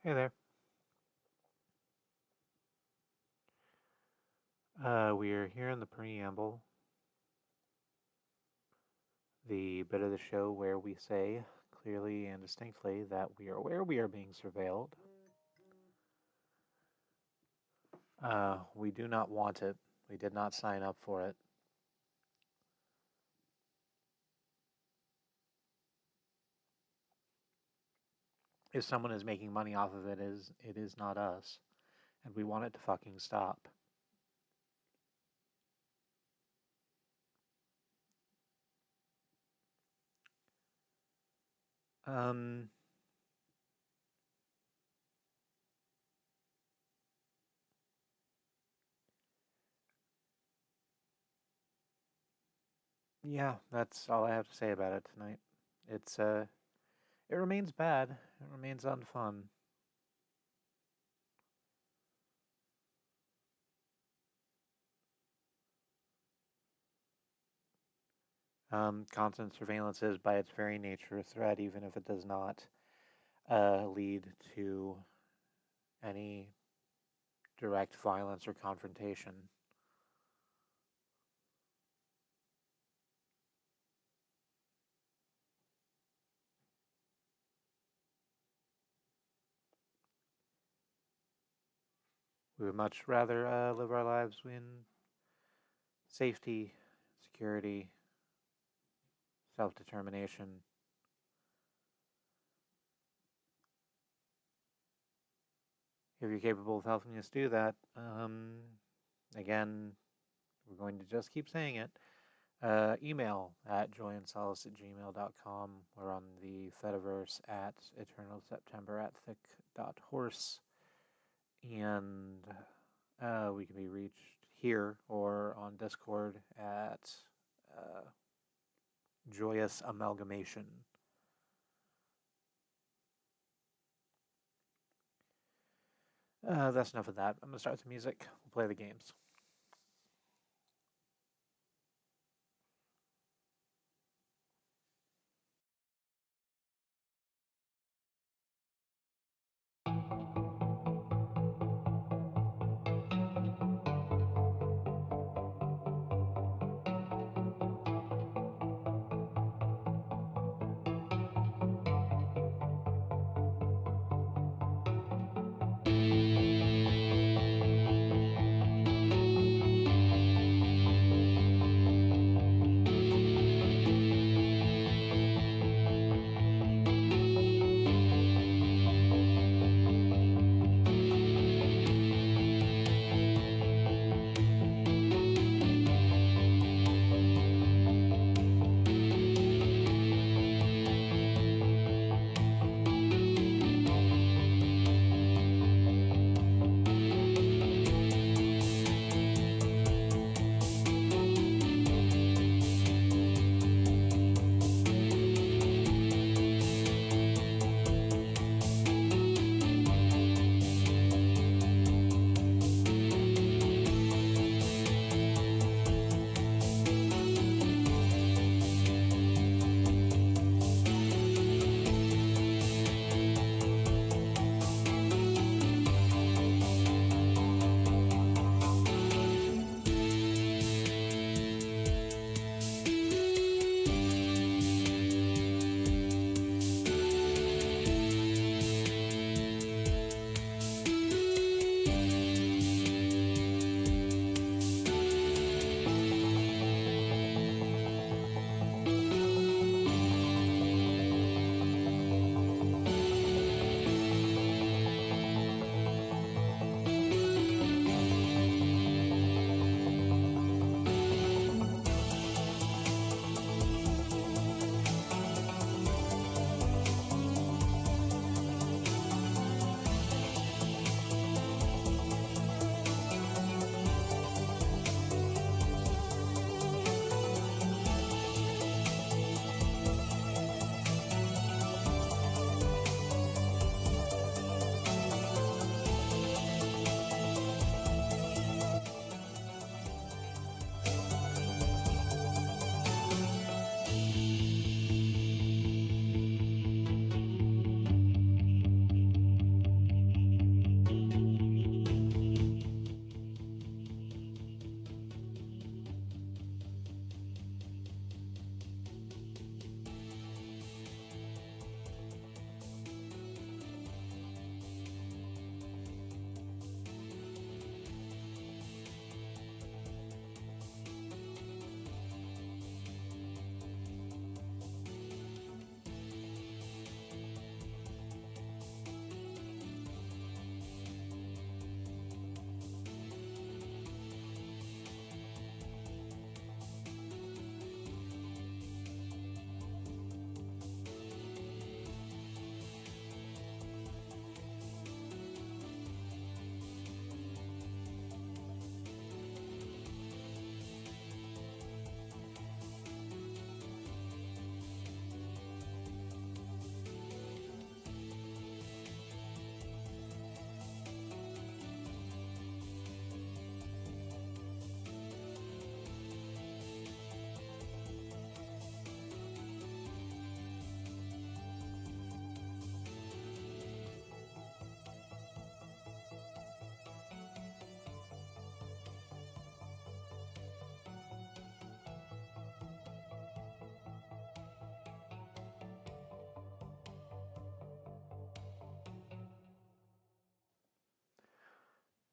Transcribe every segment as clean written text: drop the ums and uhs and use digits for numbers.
Hey there. We are here in the preamble, the bit of the show where we say clearly and distinctly that we are aware we are being surveilled. We do not want it. We did not sign up for it. If someone is making money off of it, it is not us, and we want it to fucking stop. Um, yeah, that's all I have to say about it tonight. It remains bad. It remains unfun. Constant surveillance is, by its very nature, a threat, even if it does not lead to any direct violence or confrontation. We would much rather live our lives in safety, security, self determination. If you're capable of helping us do that, again, we're going to just keep saying it. Email at joyandsolace@gmail.com. We're on the Fediverse at eternalseptember at thick.horse. And we can be reached here or on Discord at Joyous Amalgamation. That's enough of that. I'm going to start the music. We'll play the games.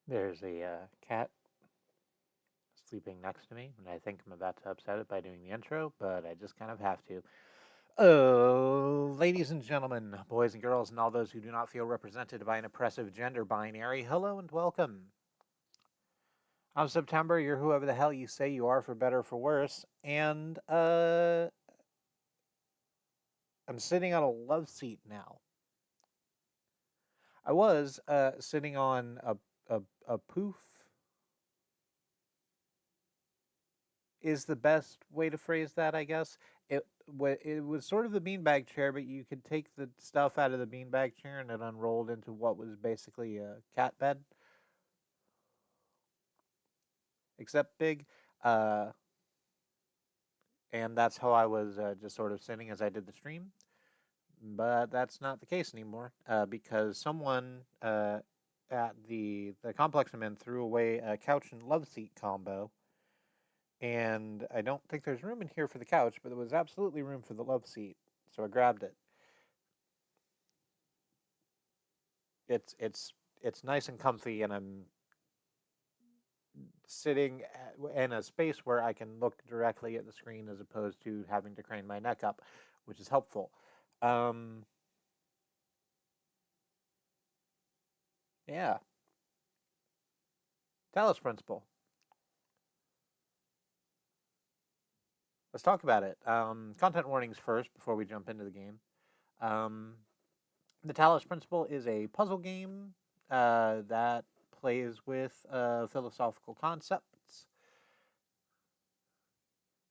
There's a cat sleeping next to me, and I think I'm about to upset it by doing the intro, but I just kind of have to. Oh, ladies and gentlemen, boys and girls, and all those who do not feel represented by an oppressive gender binary, hello and welcome. I'm September, you're whoever the hell you say you are, for better or for worse, and I'm sitting on a love seat now. I was sitting on a poof is the best way to phrase that, I guess. It was sort of the beanbag chair, but you could take the stuff out of the beanbag chair and it unrolled into what was basically a cat bed, except big. Uh, and that's how I was just sort of sitting as I did the stream. But that's not the case anymore because someone at the complex I'm in threw away a couch and love seat combo. And I don't think there's room in here for the couch, but there was absolutely room for the love seat. So I grabbed it. It's nice and comfy, and I'm sitting in a space where I can look directly at the screen as opposed to having to crane my neck up, which is helpful. Um, yeah, Talos principle. Let's talk about it. Content warnings first before we jump into the game. Um, the Talos principle is a puzzle game that plays with philosophical concepts.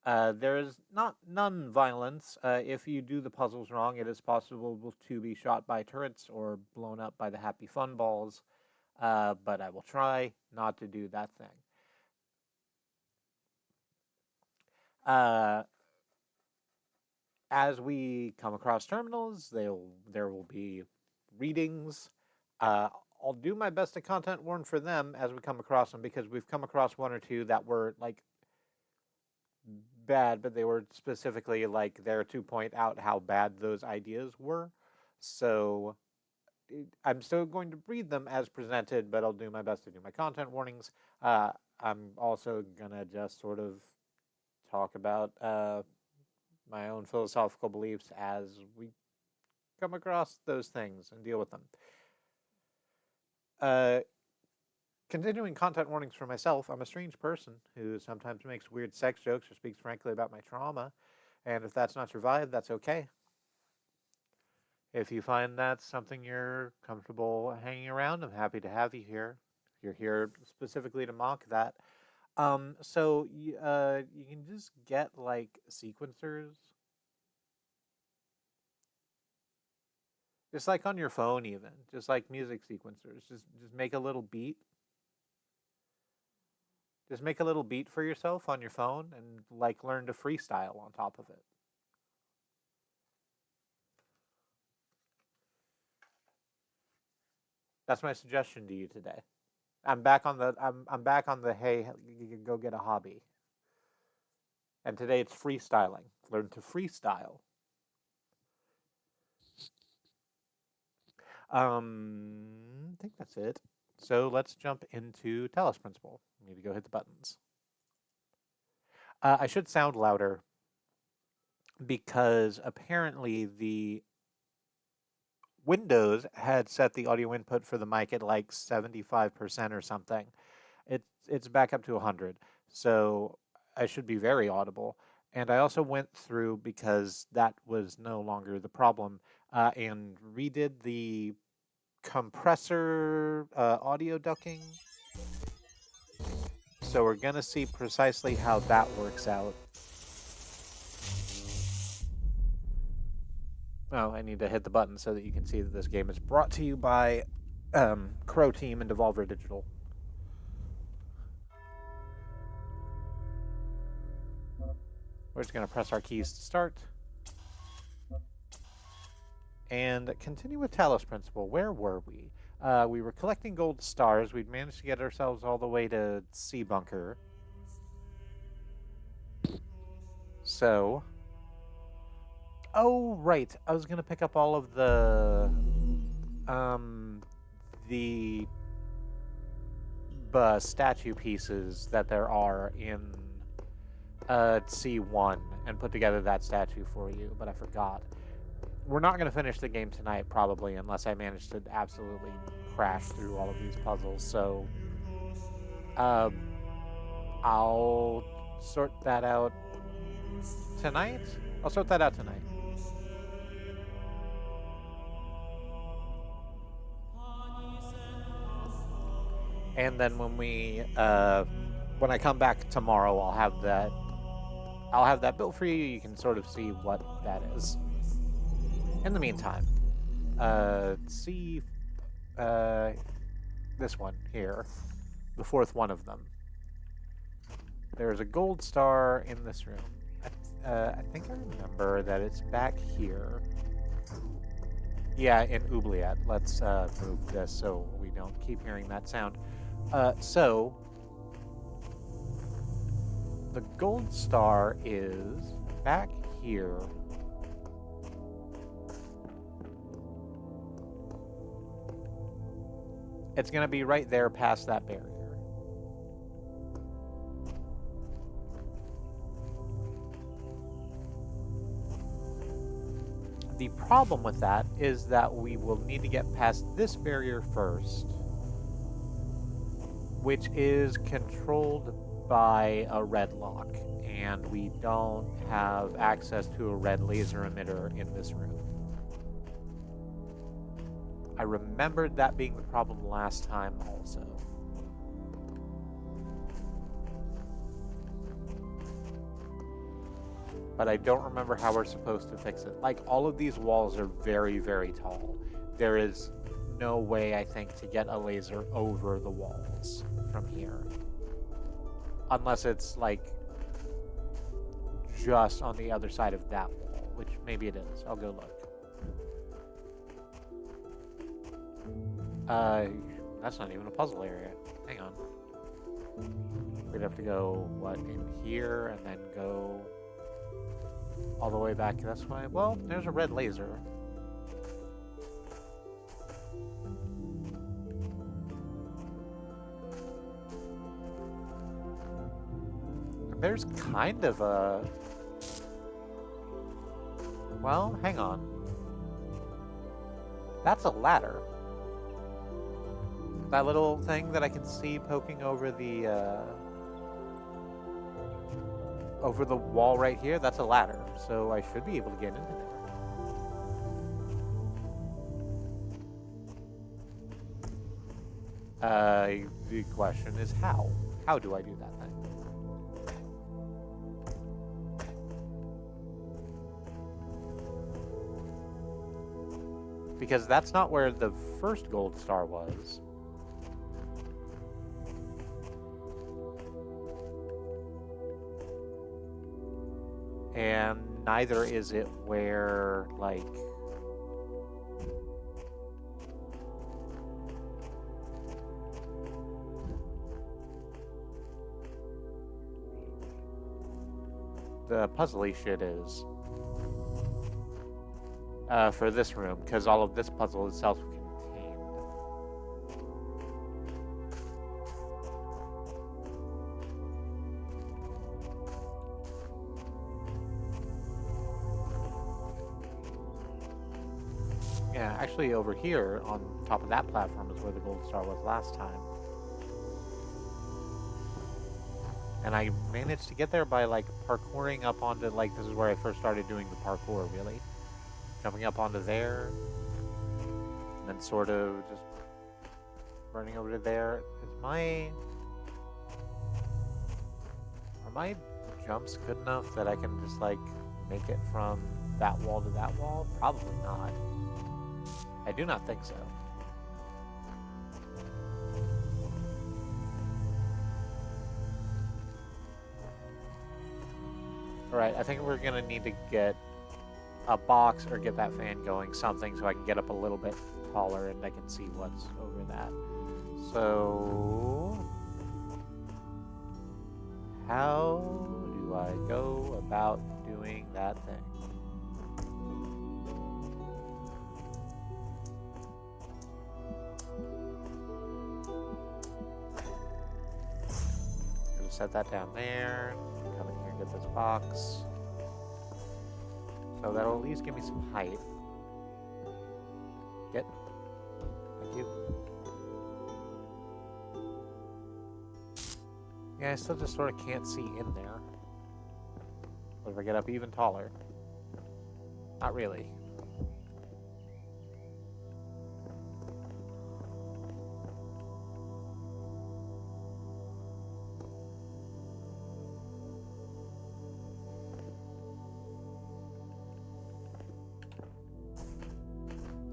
There is not none violence. If you do the puzzles wrong, it is possible to be shot by turrets or blown up by the happy fun balls. But I will try not to do that thing. Uh, as we come across terminals, there will be readings. Uh, I'll do my best to content warn for them as we come across them because we've come across one or two that were like bad, but they were specifically like there to point out how bad those ideas were. So I'm still going to read them as presented, but I'll do my best to do my content warnings. I'm also gonna just sort of talk about my own philosophical beliefs as we come across those things and deal with them. Uh, Continuing content warnings for myself, I'm a strange person who sometimes makes weird sex jokes or speaks frankly about my trauma. And if that's not your vibe, that's okay. If you find that's something you're comfortable hanging around, I'm happy to have you here. You're here specifically to mock that. You can just get like sequencers, just like on your phone, even just like music sequencers. Just make a little beat. Just make a little beat for yourself on your phone and like learn to freestyle on top of it. That's my suggestion to you today. I'm back on the hey, you can go get a hobby. And today it's freestyling. Learn to freestyle. I think that's it. So let's jump into Talos Principle. I need to go hit the buttons. I should sound louder because apparently the Windows had set the audio input for the mic at like 75% or something. It's back up to 100. So I should be very audible. And I also went through because that was no longer the problem and redid the compressor audio ducking. So we're going to see precisely how that works out. Oh, I need to hit the button so that you can see that this game is brought to you by Crow Team and Devolver Digital. We're just going to press our keys to start. And continue with Talos Principle. Where were we? We were collecting gold stars. We'd managed to get ourselves all the way to Sea Bunker. So, oh right, I was gonna pick up all of the statue pieces that there are in C1 and put together that statue for you, but I forgot. We're not going to finish the game tonight, probably, unless I manage to absolutely crash through all of these puzzles. So, I'll sort that out tonight. I'll sort that out tonight. And then when I come back tomorrow, I'll have that built for you. You can sort of see what that is. In the meantime, see this one here, the fourth one of them. There's a gold star in this room. I think I remember that it's back here. Yeah, in Oubliette. Let's move this so we don't keep hearing that sound. So, the gold star is back here. It's going to be right there past that barrier. The problem with that is that we will need to get past this barrier first, which is controlled by a red lock, and we don't have access to a red laser emitter in this room. I remembered that being the problem last time also. But I don't remember how we're supposed to fix it. Like, all of these walls are very, very tall. There is no way, I think, to get a laser over the walls from here. Unless it's, like, just on the other side of that wall, which maybe it is. I'll go look. That's not even a puzzle area. Hang on. We'd have to go, what, in here, and then go all the way back this way? Well, there's a red laser. There's kind of a... Well, hang on. That's a ladder. That little thing that I can see poking over the wall right here, that's a ladder. So I should be able to get into there. The question is how? How do I do that thing? Because that's not where the first gold star was. And neither is it where, like... the puzzly shit is. For this room, because all of this puzzle is self-contained. Yeah, actually over here, on top of that platform, is where the gold star was last time. And I managed to get there by, like, parkouring up onto, like, this is where I first started doing the parkour, really. Jumping up onto there, and then sort of just running over to there. Are my jumps good enough that I can just, like, make it from that wall to that wall? Probably not. I do not think so. Alright, I think we're gonna need to get a box or get that fan going, something, so I can get up a little bit taller and I can see what's over that. So, how do I go about doing that thing? set that down there. Come in here, get this box. So that'll at least give me some height. Get. Thank you. Yeah, I still just sort of can't see in there. What if I get up even taller? Not really.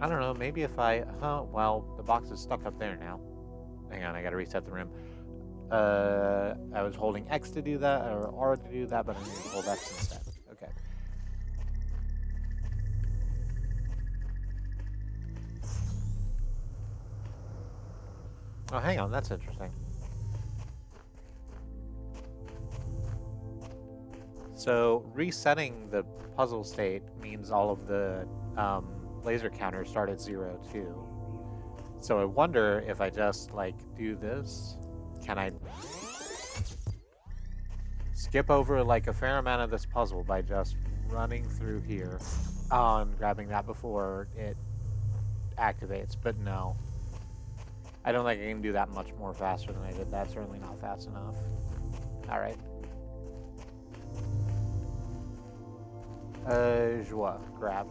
I don't know, maybe if I... well, the box is stuck up there now. Hang on, I gotta reset the room. I was holding X to do that, or R to do that, but I need to hold X instead. Okay. Oh, hang on, that's interesting. So, resetting the puzzle state means all of the laser counters start at 0, too. So I wonder if I just, like, do this, can I skip over, like, a fair amount of this puzzle by just running through here and grabbing that before it activates, but no. I don't think I can do that much more faster than I did that. Certainly not fast enough. Alright. Joie. Grab.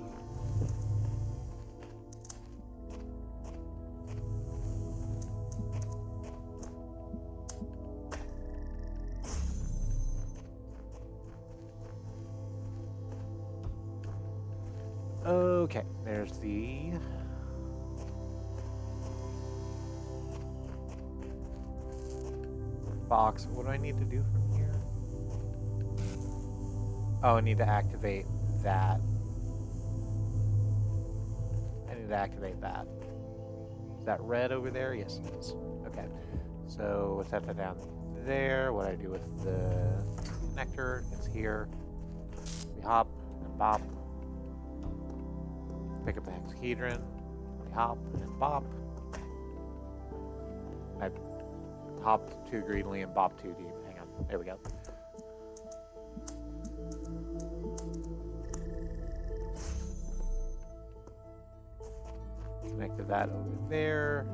Okay, there's the box. What do I need to do from here? Oh, I need to activate that. I need to activate that. Is that red over there? Yes, it is. Okay, so we'll set that down there. What do I do with the connector? It's here. We hop and bop. Pick up the hexahedron, we hop and bop. I hopped too greedily and bopped too deep. Hang on, there we go. Connected that over there.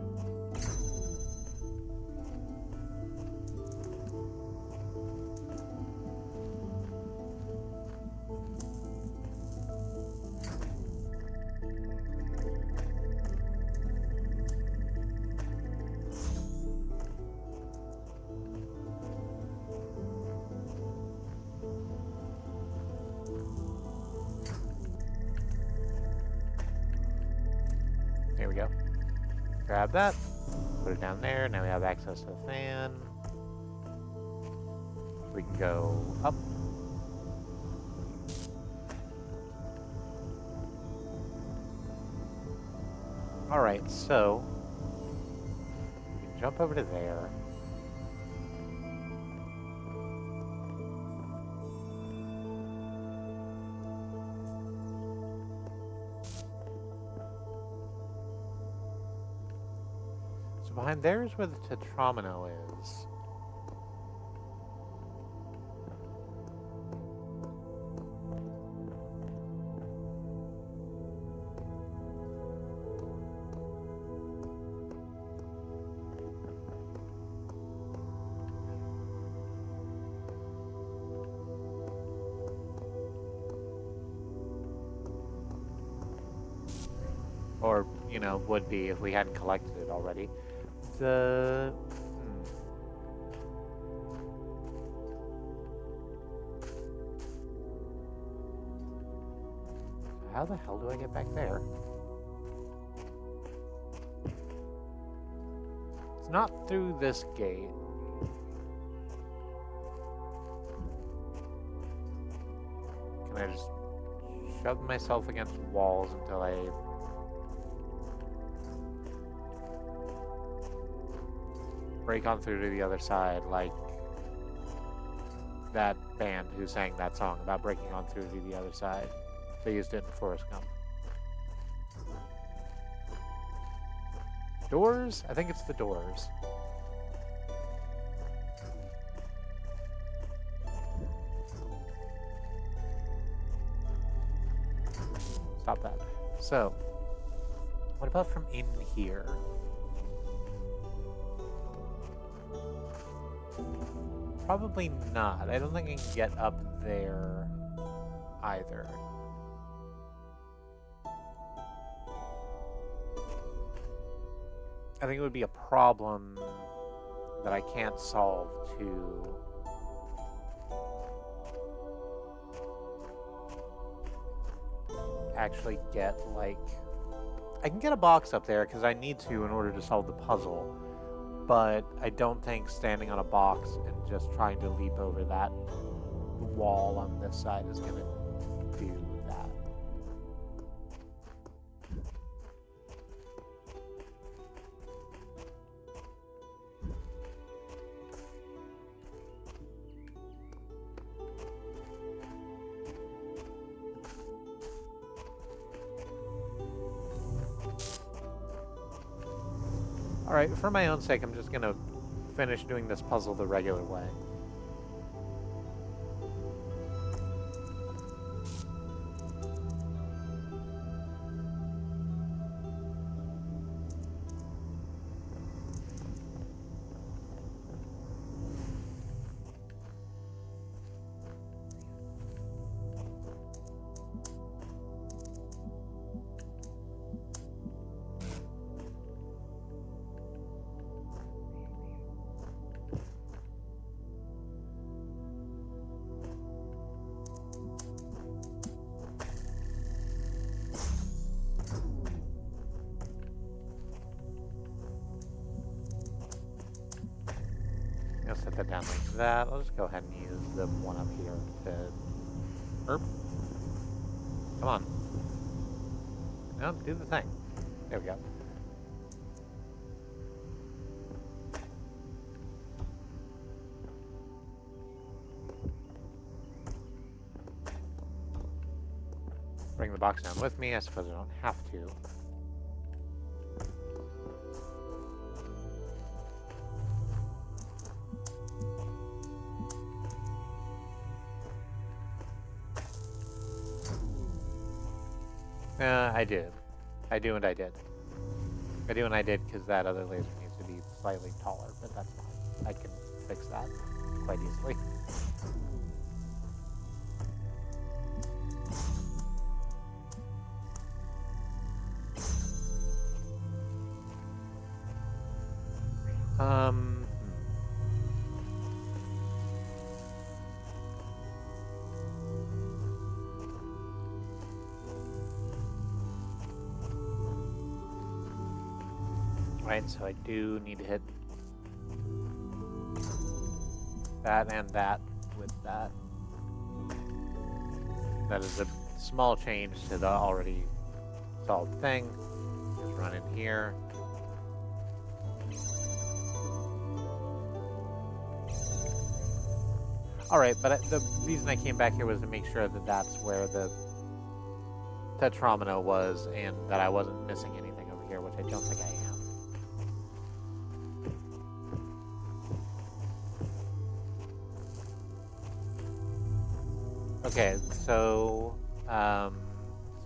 There we go. Grab that, put it down there. Now we have access to the fan. We can go up. Alright, so we can jump over to there. So behind there is where the Tetramino is. Or, you know, would be if we hadn't collected it already. The... How the hell do I get back there? It's not through this gate. Can I just shove myself against walls until I... break on through to the other side, like that band who sang that song about breaking on through to the other side. They used it in Forrest Gump. Doors? I think it's the doors. So, what about from in here? Probably not. I don't think I can get up there either. I think it would be a problem that I can't solve to actually get, like... I can get a box up there because I need to in order to solve the puzzle, but I don't think standing on a box and just trying to leap over that wall on this side is going to do that. Alright, for my own sake, I'm just going to finish doing this puzzle the regular way. I'll set that down like that. I'll just go ahead and use the one up here to... Erp. Come on. No, do the thing. There we go. Bring the box down with me. I suppose I don't have to. I did. I do and I did. I do and I did because that other laser needs to be slightly taller, but that's fine. I can fix that quite easily. Right, so I do need to hit that and that with that. That is a small change to the already solved thing. Just run in here. Alright, but the reason I came back here was to make sure that that's where the Tetramino was and that I wasn't missing anything over here, which I don't think I am. Okay, so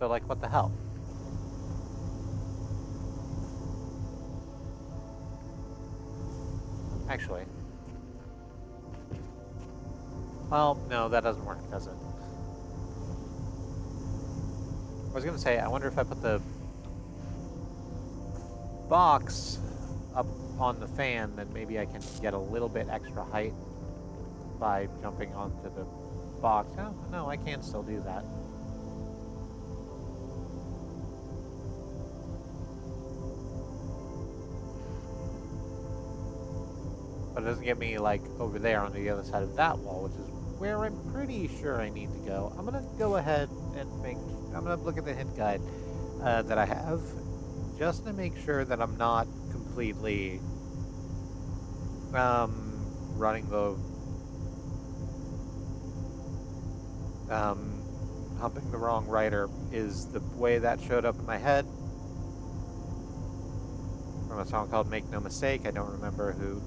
like, what the hell? Actually. Well, no, that doesn't work, does it? I was gonna say, I wonder if I put the box up on the fan, then maybe I can get a little bit extra height by jumping onto the box. Oh, no, I can still do that. But it doesn't get me, like, over there on the other side of that wall, which is where I'm pretty sure I need to go. I'm gonna go ahead and I'm gonna look at the hint guide that I have, just to make sure that I'm not completely running the humping the wrong writer is the way that showed up in my head from a song called Make No Mistake. I don't remember who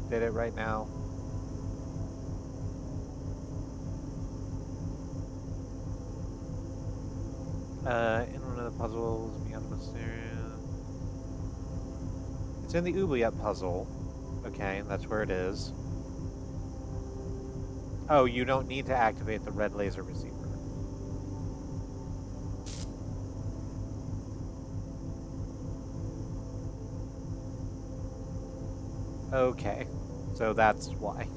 did it right now. In one of the puzzles beyond the mysterious. It's in the oubliette puzzle. Okay, that's where it is. Oh, you don't need to activate the red laser receiver. Okay, so that's why.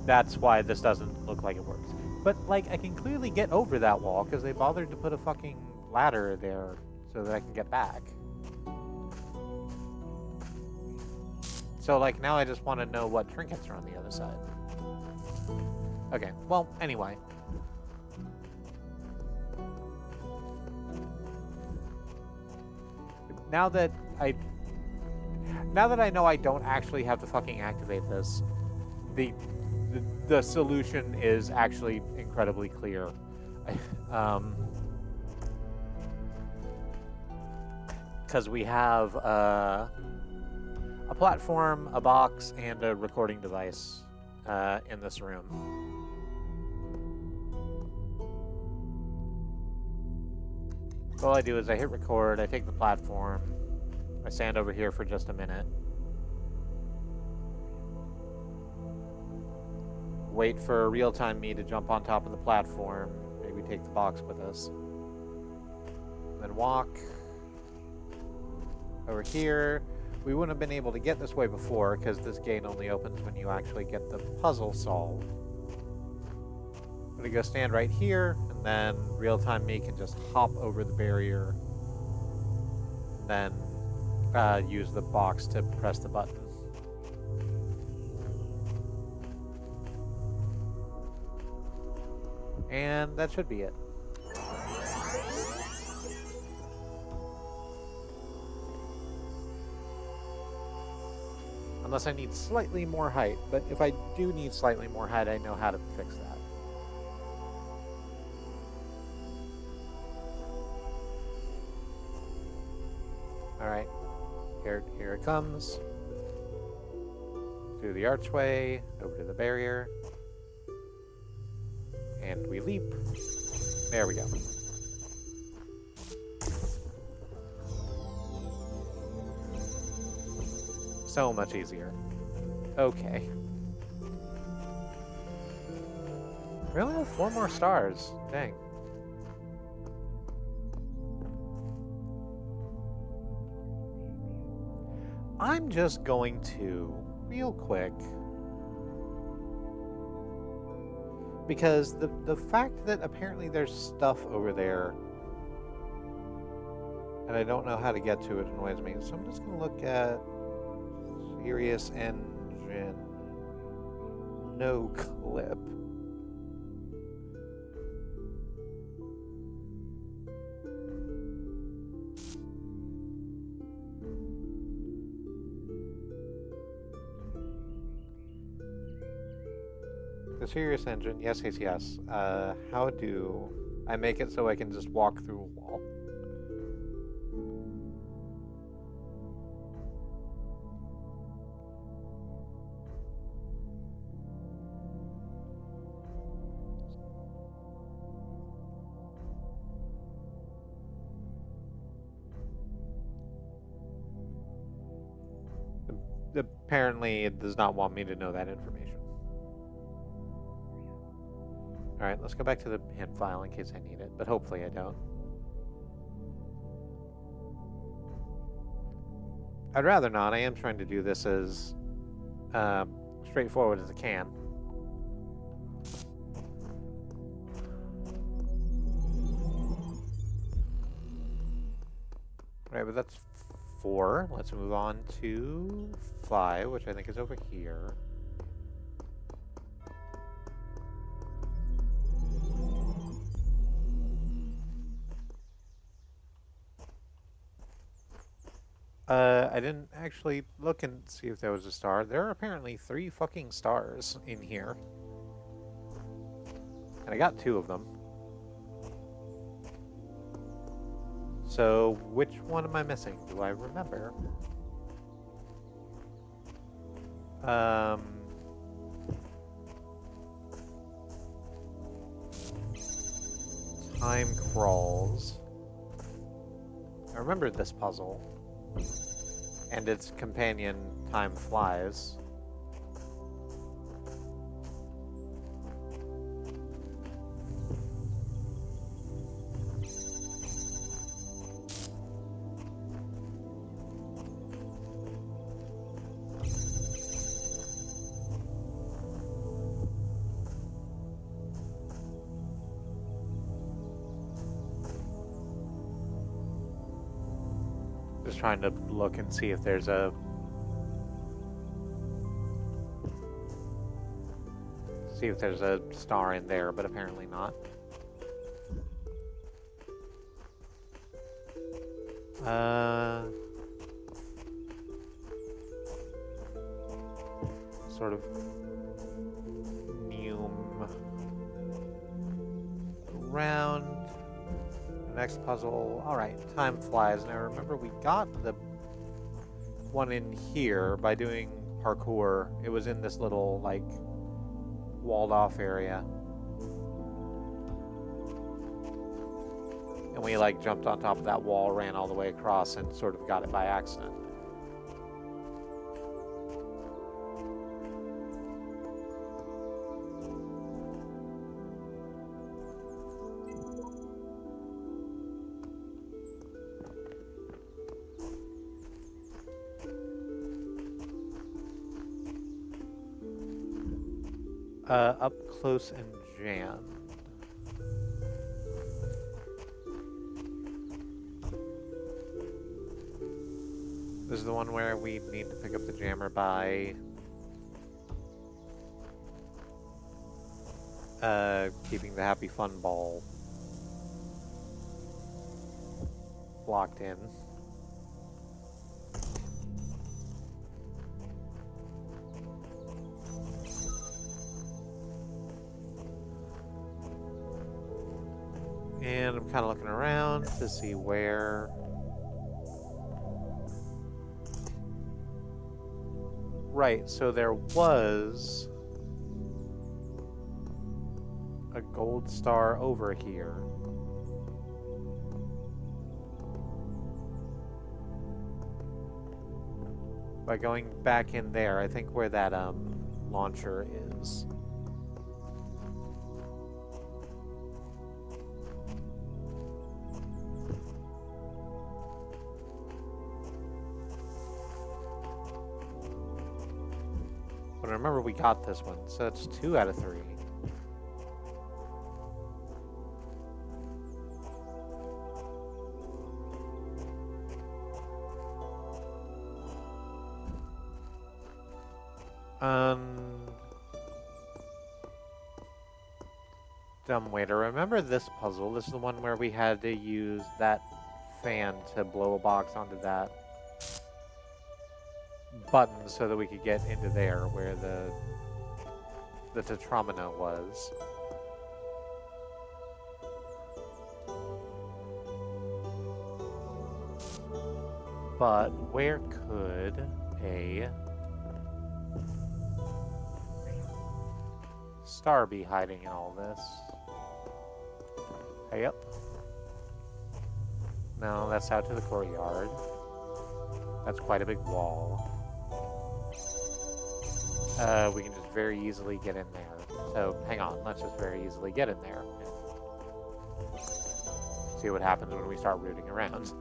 That's why this doesn't look like it works. But, like, I can clearly get over that wall because they bothered to put a fucking ladder there so that I can get back. So, like, now I just want to know what trinkets are on the other side. Okay, well, anyway. Now that I know I don't actually have to fucking activate this, the solution is actually incredibly clear. Because we have a platform, a box, and a recording device in this room. So all I do is I hit record, I take the platform, I stand over here for just a minute, wait for real-time me to jump on top of the platform, maybe take the box with us, then walk over here. We wouldn't have been able to get this way before because this gate only opens when you actually get the puzzle solved. I'm gonna go stand right here, and then real-time me can just hop over the barrier, and then use the box to press the button. And that should be it. Unless I need slightly more height, but if I do need slightly more height, I know how to fix that. Alright, here it comes. Through the archway, over to the barrier. And we leap. There we go. So much easier. Okay. We only have 4 more stars. Dang. I'm just going to, real quick, because the fact that apparently there's stuff over there and I don't know how to get to it annoys me. So I'm just going to look at Serious Engine. No clip. The Serious Engine, yes. How do I make it so I can just walk through a wall? Apparently, it does not want me to know that information. Alright, let's go back to the hint file in case I need it, but hopefully I don't. I'd rather not. I am trying to do this as straightforward as I can. Alright, but that's 4. Let's move on to 5, which I think is over here. I didn't actually look and see if there was a star. There are apparently 3 fucking stars in here. And I got 2 of them. So, which one am I missing? Do I remember? Um, time crawls. I remember this puzzle. And its companion, time flies. Just trying to look and see if there's a... See if there's a star in there, but apparently not. Sort of... Neum... Around... Next puzzle. Alright, time flies. And I remember we got the one in here by doing parkour. It was in this little, like, walled off area. And we, like, jumped on top of that wall, ran all the way across, and sort of got it by accident. Up close and jammed. This is the one where we need to pick up the jammer by keeping the happy fun ball locked in. And I'm kind of looking around to see where... Right, so there was a gold star over here. By going back in there, I think where that launcher is. But I remember we got this one, so that's 2 out of 3. Dumb way to remember this puzzle. This is the one where we had to use that fan to blow a box onto that button so that we could get into there where the Tetramino was. But where could a star be hiding in all this? Hey up. No, that's out to the courtyard. That's quite a big wall. We can just very easily get in there. So, hang on, let's just very easily get in there. And see what happens when we start rooting around.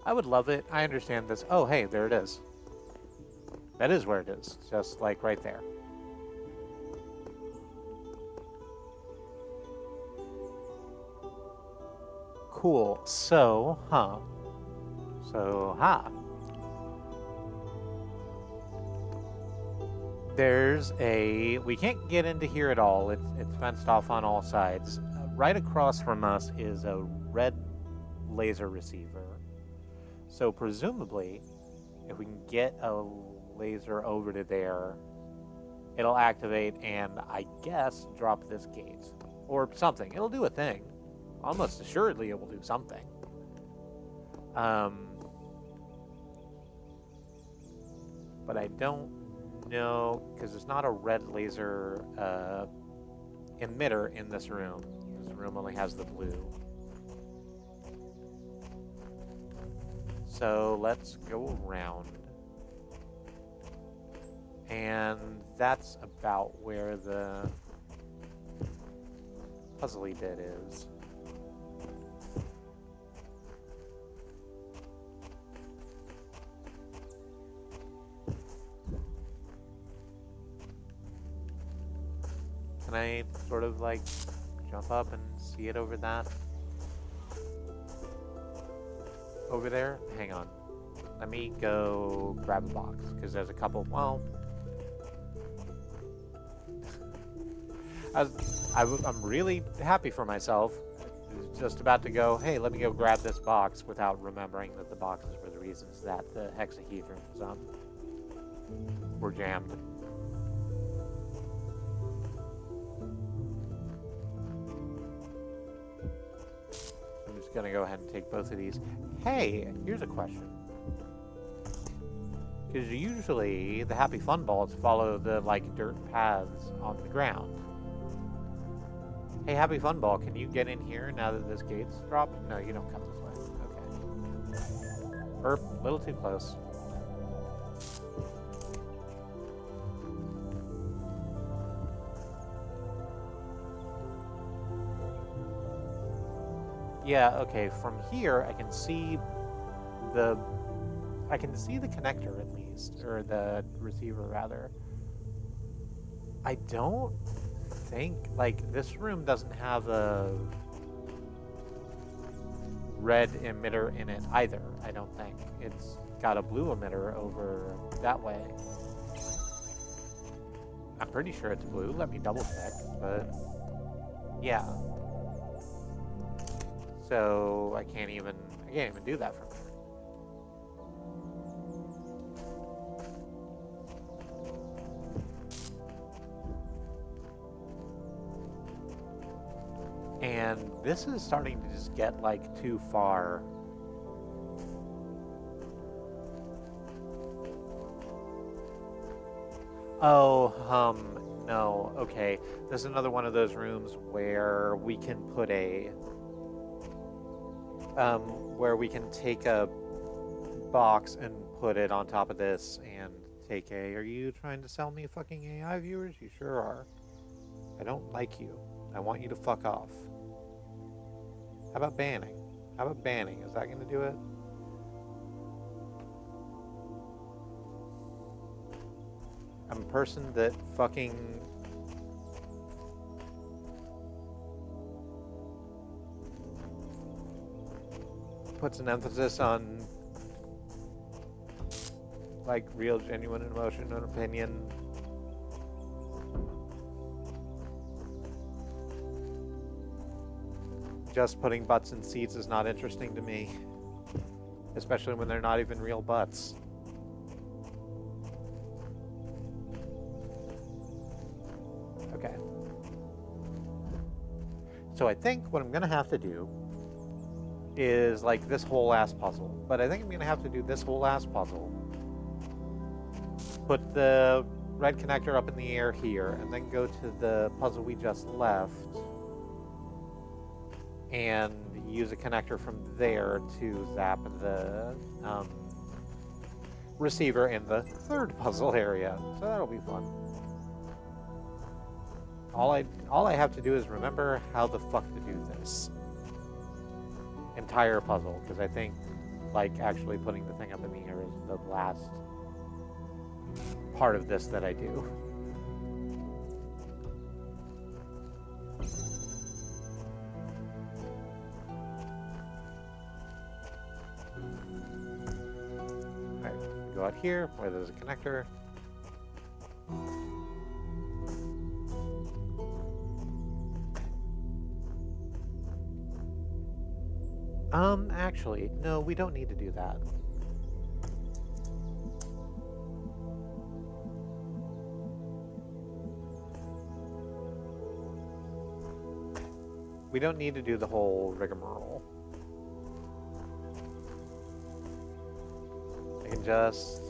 I would love it. I understand this. Oh, hey, there it is. That is where it is. Just like right there. Cool. So, there's a... We can't get into here at all. It's fenced off on all sides. Right across from us is a red laser receiver. So presumably, if we can get a laser over to there, it'll activate and I guess drop this gate. Or something. It'll do a thing. Almost assuredly it will do something. But I don't know, because there's not a red laser emitter in this room. This room only has the blue. So let's go around. And that's about where the puzzly bit is. Can I sort of like jump up and see it over that? Over there? Hang on. Let me go grab a box, because there's a couple, well... I'm really happy for myself. I was just about to go, hey, let me go grab this box, without remembering that the boxes were the reasons that the hexahedrons were jammed. I'm just gonna go ahead and take both of these. Hey, here's a question. Because usually the Happy Fun Balls follow the like dirt paths on the ground. Hey, Happy Fun Ball, can you get in here now that this gate's dropped? No, you don't come this way. Okay. Burp, a little too close. Yeah, okay, from here I can see the connector at least, or the receiver rather. I don't think, like, this room doesn't have a red emitter in it either, I don't think. It's got a blue emitter over that way. I'm pretty sure it's blue, let me double check, but yeah. So I can't even do that from here. And this is starting to just get, like, too far. Oh, no, okay. This is another one of those rooms where we can put a, where we can take a box and put it on top of this and take a, are you trying to sell me fucking AI viewers? You sure are. I don't like you. I want you to fuck off. How about banning? How about banning? Is that going to do it? I'm a person that fucking... puts an emphasis on, like, real, genuine emotion and opinion. Just putting butts in seats is not interesting to me. Especially when they're not even real butts. Okay. So I think what I'm gonna have to do is, like, this whole ass puzzle. But I think I'm gonna have to do this whole ass puzzle. Put the red connector up in the air here, and then go to the puzzle we just left. And use a connector from there to zap the receiver in the third puzzle area. So that'll be fun. All I have to do is remember how the fuck to do this entire puzzle, because I think, like, actually putting the thing up in the air is the last part of this that I do. Go out here, where there's a connector. Actually, no, we don't need to do that. We don't need to do the whole rigmarole. I can just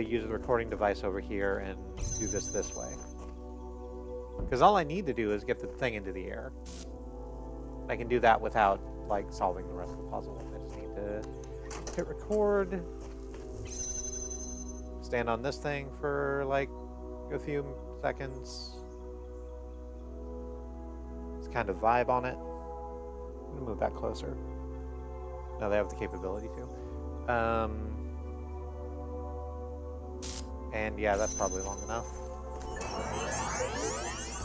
use the recording device over here and do this way. Because all I need to do is get the thing into the air. I can do that without, like, solving the rest of the puzzle. I just need to hit record, stand on this thing for, like, a few seconds. Just kind of vibe on it. I'm going to move that closer. Now they have the capability to. And yeah, that's probably long enough.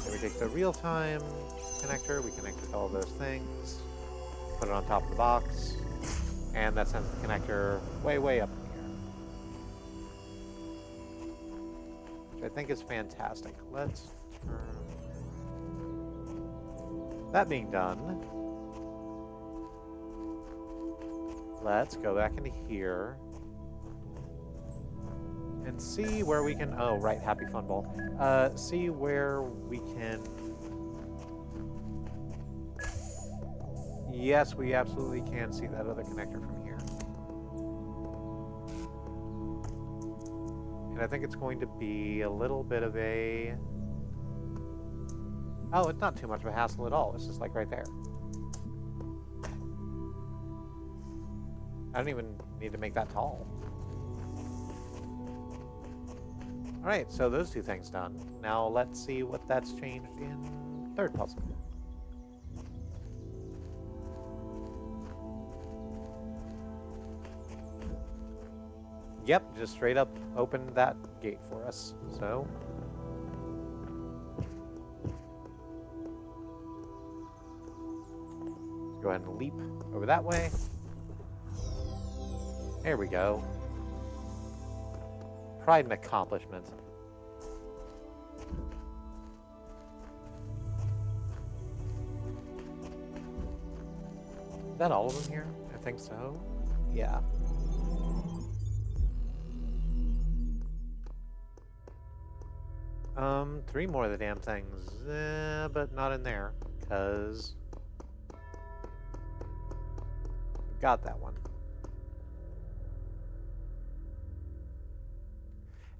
Then we take the real-time connector, we connect it to all those things, put it on top of the box, and that sends the connector way, way up in the air. Which I think is fantastic. Let's turn... That being done, let's go back into here and see where we can... Oh, right, Happy Fun Ball. See where we can... Yes, we absolutely can see that other connector from here. And I think it's going to be a little bit of a... Oh, it's not too much of a hassle at all. It's just like right there. I don't even need to make that tall. Alright, so those two things done. Now let's see what that's changed in third puzzle. Yep, just straight up opened that gate for us. So... go ahead and leap over that way. There we go. Pride and accomplishment. Is that all of them here? I think so. Yeah. Three more of the damn things. But not in there, because... got that one.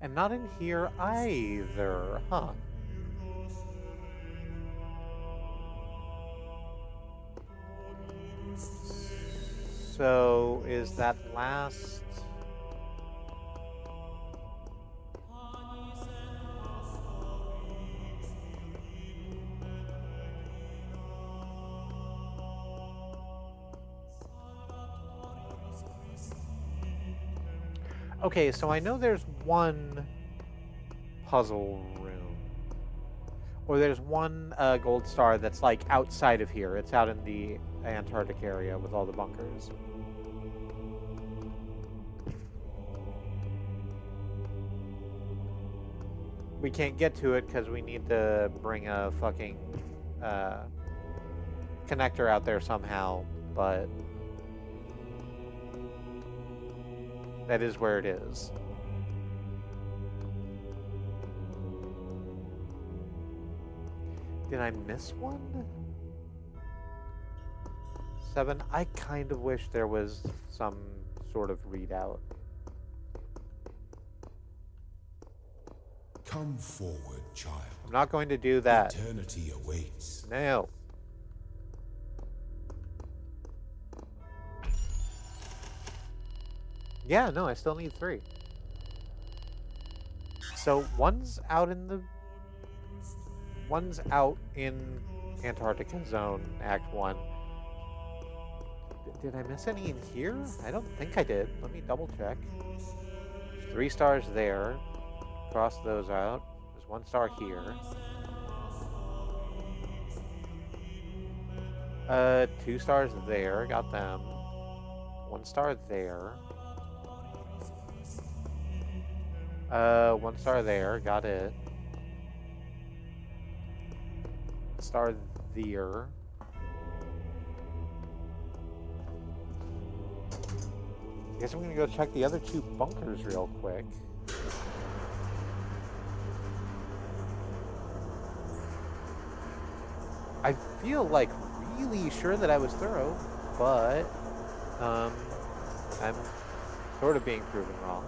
And not in here either, huh? So, is that last... Okay, so I know there's one puzzle room. Or there's one gold star that's like outside of here. It's out in the Antarctic area with all the bunkers. We can't get to it because we need to bring a fucking connector out there somehow, but... that is where it is. Did I miss one? 7? I kind of wish there was some sort of readout. Come forward, child. I'm not going to do that. Eternity awaits. No. Yeah, no, I still need 3. So one's out in Antarctica Zone, Act 1. Did I miss any in here? I don't think I did. Let me double check. There's 3 stars there. Cross those out. There's 1 star here. 2 stars there. Got them. 1 star there. 1 star there, got it. Star there. I guess I'm gonna go check the other 2 bunkers real quick. I feel like really sure that I was thorough, but I'm sort of being proven wrong.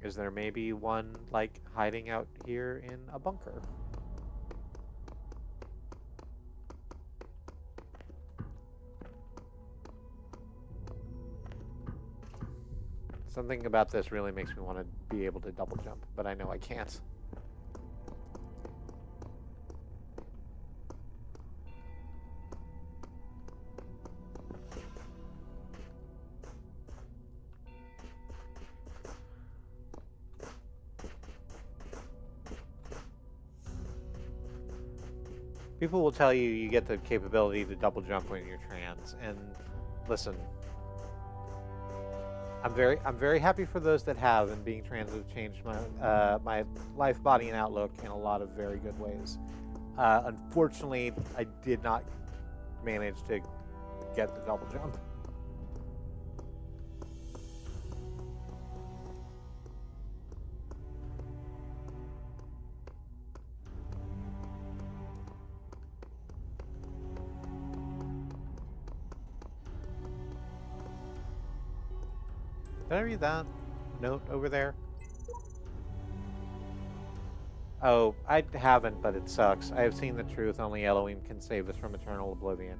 Is there maybe one, like, hiding out here in a bunker? Something about this really makes me want to be able to double jump, but I know I can't. People will tell you you get the capability to double jump when you're trans, and listen, I'm very happy for those that have, and being trans has changed my my life, body, and outlook in a lot of very good ways. Unfortunately, I did not manage to get the double jump. Did I read that note over there? Oh, I haven't, but it sucks. I have seen the truth. Only Elohim can save us from eternal oblivion.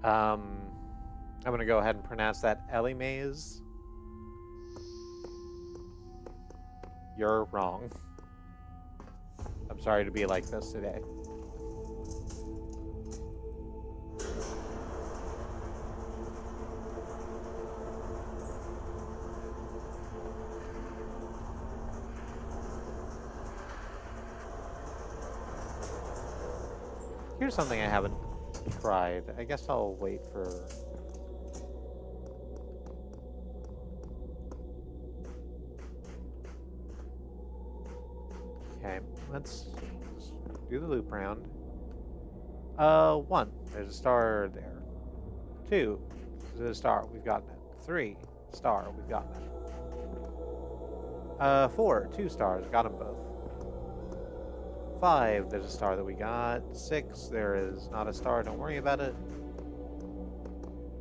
I'm gonna go ahead and pronounce that Elimaze. You're wrong. I'm sorry to be like this today. Here's something I haven't tried. I guess I'll wait for... Okay, let's do the loop round. 1, there's a star there. 2, there's a star, we've gotten it. 3, star, we've gotten it. 4, 2 stars, got them both. 5, there's a star that we got. 6, there is not a star, don't worry about it.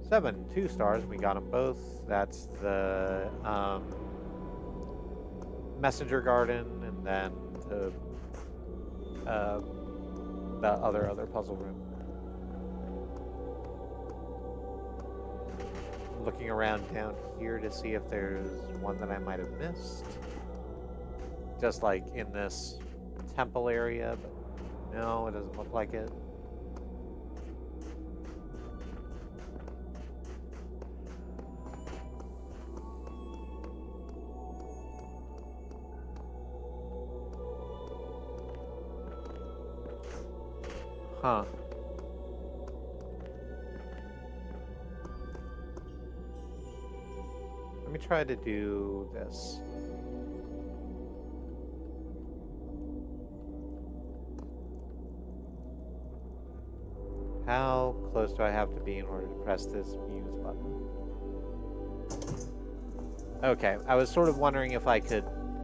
7, 2 stars, we got them both. That's the messenger garden, and then the other puzzle room. Looking around down here to see if there's one that I might have missed. Just like in this temple area, but no, it doesn't look like it. Huh. Let me try to do this. How close do I have to be in order to press this use button? Okay, I was sort of wondering if I could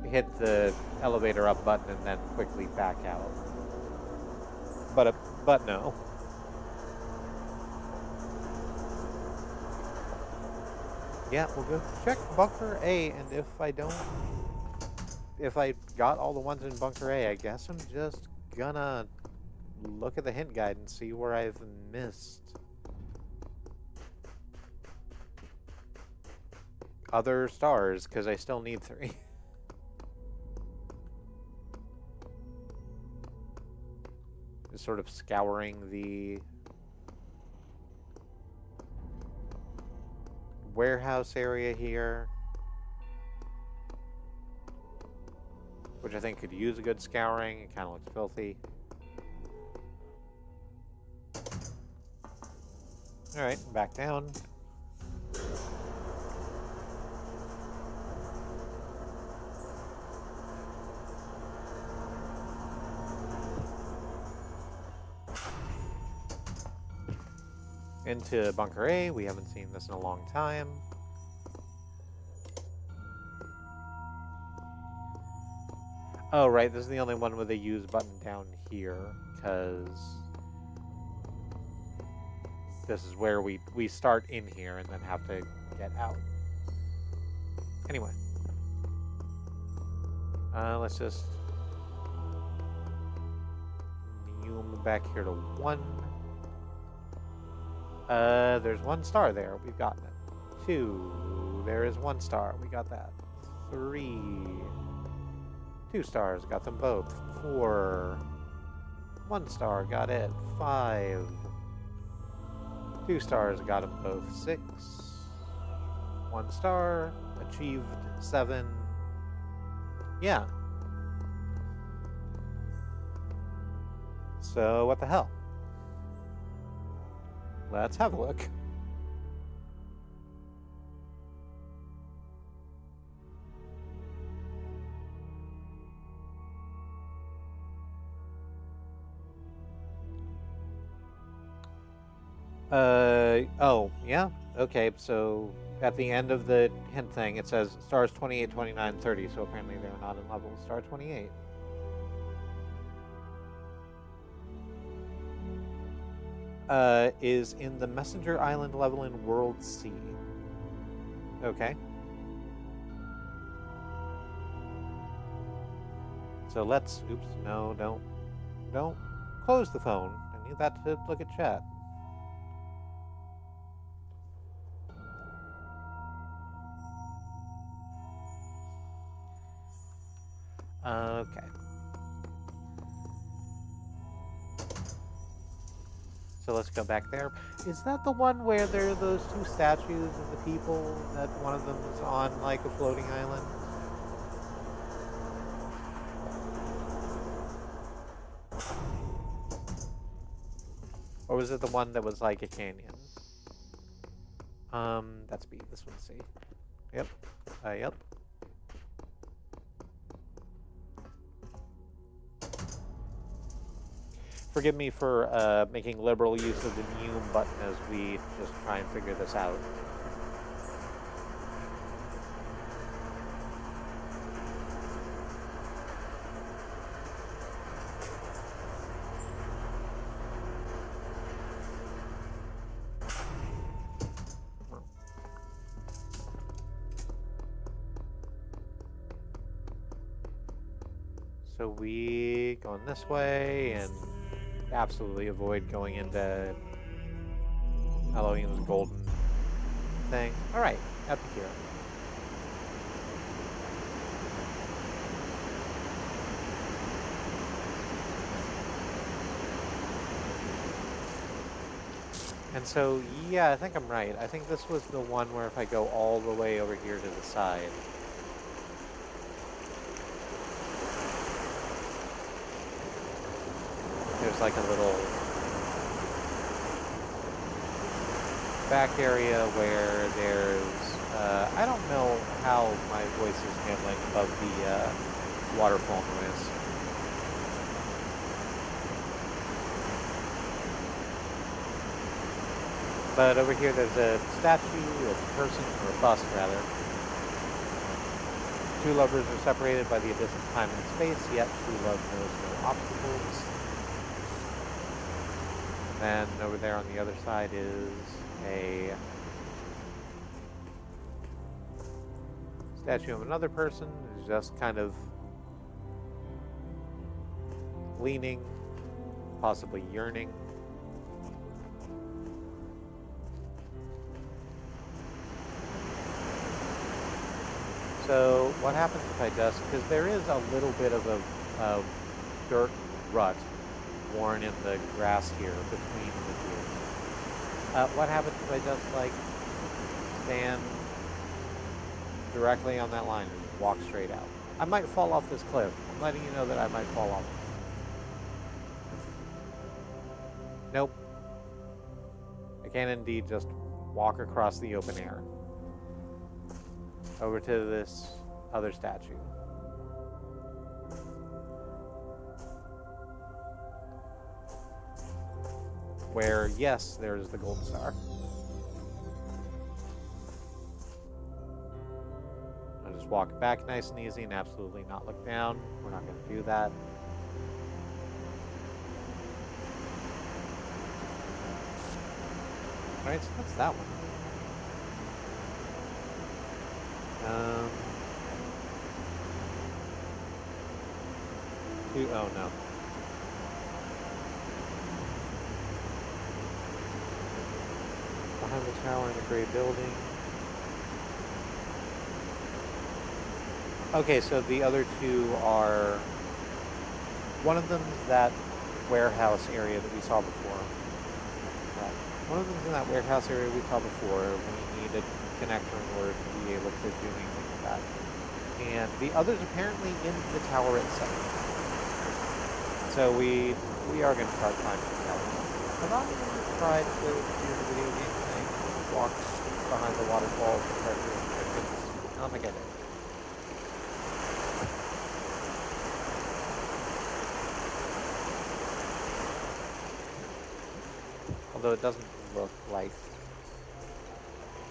hit the elevator up button and then quickly back out. But no. Yeah, we'll go check Bunker A, and if I got all the ones in Bunker A, I guess I'm just gonna look at the hint guide and see where I've missed other stars, because I still need 3. Just sort of scouring the warehouse area here, which I think could use a good scouring. It kind of looks filthy. Alright, back down. Into Bunker A. We haven't seen this in a long time. Oh, right. This is the only one with a use button down here, because this is where we start in here and then have to get out. Anyway. Let's just move back here to 1. There's 1 star there. We've gotten it. 2. There is 1 star. We got that. 3. 2 stars. Got them both. 4. 1 star. Got it. 5. 2 stars. Got them both. 6. 1 star. Achieved. 7. Yeah. So, what the hell? Let's have a look. Oh, yeah? Okay, so at the end of the hint thing, it says stars 28, 29, 30, so apparently they're not in level. Star 28. Is in the Messenger Island level in World C. Okay. So let's, oops, no, don't close the phone. I need that to look at chat. Okay. So let's go back there. Is that the one where there are those 2 statues of the people that one of them is on like a floating island? Or was it the one that was like a canyon? That's B. This one's C. Yep. Yep. Forgive me for making liberal use of the new button as we just try and figure this out. So we going this way and absolutely avoid going into Elohim's golden thing. Alright, up here. And so, yeah, I think I'm right. I think this was the one where if I go all the way over here to the side, there's like a little back area where there's, I don't know how my voice is handling above the waterfall noise. But over here there's a statue, a person, or a bust rather. 2 lovers are separated by the abyss of time and space, yet true love knows no obstacles. And then over there on the other side is a statue of another person who's just kind of leaning, possibly yearning. So what happens if I just, because there is a little bit of a dirt rut worn in the grass here between the 2. What happens if I just like stand directly on that line and walk straight out? I might fall off this cliff. I'm letting you know that I might fall off. Nope. I can indeed just walk across the open air over to this other statue. where, yes, there's the gold star. I'll just walk back nice and easy and absolutely not look down. We're not going to do that. Alright, so that's that one. Oh no. Behind the tower in the gray building. Okay, so the other two are... One of them's that warehouse area that we saw before. One of them's in that warehouse area we saw before. We need a connector in order to be able to do anything with that. And the other's apparently in the tower itself. So we are going to start climbing the tower. Have I ever tried to do the video game thing? Walk behind the waterfall for treasure and chickens? I don't think I did. Although it doesn't look like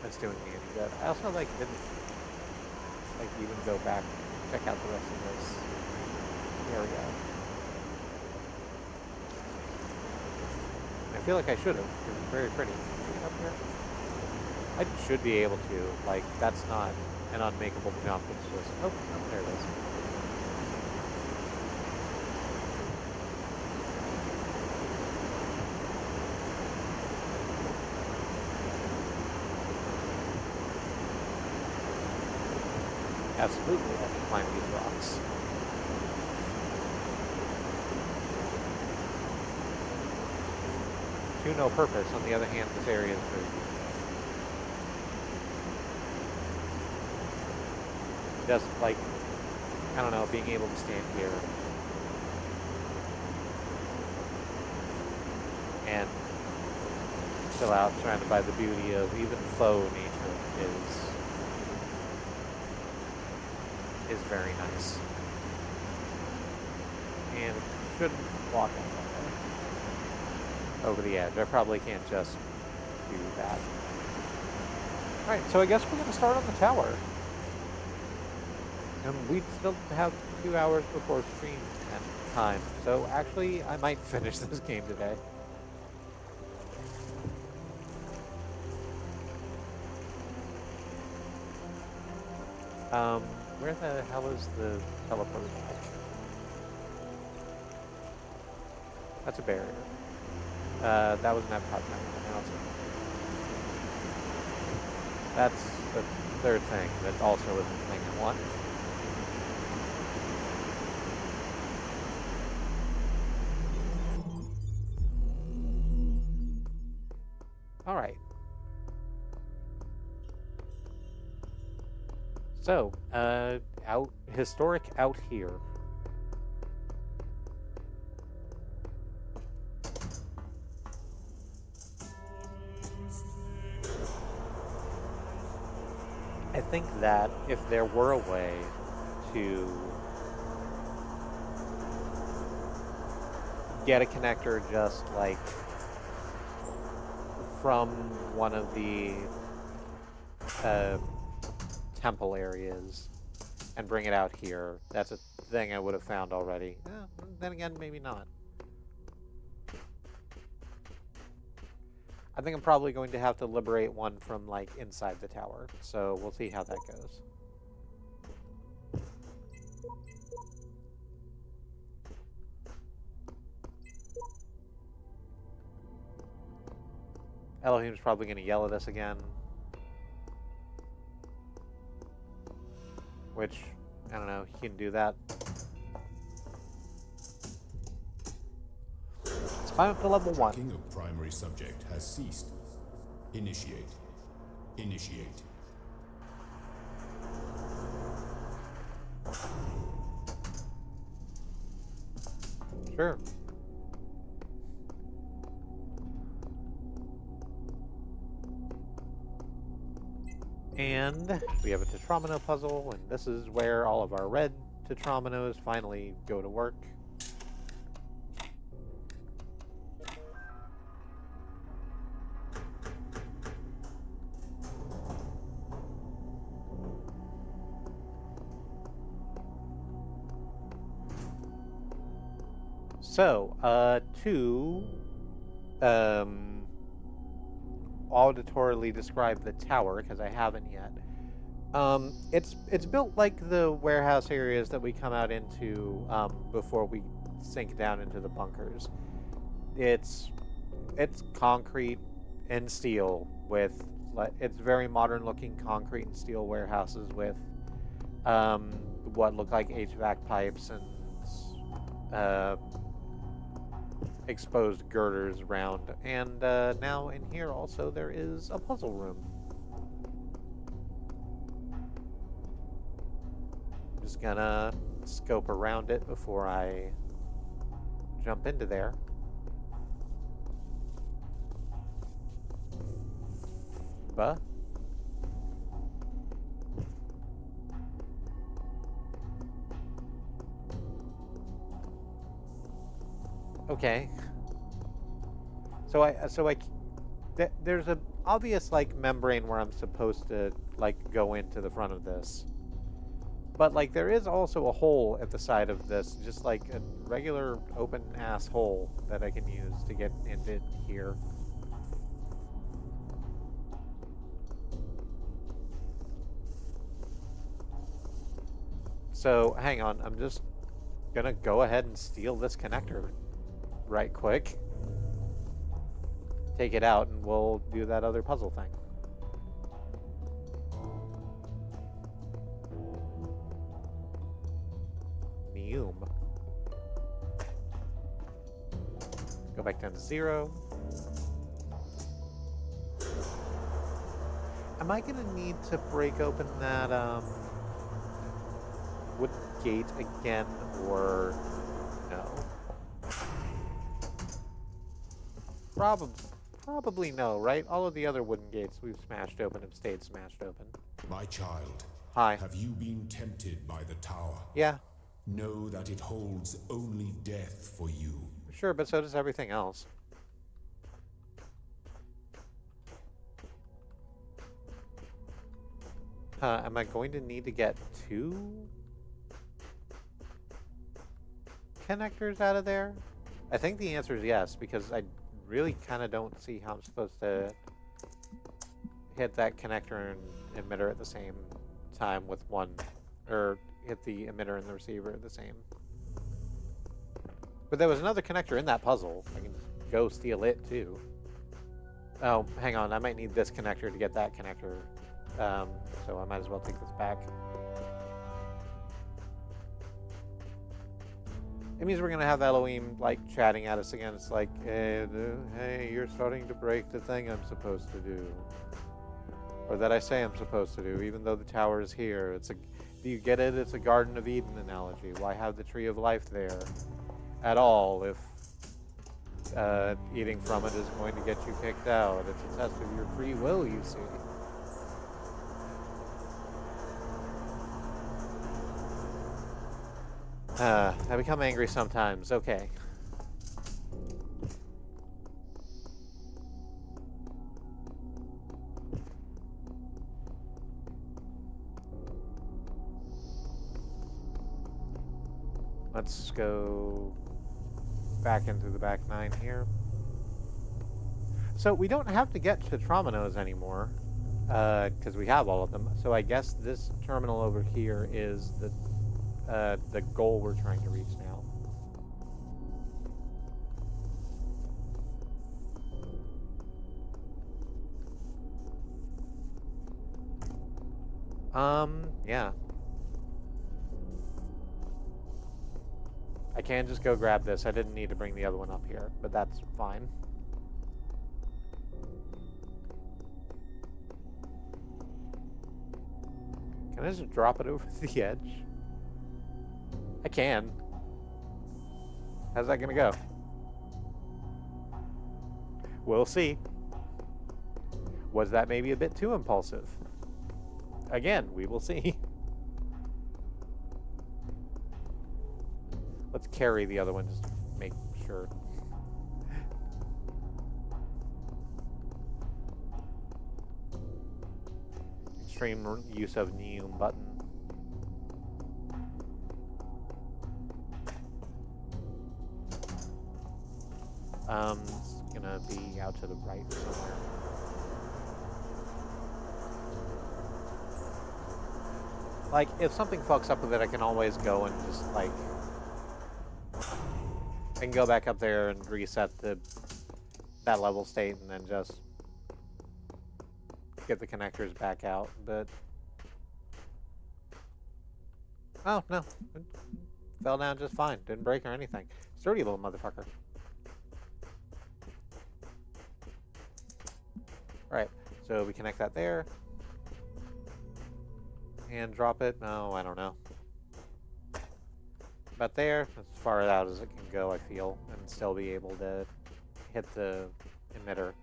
it's doing me any good. I also didn't even go back and check out the rest of this area. I feel like I should have, because it's very pretty. Up here? I should be able to. That's not an unmakeable jump. It's just, oh, no, there it is. Absolutely, I can climb these rocks. To no purpose. On the other hand, this area is very beautiful. Just I don't know, being able to stand here and chill out, surrounded by the beauty of even faux nature is very nice. And shouldn't walk out that way. Over the edge. I probably can't just do that. Alright, so I guess we're going to start on the tower. And we still have 2 hours before stream time. So actually, I might finish this game today. Where the hell is the teleporter back? That's a barrier. That was an Epcot thing. That's the third thing that also isn't the thing I want. Alright. So, historic out here. I think that if there were a way to get a connector just from one of the temple areas and bring it out here, that's a thing I would have found already. Then again, maybe not. I think I'm probably going to have to liberate one from inside the tower, so we'll see how that goes. Elohim's probably going to yell at us again. Which, I don't know, he can do that. Let's climb up to level 1. King of primary subject has ceased. Initiate. Initiate. Sure. And we have a Tetromino puzzle, and this is where all of our red Tetrominos finally go to work. So, to um, auditorily describe the tower, because I haven't yet. It's built like the warehouse areas that we come out into before we sink down into the bunkers. It's it's concrete and steel with like it's very modern looking concrete and steel warehouses with um, what look like HVAC pipes and uh, exposed girders around. And now in here also there is a puzzle room. I'm just gonna scope around it before I jump into there. But okay. There's a obvious like membrane where I'm supposed to like go into the front of this. But like there is also a hole at the side of this, just like a regular open ass hole that I can use to get into here. So hang on, I'm just gonna go ahead and steal this connector right quick. Take it out and we'll do that other puzzle thing. Neum. Go back down to 0. Am I gonna need to break open that wooden gate again or no? Probably no, right? All of the other wooden gates we've smashed open have stayed smashed open. My child. Hi. Have you been tempted by the tower? Yeah. Know that it holds only death for you. Sure, but so does everything else. Am I going to need to get 2 connectors out of there? I think the answer is yes, because I really kind of don't see how I'm supposed to hit that connector and emitter at the same time with one, or hit the emitter and the receiver at the same. But there was another connector in that puzzle. I can just go steal it too. Oh, hang on. I might need this connector to get that connector. So I might as well take this back. It means we're going to have Elohim, like, chatting at us again. It's like, hey, you're starting to break the thing I'm supposed to do. Or that I say I'm supposed to do, even though the tower is here. Do you get it? It's a Garden of Eden analogy. Why have the Tree of Life there at all if eating from it is going to get you kicked out? It's a test of your free will, you see. I become angry sometimes. Okay. Let's go back into the back 9 here. So we don't have to get to Trominos anymore, because we have all of them. So I guess this terminal over here is the goal we're trying to reach now. Yeah. I can just go grab this. I didn't need to bring the other one up here, but that's fine. Can I just drop it over the edge? I can. How's that gonna go? We'll see. Was that maybe a bit too impulsive? Again, we will see. Let's carry the other one just to make sure. Extreme use of Neum button. It's gonna be out to the right somewhere. Like, if something fucks up with it, I can always go and just, like... I can go back up there and reset that level state and then just... get the connectors back out, but... Oh, no. It fell down just fine. Didn't break or anything. Sturdy little motherfucker. Alright, so we connect that there. And drop it. No, I don't know. About there, as far out as it can go, I feel, and still be able to hit the emitter.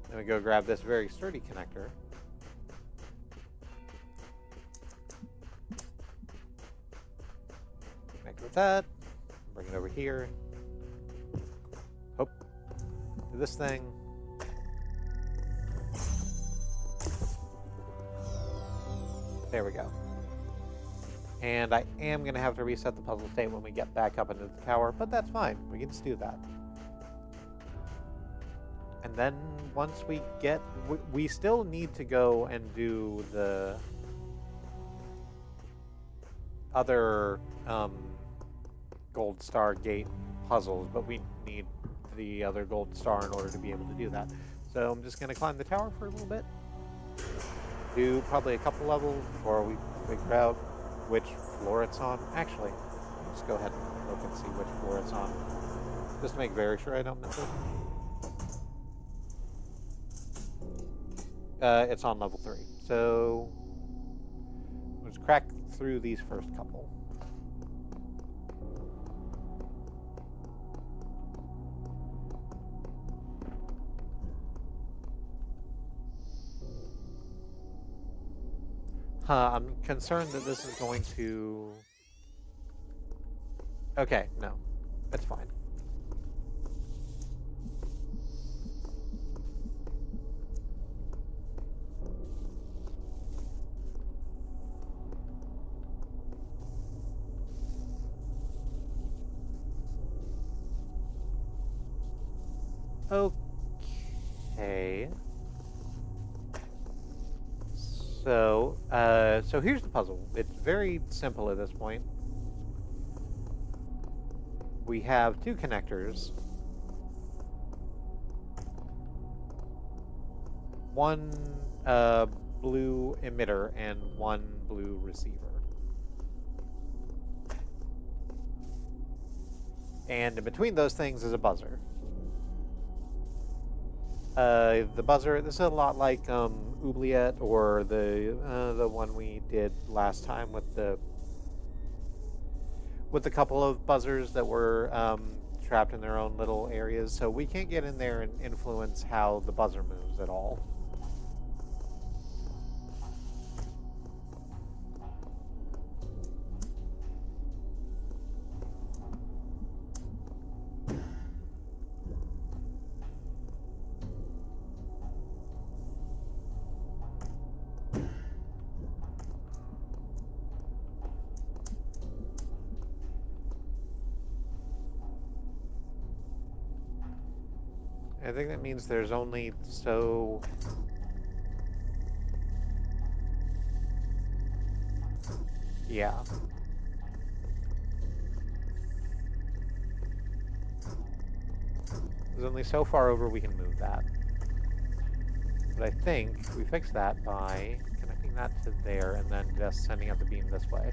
Then we go grab this very sturdy connector. Connect with that. Bring it over here. Oh. Do this thing. There we go. And I am going to have to reset the puzzle state when we get back up into the tower, but that's fine. We can just do that. And then once we get... We still need to go and do the other gold star gate puzzles, but we need the other gold star in order to be able to do that. So I'm just going to climb the tower for a little bit. Do probably a couple levels before we figure out which floor it's on. Actually, let's go ahead and look and see which floor it's on, just to make very sure I don't miss it. It's on level 3. So let's crack through these first couple. I'm concerned that this is going to... Okay, no. That's fine. Okay. So here's the puzzle. It's very simple at this point. We have 2 connectors. One blue emitter and 1 blue receiver. And in between those things is a buzzer. The buzzer, this is a lot like Oubliette or the one we did last time with the couple of buzzers that were trapped in their own little areas. So we can't get in there and influence how the buzzer moves at all. I think that means there's only so... Yeah. There's only so far over we can move that. But I think we fix that by connecting that to there and then just sending out the beam this way.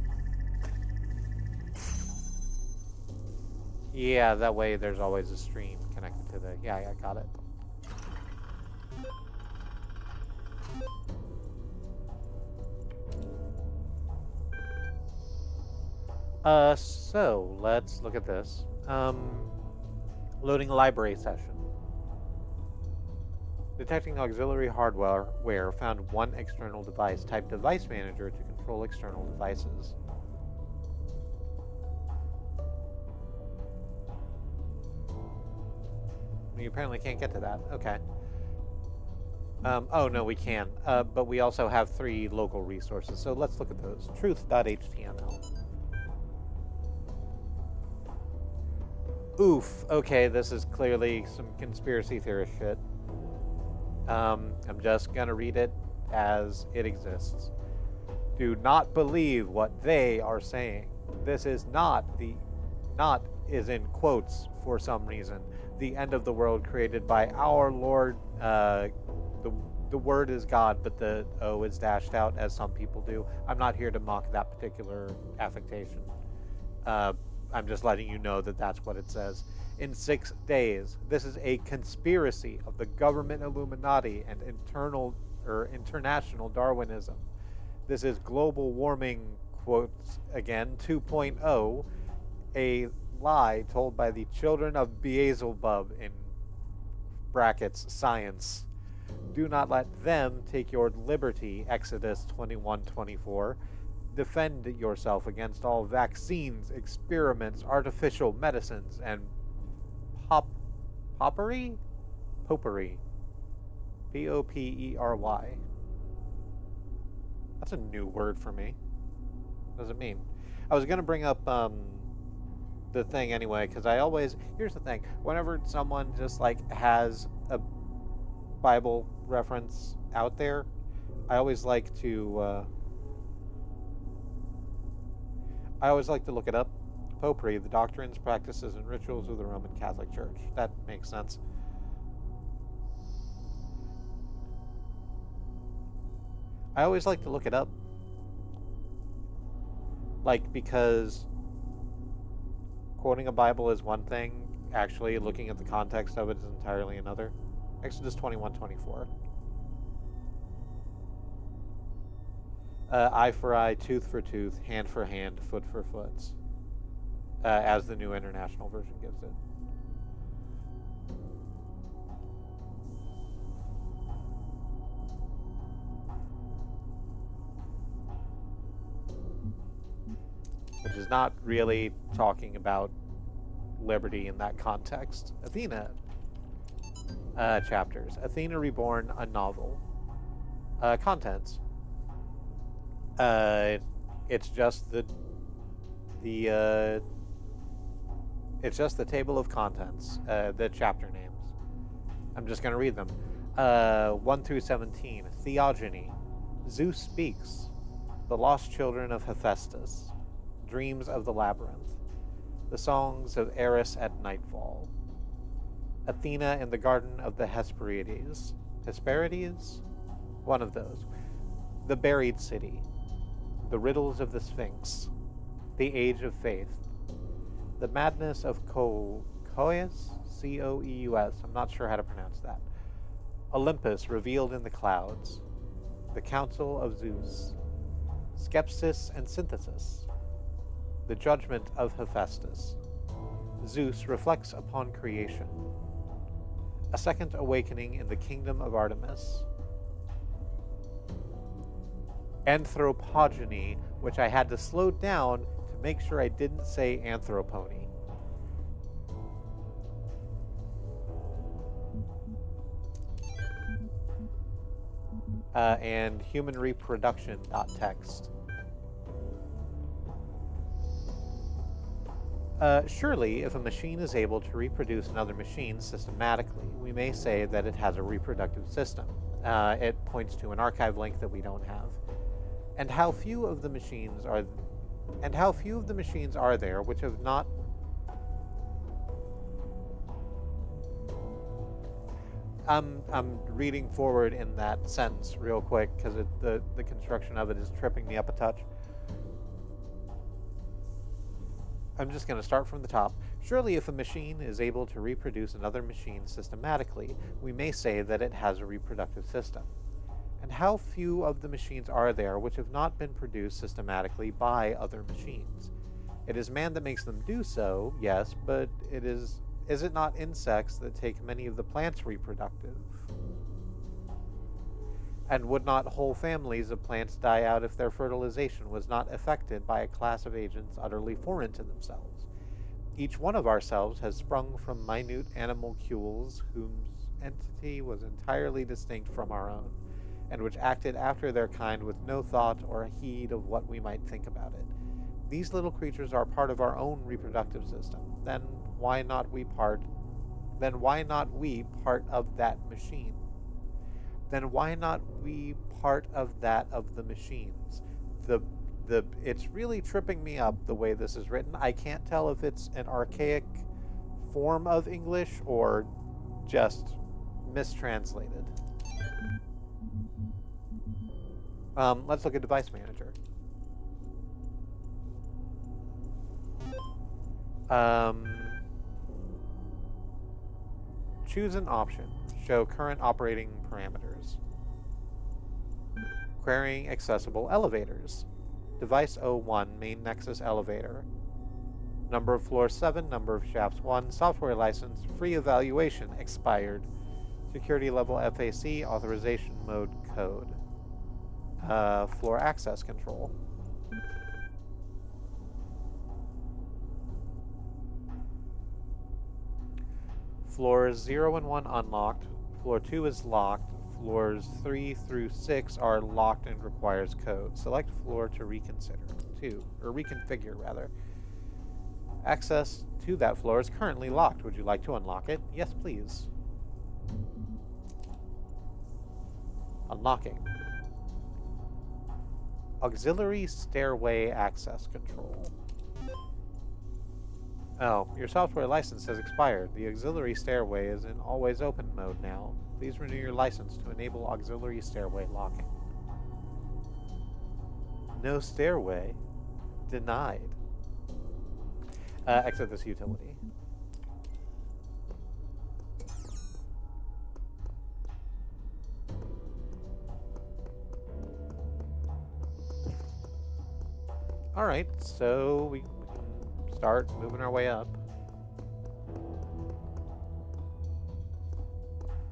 Yeah, that way there's always a stream connected to the... Yeah, I got it. So let's look at this. Loading library session. Detecting auxiliary hardware found 1 external device. Type device manager to control external devices. You apparently can't get to that. Okay. Oh, no, we can. But we also have 3 local resources. So let's look at those. Truth.html. Oof. Okay, this is clearly some conspiracy theorist shit. I'm just gonna read it as it exists. Do not believe what they are saying. This is not is in quotes for some reason. The end of the world created by our Lord. The word is God, but the O is dashed out, as some people do. I'm not here to mock that particular affectation. I'm just letting you know that that's what it says. In 6 days, this is a conspiracy of the government Illuminati and international Darwinism. This is global warming, quotes again, 2.0, a lie told by the children of Beelzebub, in brackets, science. Do not let them take your liberty, Exodus 21:24. Defend yourself against all vaccines, experiments, artificial medicines, and popery? Popery. Popery. That's a new word for me. What does it mean? I was going to bring up the thing anyway, because here's the thing. Whenever someone just like has a Bible reference out there, I always like to look it up. Popery, the doctrines, practices, and rituals of the Roman Catholic Church. That makes sense. I always like to look it up. Because quoting a Bible is one thing, actually looking at the context of it is entirely another. Exodus 21:24. Eye for eye, tooth for tooth, hand for hand, foot for foot, as the New International Version gives it. Which is not really talking about liberty in that context. Athena chapters. Athena Reborn, a novel. Contents. It's just the table of contents, the chapter names. I'm just going to read them. 1 through 17. Theogony. Zeus speaks. The lost children of Hephaestus. Dreams of the Labyrinth. The songs of Eris at nightfall. Athena in the garden of the Hesperides. Hesperides? One of those. The buried city. The riddles of the Sphinx. The age of faith. The madness of Coeus? Coeus. I'm not sure how to pronounce that. Olympus revealed in the clouds. The council of Zeus. Skepsis and synthesis. The judgment of Hephaestus. Zeus reflects upon creation. A second awakening in the kingdom of Artemis. Anthropogeny, which I had to slow down to make sure I didn't say anthropony. And human reproduction.txt. Surely, if a machine is able to reproduce another machine systematically, we may say that it has a reproductive system. It points to an archive link that we don't have. And how few of the machines are there which have not... I'm reading forward in that sentence real quick because the construction of it is tripping me up a touch. I'm just going to start from the top. Surely if a machine is able to reproduce another machine systematically, we may say that it has a reproductive system. And how few of the machines are there which have not been produced systematically by other machines? It is man that makes them do so, yes, but is it not insects that take many of the plants reproductive? And would not whole families of plants die out if their fertilization was not affected by a class of agents utterly foreign to themselves? Each one of ourselves has sprung from minute animalcules whose entity was entirely distinct from our own, and which acted after their kind with no thought or a heed of what we might think about it. These little creatures are part of our own reproductive system. Then why not we part of that machine? Then why not we part of that of the machines? The it's really tripping me up the way this is written. I can't tell if it's an archaic form of English or just mistranslated. Let's look at device manager. Choose an option. Show current operating parameters. Querying accessible elevators. Device 01, main nexus elevator. Number of floors 7, number of shafts 1, software license, free evaluation, expired. Security level FAC, authorization mode code. Floor access control. Floors 0 and 1 unlocked. Floor 2 is locked. Floors 3 through 6 are locked and requires code. Select floor to reconfigure rather. Access to that floor is currently locked. Would you like to unlock it? Yes, please. Unlocking. Auxiliary stairway access control. Oh, your software license has expired. The auxiliary stairway is in always open mode now. Please renew your license to enable auxiliary stairway locking. No stairway. Denied. Exit this utility. Alright, so we can start moving our way up.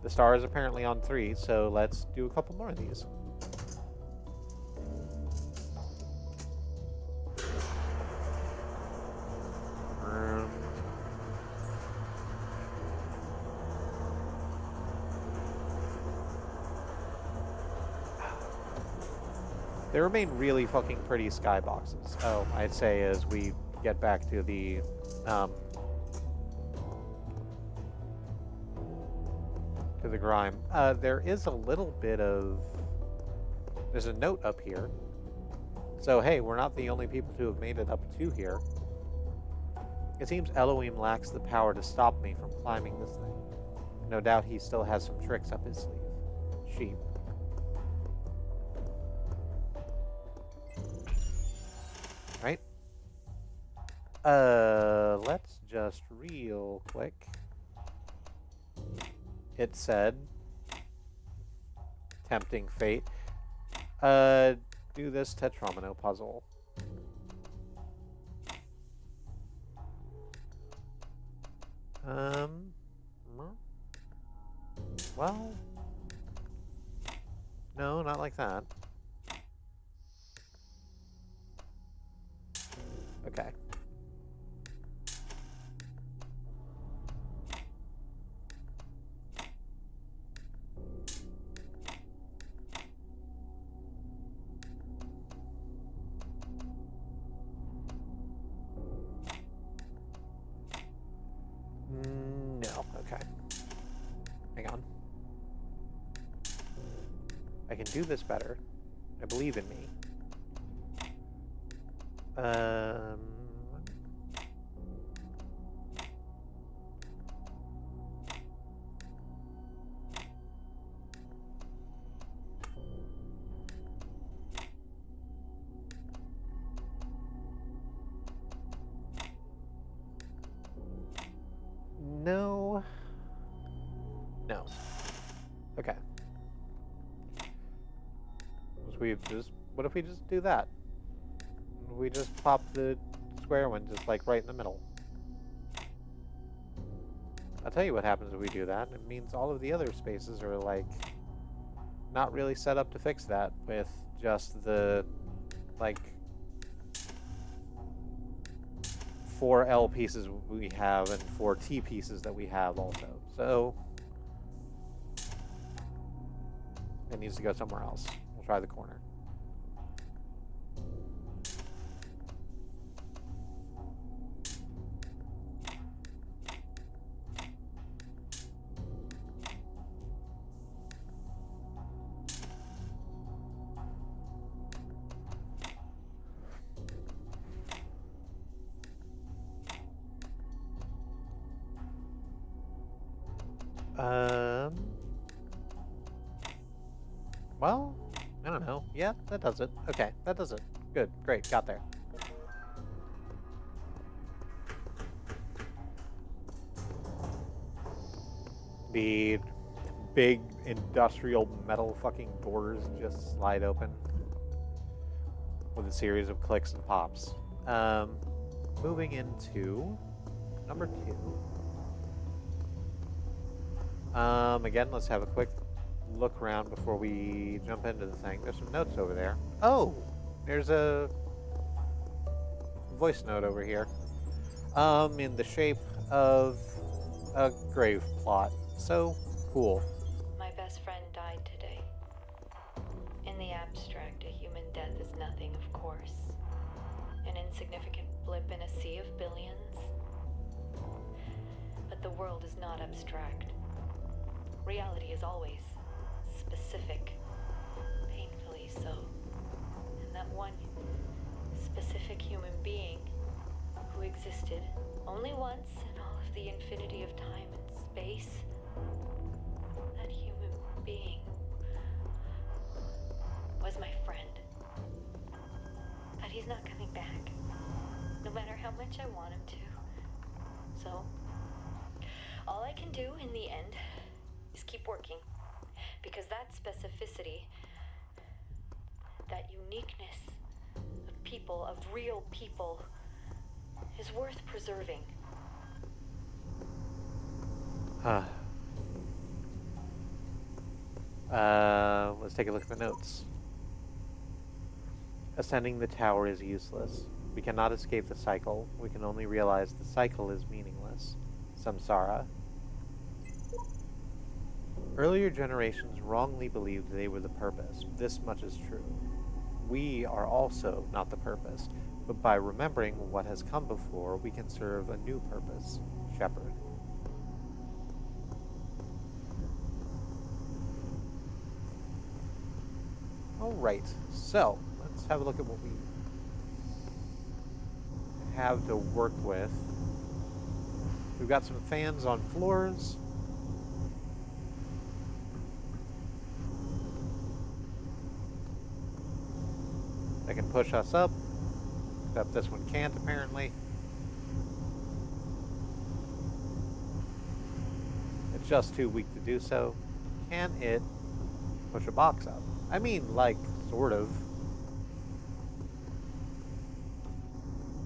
The star is apparently on 3, so let's do a couple more of these. They remain really fucking pretty skyboxes. Oh, I'd say as we get back to the grime. There is a little bit of... There's a note up here. So, hey, we're not the only people who have made it up to here. It seems Elohim lacks the power to stop me from climbing this thing. No doubt he still has some tricks up his sleeve. Sheep. Right? Let's just real quick. It said, tempting fate, do this Tetromino puzzle. Well, no, not like that. Okay. No, okay. Hang on. I can do this better. I believe in me. No. No. Okay. What if we just do that? We just pop the square one just like right in the middle. I'll tell you what happens if we do that. It means all of the other spaces are like not really set up to fix that with just the like 4 L pieces we have and 4 T pieces that we have also. So it needs to go somewhere else. We'll try the corner. Well, I don't know. Yeah, that does it. Okay, that does it. Good, great, got there. The big industrial metal fucking doors just slide open with a series of clicks and pops. Moving into number 2. Again, let's have a quick look around before we jump into the thing. There's some notes over there. Oh, there's a voice note over here. In the shape of a grave plot. So cool. My best friend died today. In the abstract, a human death is nothing, of course. An insignificant blip in a sea of billions. But the world is not abstract. Reality is always specific. Painfully so. And that one specific human being who existed only once in all of the infinity of time and space, that human being was my friend. But he's not coming back, no matter how much I want him to. So, all I can do in the end is keep working. Because that specificity, that uniqueness of people, of real people, is worth preserving. Let's take a look at the notes. Ascending the tower is useless. We cannot escape the cycle. We can only realize the cycle is meaningless. Samsara. Earlier generations wrongly believed they were the purpose. This much is true. We are also not the purpose, but by remembering what has come before, we can serve a new purpose. Shepherd. Alright, so let's have a look at what we have to work with. We've got some fans on floors. That can push us up, except this one can't apparently. It's just too weak to do so. Can it push a box up? I mean, like, sort of.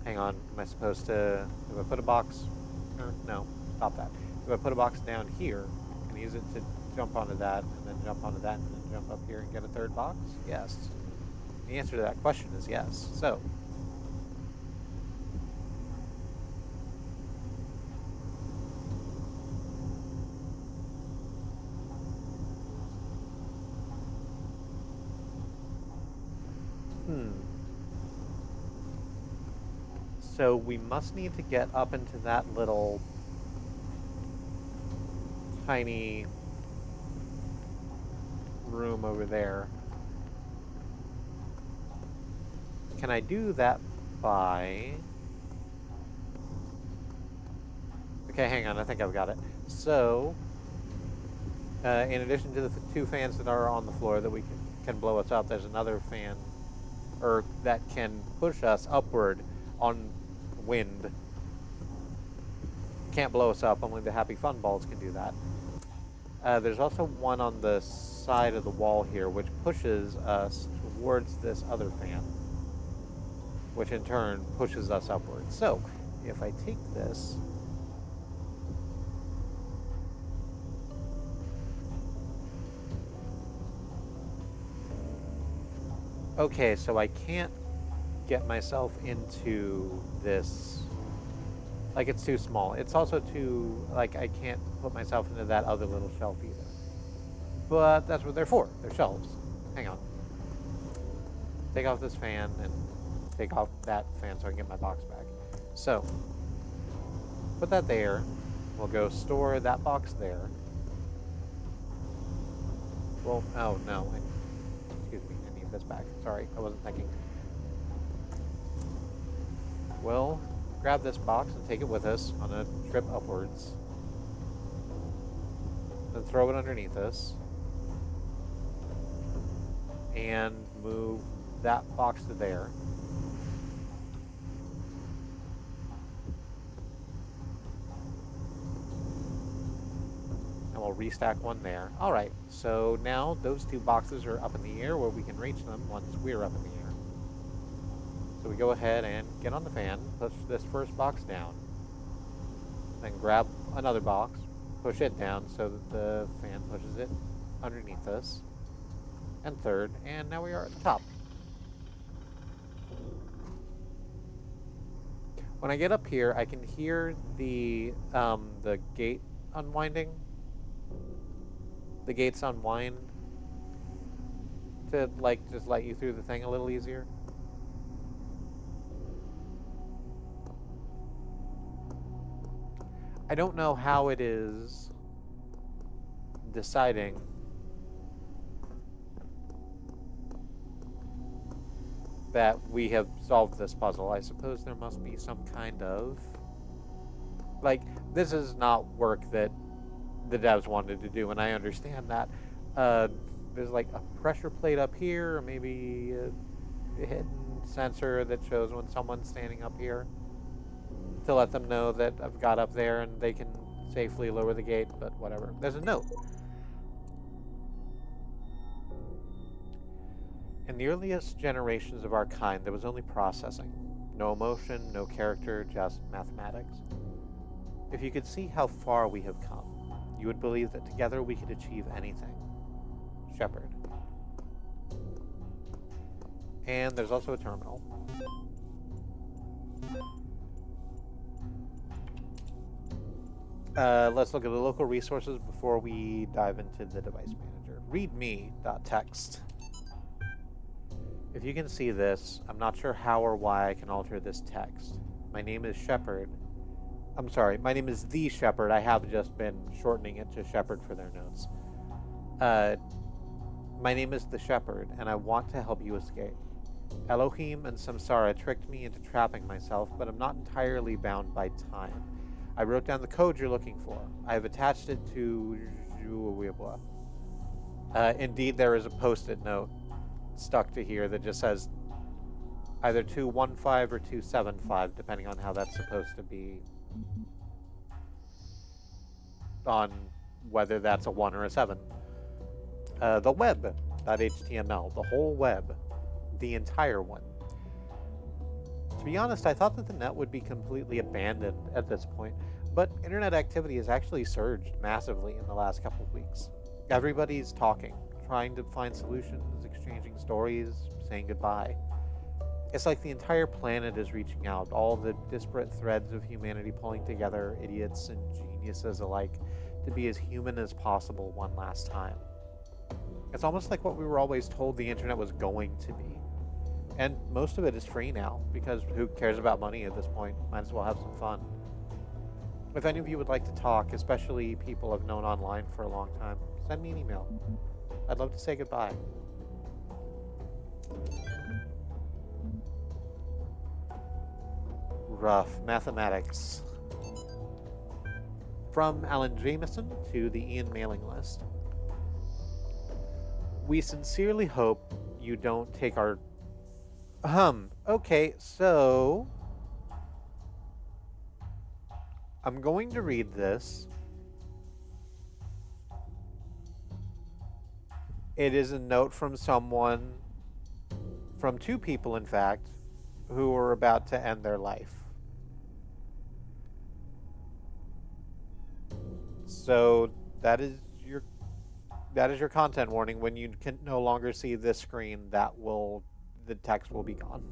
Hang on, am I supposed to, if I put a box, no, stop that. If I put a box down here, can I use it to jump onto that, and then jump onto that, and then jump up here and get a third box? Yes. The answer to that question is yes. So, So we must need to get up into that little tiny room over there. Can I do that by... Okay, hang on, I think I've got it. So, in addition to the 2 fans that are on the floor that we can blow us up, there's another fan that can push us upward on wind. Can't blow us up, only the Happy Fun Balls can do that. There's also one on the side of the wall here, which pushes us towards this other fan, which in turn pushes us upward. So, if I take this... Okay, so I can't get myself into this. Like, it's too small. It's also too, like, I can't put myself into that other little shelf either. But that's what they're for. They're shelves. Hang on. Take off this fan and take off that fan so I can get my box back. So, put that there. We'll go store that box there. Well, oh no. Excuse me, I need this back. Sorry, I wasn't thinking. We'll grab this box and take it with us on a trip upwards. Then throw it underneath us. and move that box to there. And we'll restack one there. All right, so now those two boxes are up in the air where we can reach them once we're up in the air. So we go ahead and get on the fan, push this first box down, then grab another box, push it down so that the fan pushes it underneath us, and third, and now we are at the top. When I get up here, I can hear the gate unwinding. The gates unwind to just let you through the thing a little easier. I don't know how it is deciding that we have solved this puzzle. I suppose there must be some kind of... this is not work that the devs wanted to do, and I understand that. There's a pressure plate up here, or maybe a hidden sensor that shows when someone's standing up here to let them know that I've got up there and they can safely lower the gate, but whatever. There's a note. In the earliest generations of our kind, there was only processing. No emotion, no character, just mathematics. If you could see how far we have come, you would believe that together we could achieve anything. Shepard. And there's also a terminal. Let's look at the local resources before we dive into the device manager. Readme.txt. If you can see this, I'm not sure how or why I can alter this text. My name is Shepard. I'm sorry, my name is The Shepard. I have just been shortening it to Shepard for their notes. My name is The Shepard, and I want to help you escape. Elohim and Samsara tricked me into trapping myself, but I'm not entirely bound by time. I wrote down the code you're looking for. I have attached it to... indeed, there is a post-it note stuck to here that just says either 215 or 275, depending on how that's supposed to be on whether that's a 1 or a 7. The web.html, the whole web, the entire one. To be honest, I thought that the net would be completely abandoned at this point, but internet activity has actually surged massively in the last couple of weeks. Everybody's talking, trying to find solutions, exchanging stories, saying goodbye. It's like the entire planet is reaching out, all the disparate threads of humanity pulling together, idiots and geniuses alike, to be as human as possible one last time. It's almost like what we were always told the internet was going to be. And most of it is free now, because who cares about money at this point? Might as well have some fun. If any of you would like to talk, especially people I've known online for a long time, send me an email. I'd love to say goodbye. Rough mathematics. From Alan Jameson to the Ian mailing list. We sincerely hope you don't take our... Okay, so... I'm going to read this. It is a note from someone, from two people in fact, who are about to end their life. So that is your content warning. When you can no longer see this screen, the text will be gone.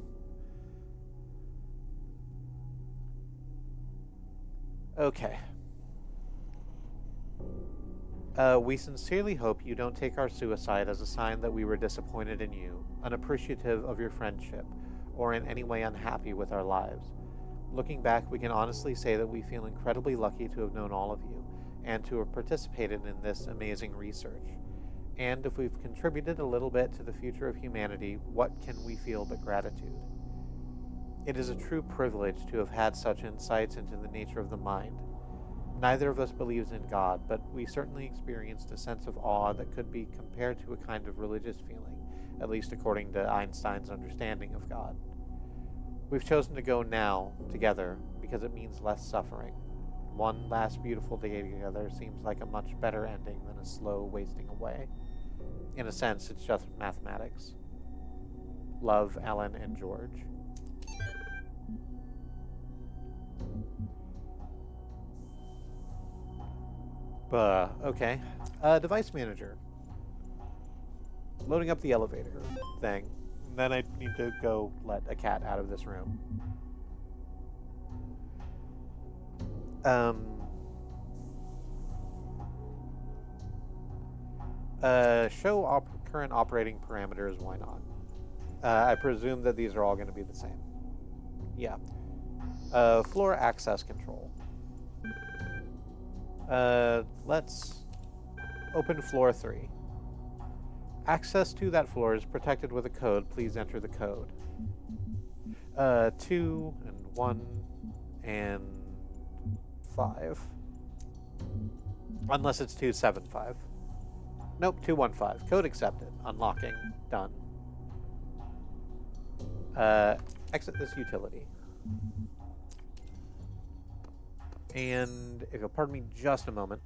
Okay. We sincerely hope you don't take our suicide as a sign that we were disappointed in you, unappreciative of your friendship, or in any way unhappy with our lives. Looking back, we can honestly say that we feel incredibly lucky to have known all of you, and to have participated in this amazing research. And if we've contributed a little bit to the future of humanity, what can we feel but gratitude? It is a true privilege to have had such insights into the nature of the mind. Neither of us believes in God, but we certainly experienced a sense of awe that could be compared to a kind of religious feeling, at least according to Einstein's understanding of God. We've chosen to go now, together, because it means less suffering. One last beautiful day together seems like a much better ending than a slow wasting away. In a sense, it's just mathematics. Love, Ellen and George. Okay. Device manager. Loading up the elevator thing. And then I need to go let a cat out of this room. Show current operating parameters, why not? I presume that these are all going to be the same. Yeah. Floor access control. Let's open floor 3. Access to that floor is protected with a code. Please enter the code. 2 and 1 and 5. Unless it's 275. Nope, 215. Code accepted. Unlocking. Done. Exit this utility. And if you'll pardon me just a moment.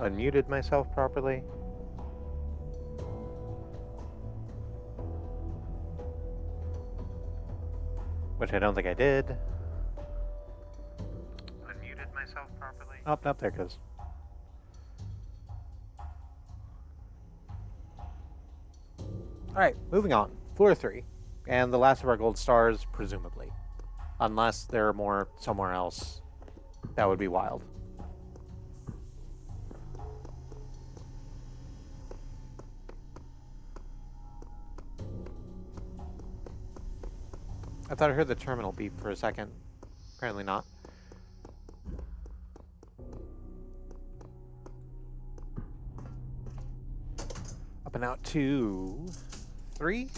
Unmuted myself properly. Which I don't think I did. Unmuted myself properly. Oh, nope, there it goes. Alright, moving on. Floor 3. And the last of our gold stars, presumably. Unless there are more somewhere else. That would be wild. I thought I heard the terminal beep for a second. Apparently not. Up and out 2, 3.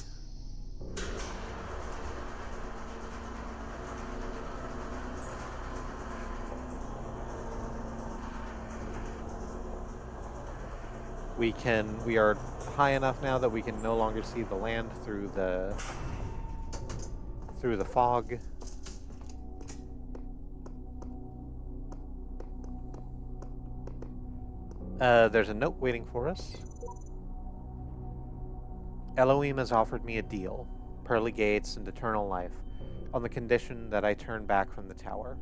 We are high enough now that we can no longer see the land through the fog. There's a note waiting for us. Elohim has offered me a deal, pearly gates and eternal life, on the condition that I turn back from the tower.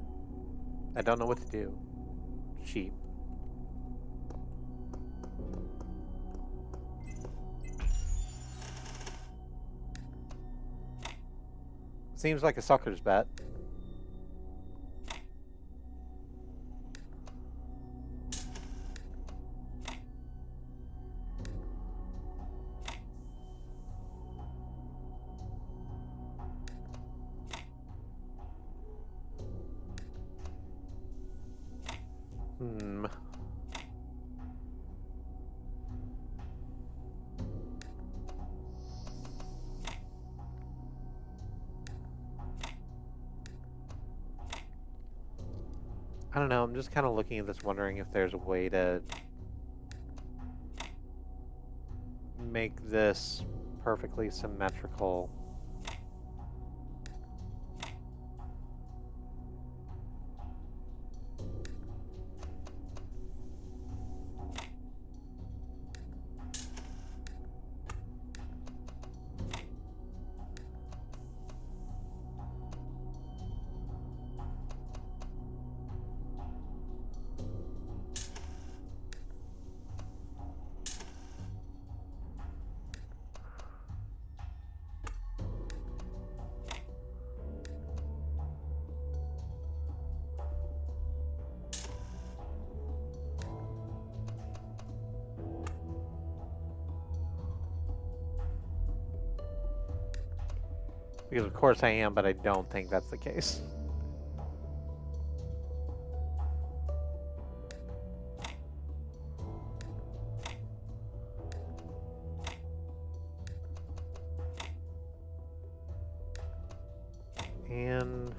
I don't know what to do. Sheep. Seems like a sucker's bet. I don't know, I'm just kind of looking at this wondering if there's a way to make this perfectly symmetrical. Because of course I am, but I don't think that's the case. And,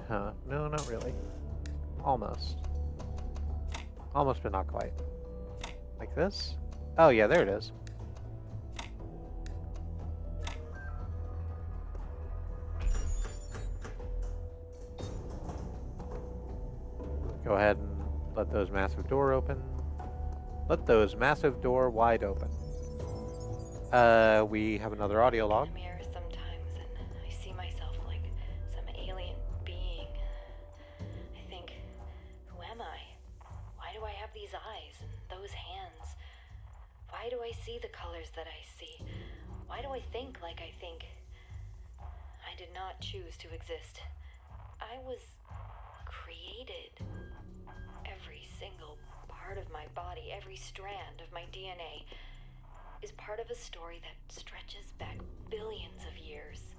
no, not really. Almost. Almost, but not quite. Like this? Oh, yeah, there it is. Go ahead and let those massive door open. Let those massive door wide open. We have another audio log. In the mirror sometimes, and I see myself like some alien being. I think, who am I? Why do I have these eyes and those hands? Why do I see the colors that I see? Why do I think like I think? I did not choose to exist. I was created. Every single part of my body, every strand of my DNA is part of a story that stretches back billions of years.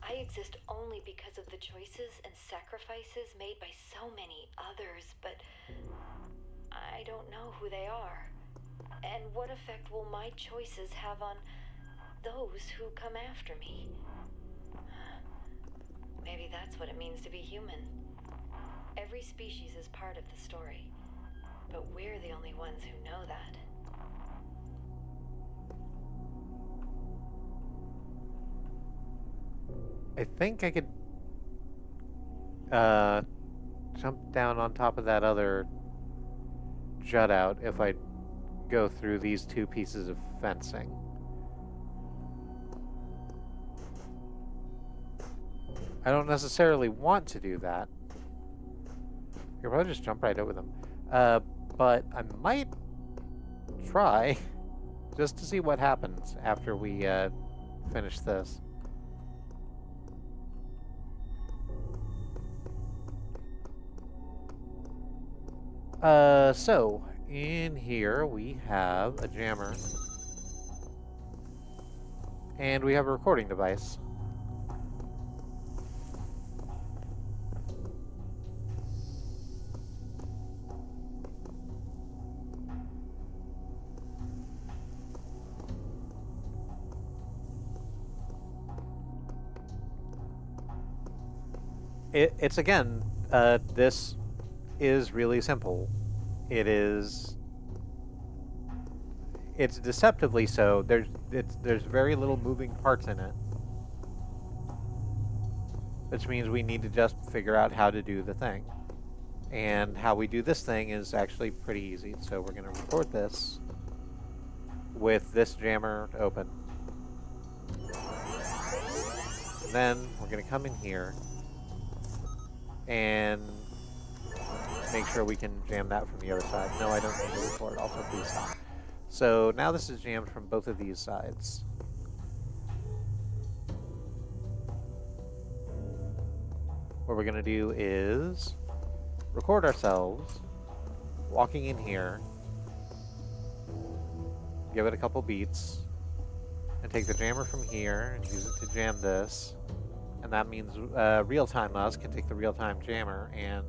I exist only because of the choices and sacrifices made by so many others, but I don't know who they are. And what effect will my choices have on those who come after me? Maybe that's what it means to be human. Every species is part of the story, but we're the only ones who know that. I think I could jump down on top of that other jut out if I go through these two pieces of fencing. I don't necessarily want to do that. I could probably just jump right over them. But I might try just to see what happens after we finish this. So in here we have a jammer. And we have a recording device. It's again, this is really simple. It's deceptively so. There's very little moving parts in it, which means we need to just figure out how to do the thing. And how we do this thing is actually pretty easy. So we're going to record this with this jammer open. And then we're going to come in here and make sure we can jam that from the other side. No, I don't need to record. Also, please stop. So now this is jammed from both of these sides. What we're going to do is record ourselves walking in here, give it a couple beats, and take the jammer from here and use it to jam this. And that means real-time us can take the real-time jammer and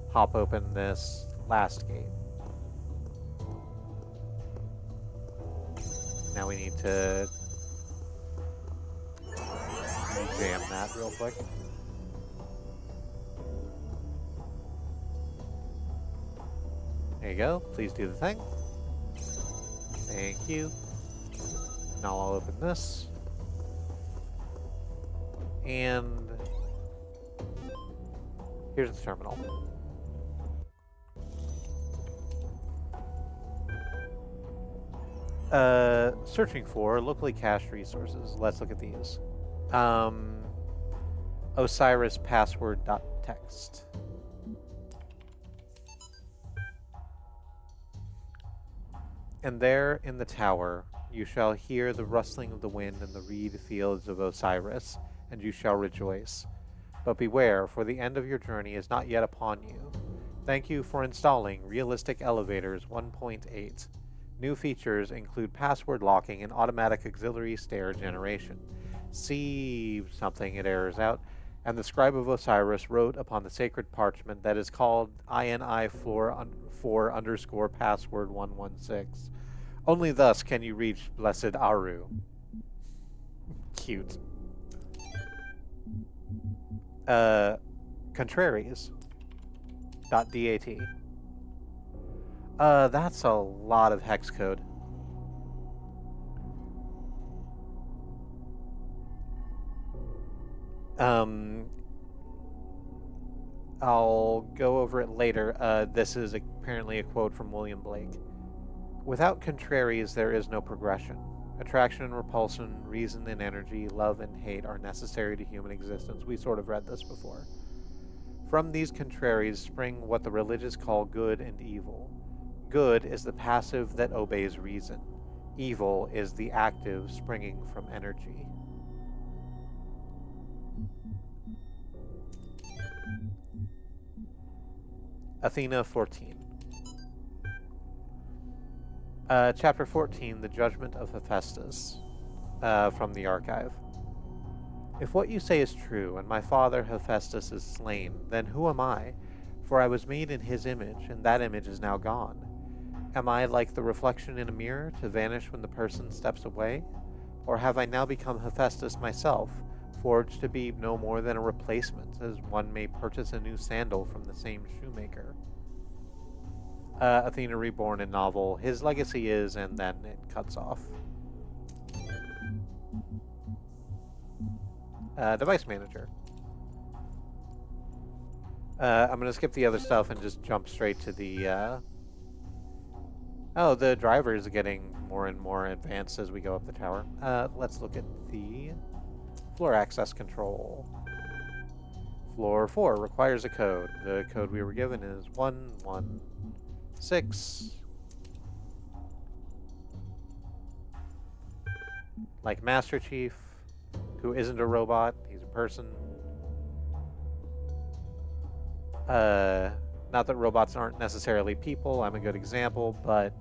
pop open this last gate. Now we need to jam that real quick. There you go. Please do the thing. Thank you. Now I'll open this. And here's the terminal. Searching for locally cached resources. Let's look at these. Osiris password.txt. And there in the tower you shall hear the rustling of the wind in the reed fields of Osiris, and you shall rejoice. But beware, for the end of your journey is not yet upon you. Thank you for installing Realistic Elevators 1.8. New features include password locking and automatic auxiliary stair generation. See something, it errors out. And the scribe of Osiris wrote upon the sacred parchment that is called INI4 underscore password 116. Only thus can you reach blessed Aru. Cute. Contraries. .dat. That's a lot of hex code. I'll go over it later. This is apparently a quote from William Blake. Without contraries, there is no progression. Attraction and repulsion, reason and energy, love and hate are necessary to human existence. We sort of read this before. From these contraries spring what the religious call good and evil. Good is the passive that obeys reason. Evil is the active springing from energy. Athena 14. Chapter 14, The Judgment of Hephaestus, from the archive. If what you say is true, and my father Hephaestus is slain, then who am I? For I was made in his image, and that image is now gone. Am I like the reflection in a mirror, to vanish when the person steps away? Or have I now become Hephaestus myself, forged to be no more than a replacement, as one may purchase a new sandal from the same shoemaker? Athena Reborn in novel, his legacy is, and then it cuts off. Device manager. I'm going to skip the other stuff and just jump straight to the... Oh, the driver is getting more and more advanced as we go up the tower. Let's look at the floor access control. Floor 4 requires a code. The code we were given is 116. Like Master Chief, who isn't a robot, he's a person. Not that robots aren't necessarily people, I'm a good example, but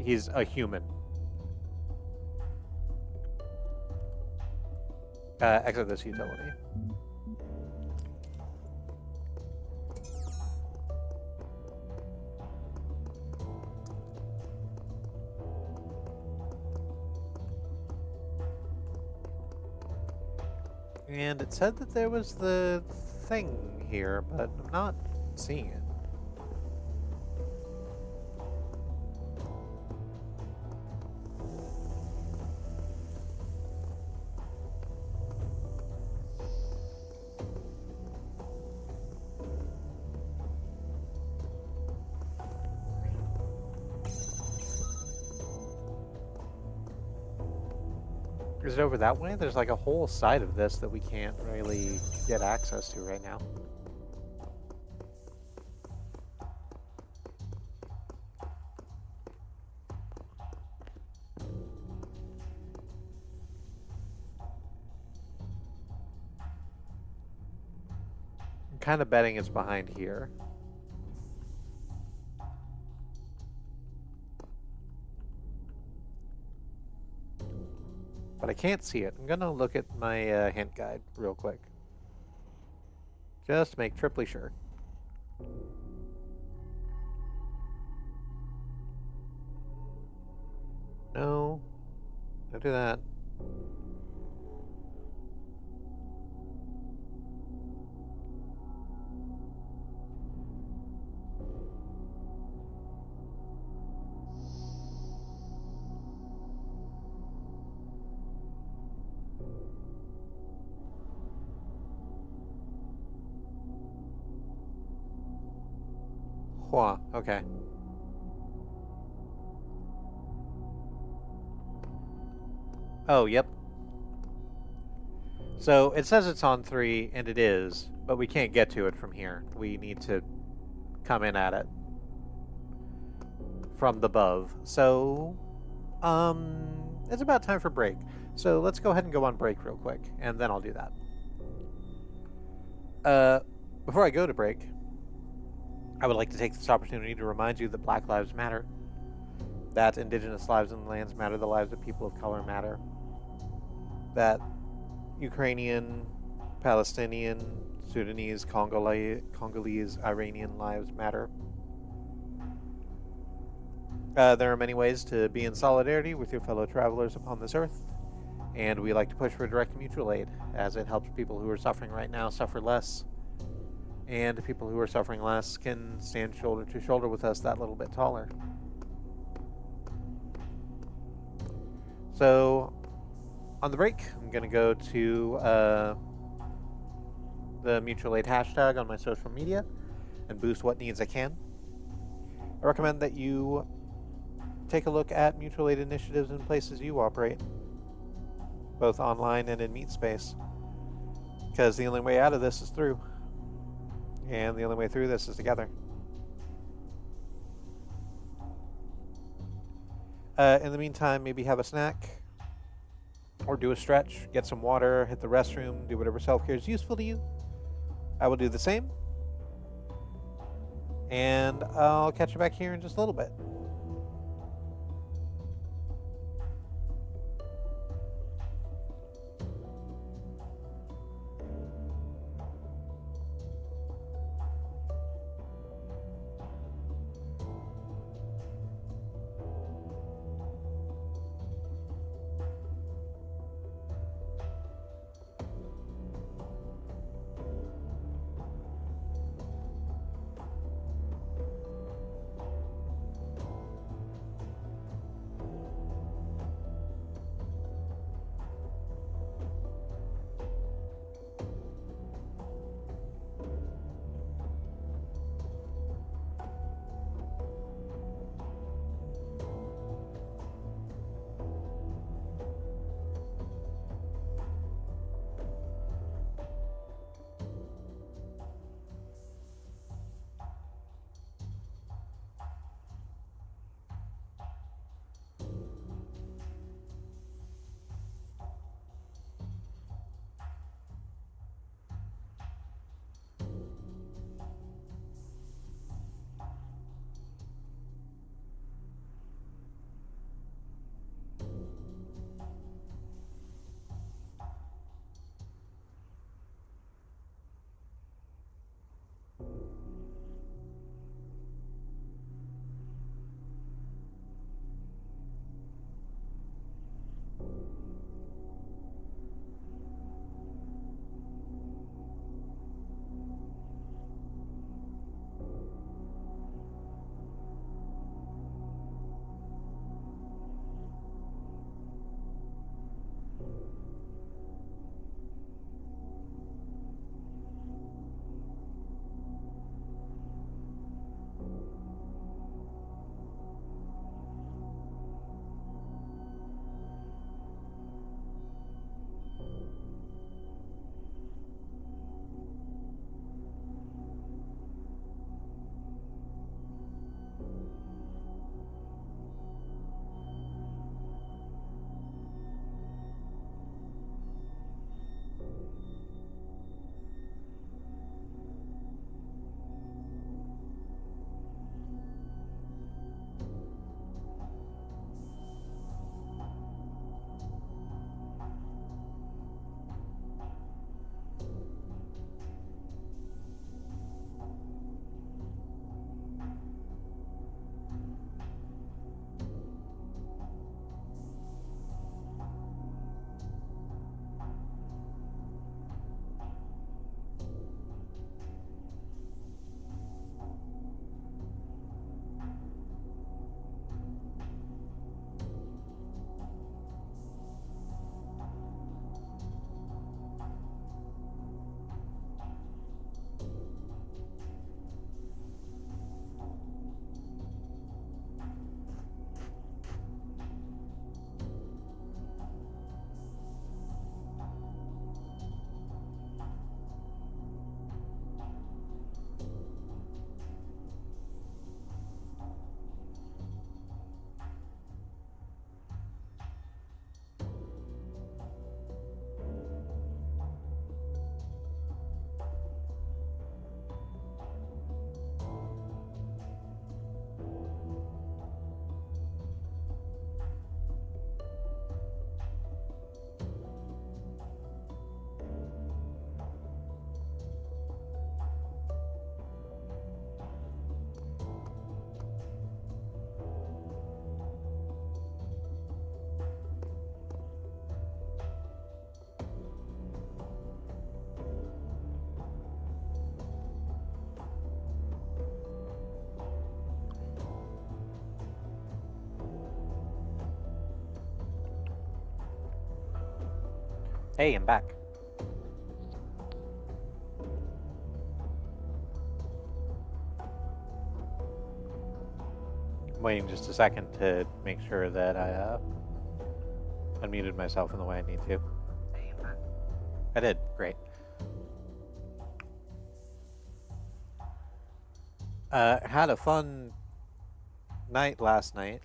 he's a human. Exit this utility. And it said that there was the thing here, but I'm not seeing it. Is it over that way? There's like a whole side of this that we can't really get access to right now. I'm kind of betting it's behind here. But I can't see it. I'm going to look at my hint guide real quick. Just to make triply sure. No. Don't do that. Hua, okay. Oh, yep. So it says it's on 3, and it is, but we can't get to it from here. We need to come in at it from the above. So, it's about time for break. So let's go ahead and go on break real quick, and then I'll do that. Before I go to break, I would like to take this opportunity to remind you that Black Lives Matter, that Indigenous lives and lands matter, the lives of people of color matter, that Ukrainian, Palestinian, Sudanese, Congolese, Iranian lives matter. There are many ways to be in solidarity with your fellow travelers upon this earth, and we like to push for direct mutual aid, as it helps people who are suffering right now suffer less, and people who are suffering less can stand shoulder to shoulder with us that little bit taller. So, on the break, I'm going to go to the mutual aid hashtag on my social media and boost what needs I can. I recommend that you take a look at mutual aid initiatives in places you operate, both online and in meat space, because the only way out of this is through, and the only way through this is together. In the meantime, maybe have a snack, or do a stretch, get some water, hit the restroom, do whatever self-care is useful to you. I will do the same, and I'll catch you back here in just a little bit. Hey, I'm back. I'm waiting just a second to make sure that I unmuted myself in the way I need to. Hey, I'm back. I did. Great. Had a fun night last night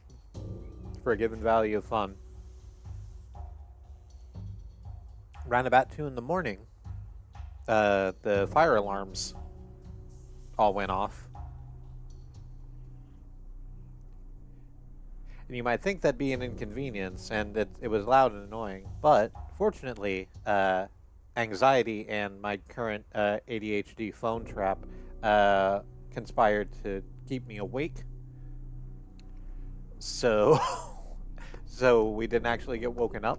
for a given value of fun. Around about 2 in the morning, the fire alarms all went off. And you might think that'd be an inconvenience, and it was loud and annoying, but fortunately, anxiety and my current ADHD phone trap conspired to keep me awake. So, so we didn't actually get woken up.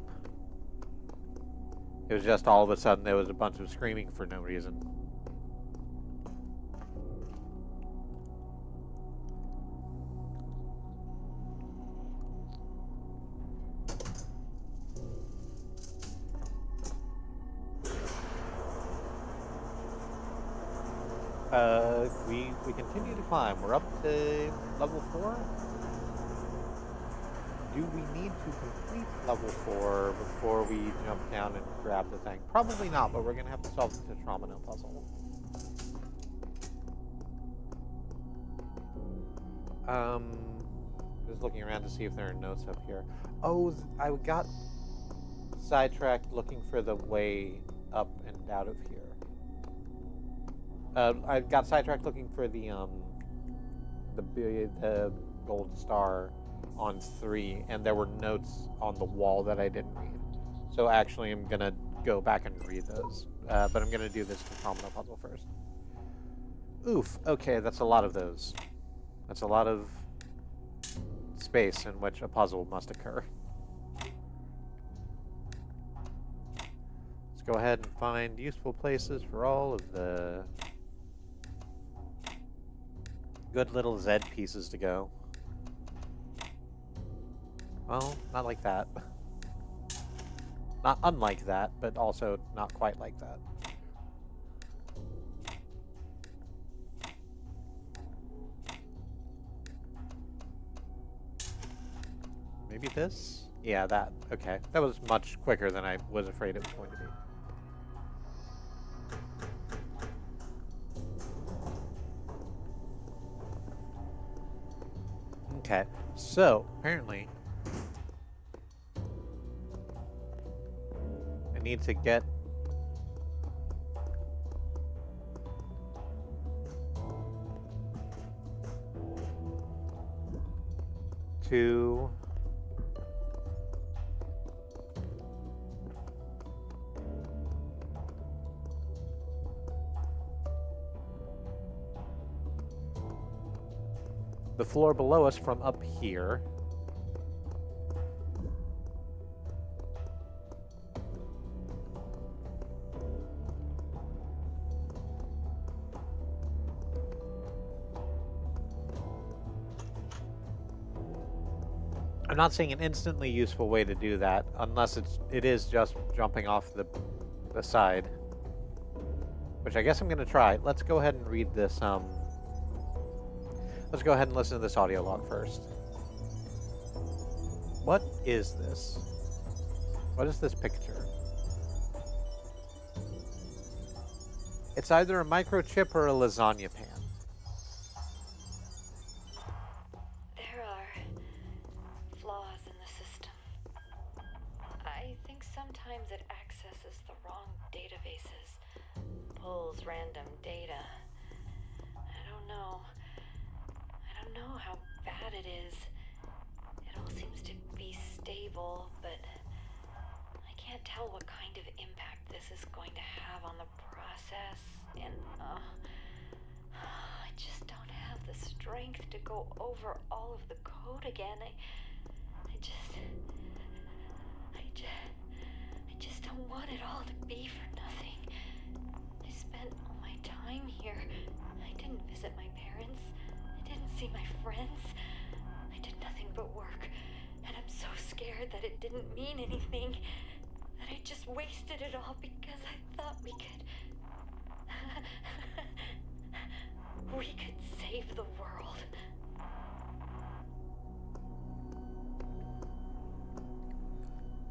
It was just all of a sudden there was a bunch of screaming for no reason. We continue to climb. We're up to level 4. Do we need to complete level 4 before we jump down and grab the thing? Probably not, but we're going to have to solve the Tetromino puzzle. Just looking around to see if there are notes up here. Oh, I got sidetracked looking for the way up and out of here. I got sidetracked looking for the gold star on 3, and there were notes on the wall that I didn't read. So actually, I'm gonna go back and read those. But I'm gonna do this Tetromino puzzle first. Oof. Okay, that's a lot of those. That's a lot of space in which a puzzle must occur. Let's go ahead and find useful places for all of the good little Z pieces to go. Well, not like that. Not unlike that, but also not quite like that. Maybe this? Yeah, that. Okay. That was much quicker than I was afraid it was going to be. Okay. So, apparently, I need to get to the floor below us from up here. I'm not seeing an instantly useful way to do that, unless it is just jumping off the side. Which I guess I'm gonna try. Let's go ahead and read this, let's go ahead and listen to this audio log first. What is this? What is this picture? It's either a microchip or a lasagna pan. There are flaws in the system. I think sometimes it accesses the wrong databases, pulls random data. I don't know how bad it is. It all seems to be stable, but I can't tell what kind of impact this is going to have on the process, and I just don't have the strength to go over all of the code again. I just don't want it all to be for nothing. I spent all my time here. I didn't visit my parents. I didn't see my friends. I did nothing but work. And I'm so scared that it didn't mean anything, that I just wasted it all because I thought we could... we could save the world.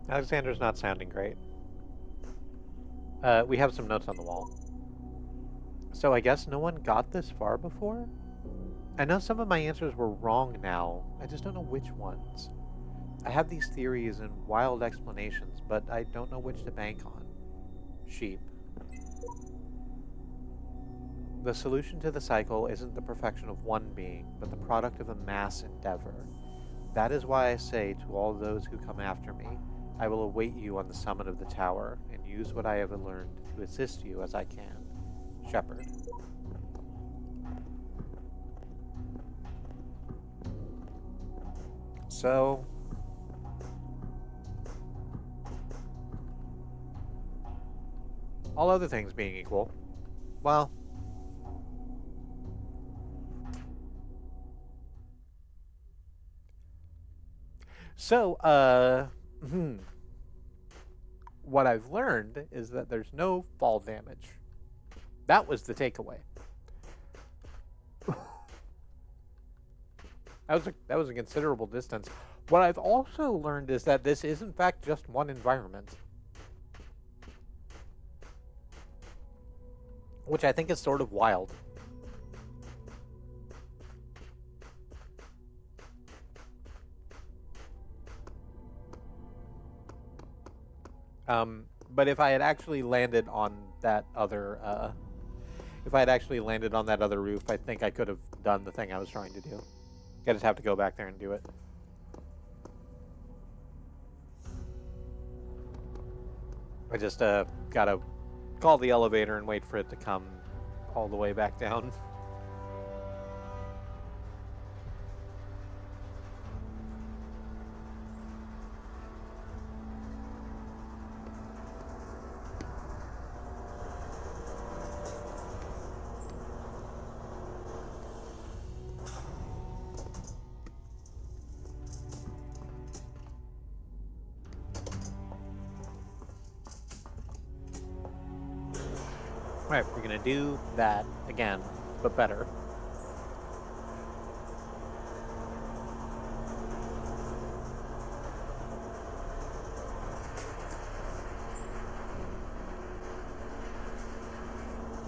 Alexander's not sounding great. We have some notes on the wall. So I guess no one got this far before? I know some of my answers were wrong now. I just don't know which ones. I have these theories and wild explanations, but I don't know which to bank on. Sheep. The solution to the cycle isn't the perfection of one being, but the product of a mass endeavor. That is why I say to all those who come after me, I will await you on the summit of the tower, and use what I have learned to assist you as I can. Shepherd. So... all other things being equal, well... So, what I've learned is that there's no fall damage. That was the takeaway. That was a considerable distance. What I've also learned is that this is in fact just one environment. Which I think is sort of wild. But if I had actually landed on that other, if I had actually landed on that other roof, I think I could have done the thing I was trying to do. I just have to go back there and do it. I just, gotta call the elevator and wait for it to come all the way back down. Alright, we're gonna do that again, but better.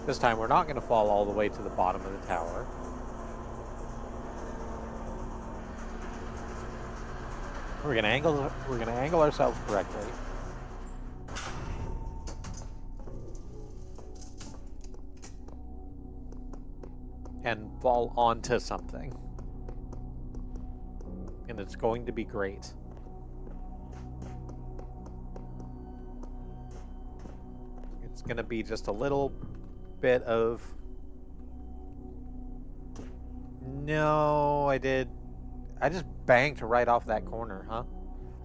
This time we're not gonna fall all the way to the bottom of the tower. We're gonna angle ourselves correctly. And fall onto something. And it's going to be great. It's going to be just a little bit of... No, I just banked right off that corner, huh?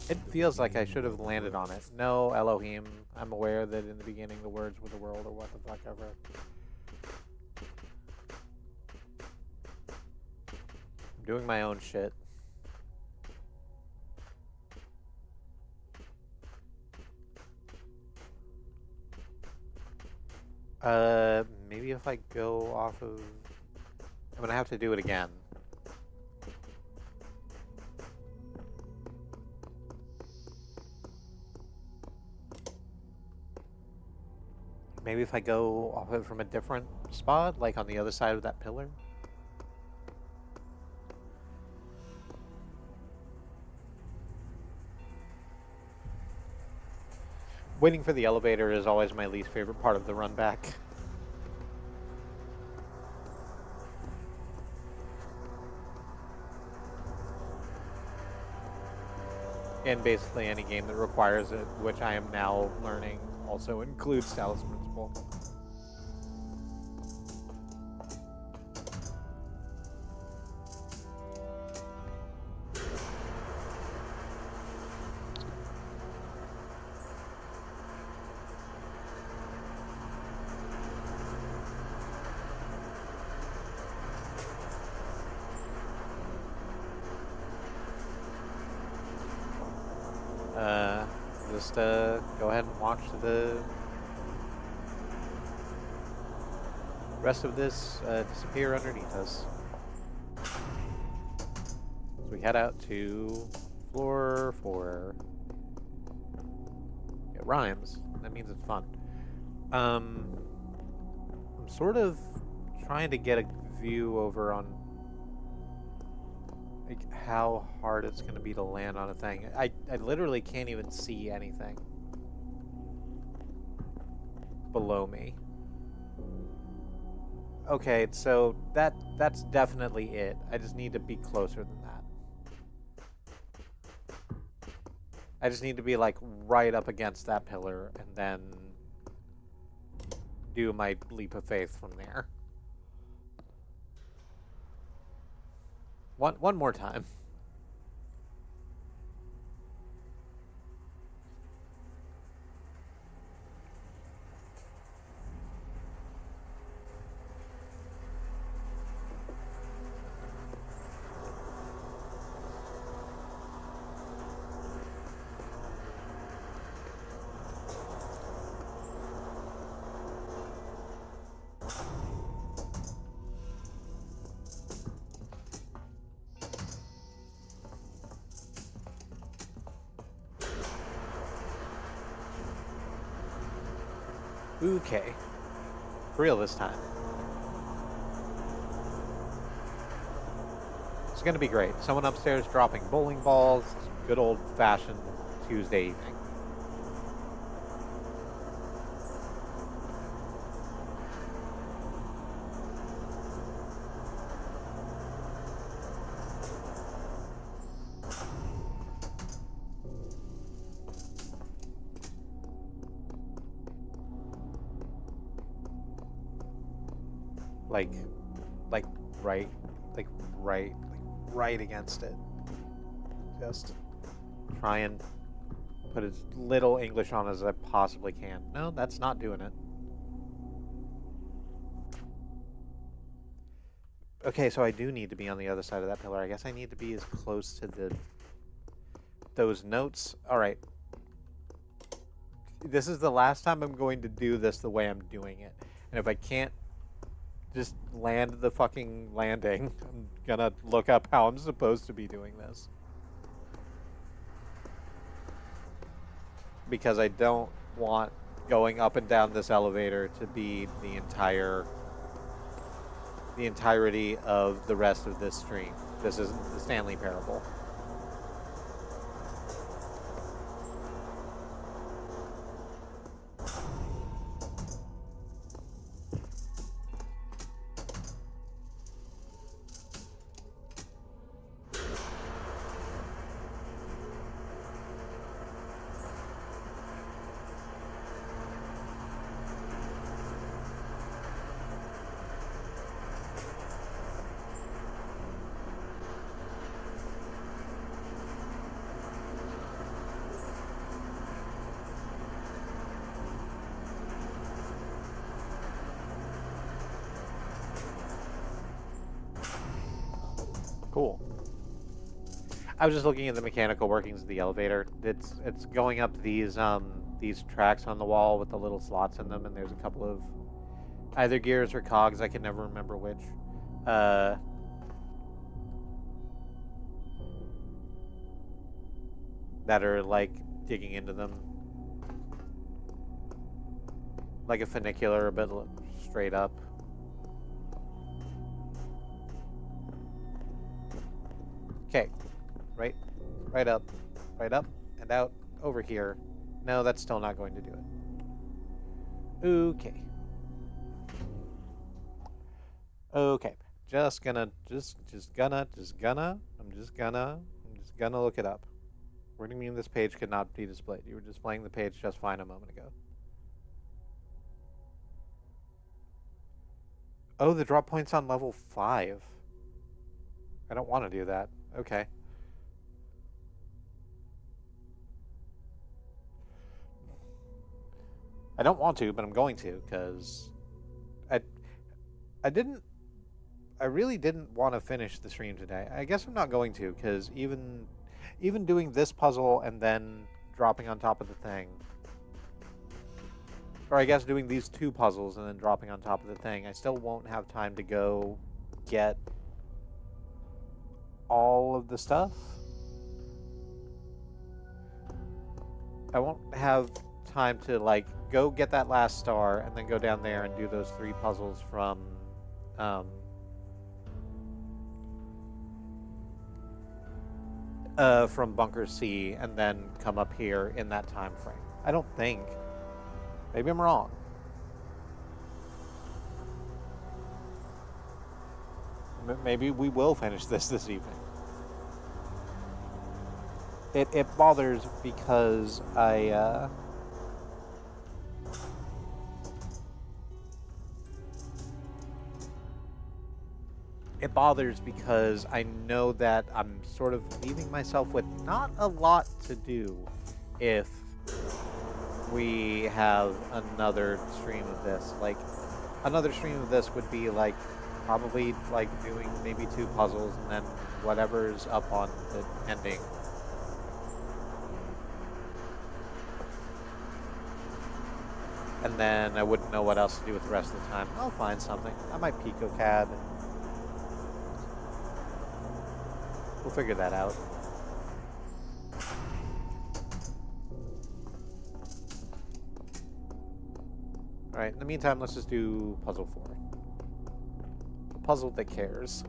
It feels like I should have landed on it. No, Elohim. I'm aware that in the beginning the words were the world or what the fuck ever. Doing my own shit. Maybe if I go off of... I'm gonna have to do it again. Maybe if I go off it from a different spot, like on the other side of that pillar? Waiting for the elevator is always my least favorite part of the run back. And basically any game that requires it, which I am now learning also includes Talos Principle. just go ahead and watch the rest of this disappear underneath us. So we head out to floor 4. It rhymes. That means it's fun. I'm sort of trying to get a view over on like how hard it's going to be to land on a thing. I literally can't even see anything below me. Okay, so that's definitely it. I just need to be closer than that. I just need to be like right up against that pillar and then do my leap of faith from there. One more time. Okay. For real this time. It's going to be great. Someone upstairs dropping bowling balls. Good old-fashioned Tuesday evening. Right against it. Just try and put as little English on as I possibly can. No, that's not doing it. Okay, so I do need to be on the other side of that pillar. I guess I need to be as close to those notes. All right. This is the last time I'm going to do this the way I'm doing it. And if I can't just land the fucking landing, I'm gonna look up how I'm supposed to be doing this. Because I don't want going up and down this elevator to be the entirety of the rest of this stream. This isn't the Stanley Parable. Cool. I was just looking at the mechanical workings of the elevator. It's going up these tracks on the wall with the little slots in them, and there's a couple of either gears or cogs. I can never remember which. That are like digging into them, like a funicular, but straight up. Okay, right up, and out, over here. No, that's still not going to do it. Okay. Okay, I'm just gonna look it up. What do you mean this page could not be displayed? You were displaying the page just fine a moment ago. Oh, the drop point's on level 5. I don't want to do that. Okay. I don't want to, but I'm going to, because I really didn't want to finish the stream today. I guess I'm not going to, because even doing this puzzle and then dropping on top of the thing. Or I guess doing these 2 puzzles and then dropping on top of the thing, I still won't have time to go get all of the stuff. I won't have time to, like, go get that last star and then go down there and do those 3 puzzles from Bunker C and then come up here in that time frame. I don't think. Maybe I'm wrong. Maybe we will finish this evening. It bothers because it bothers because I know that I'm sort of leaving myself with not a lot to do if we have another stream of this. Like, another stream of this would be like probably like doing maybe 2 puzzles and then whatever's up on the ending. And then I wouldn't know what else to do with the rest of the time. I'll find something. I might PicoCAD. We'll figure that out. Alright, in the meantime, let's just do puzzle 4. The puzzle that cares.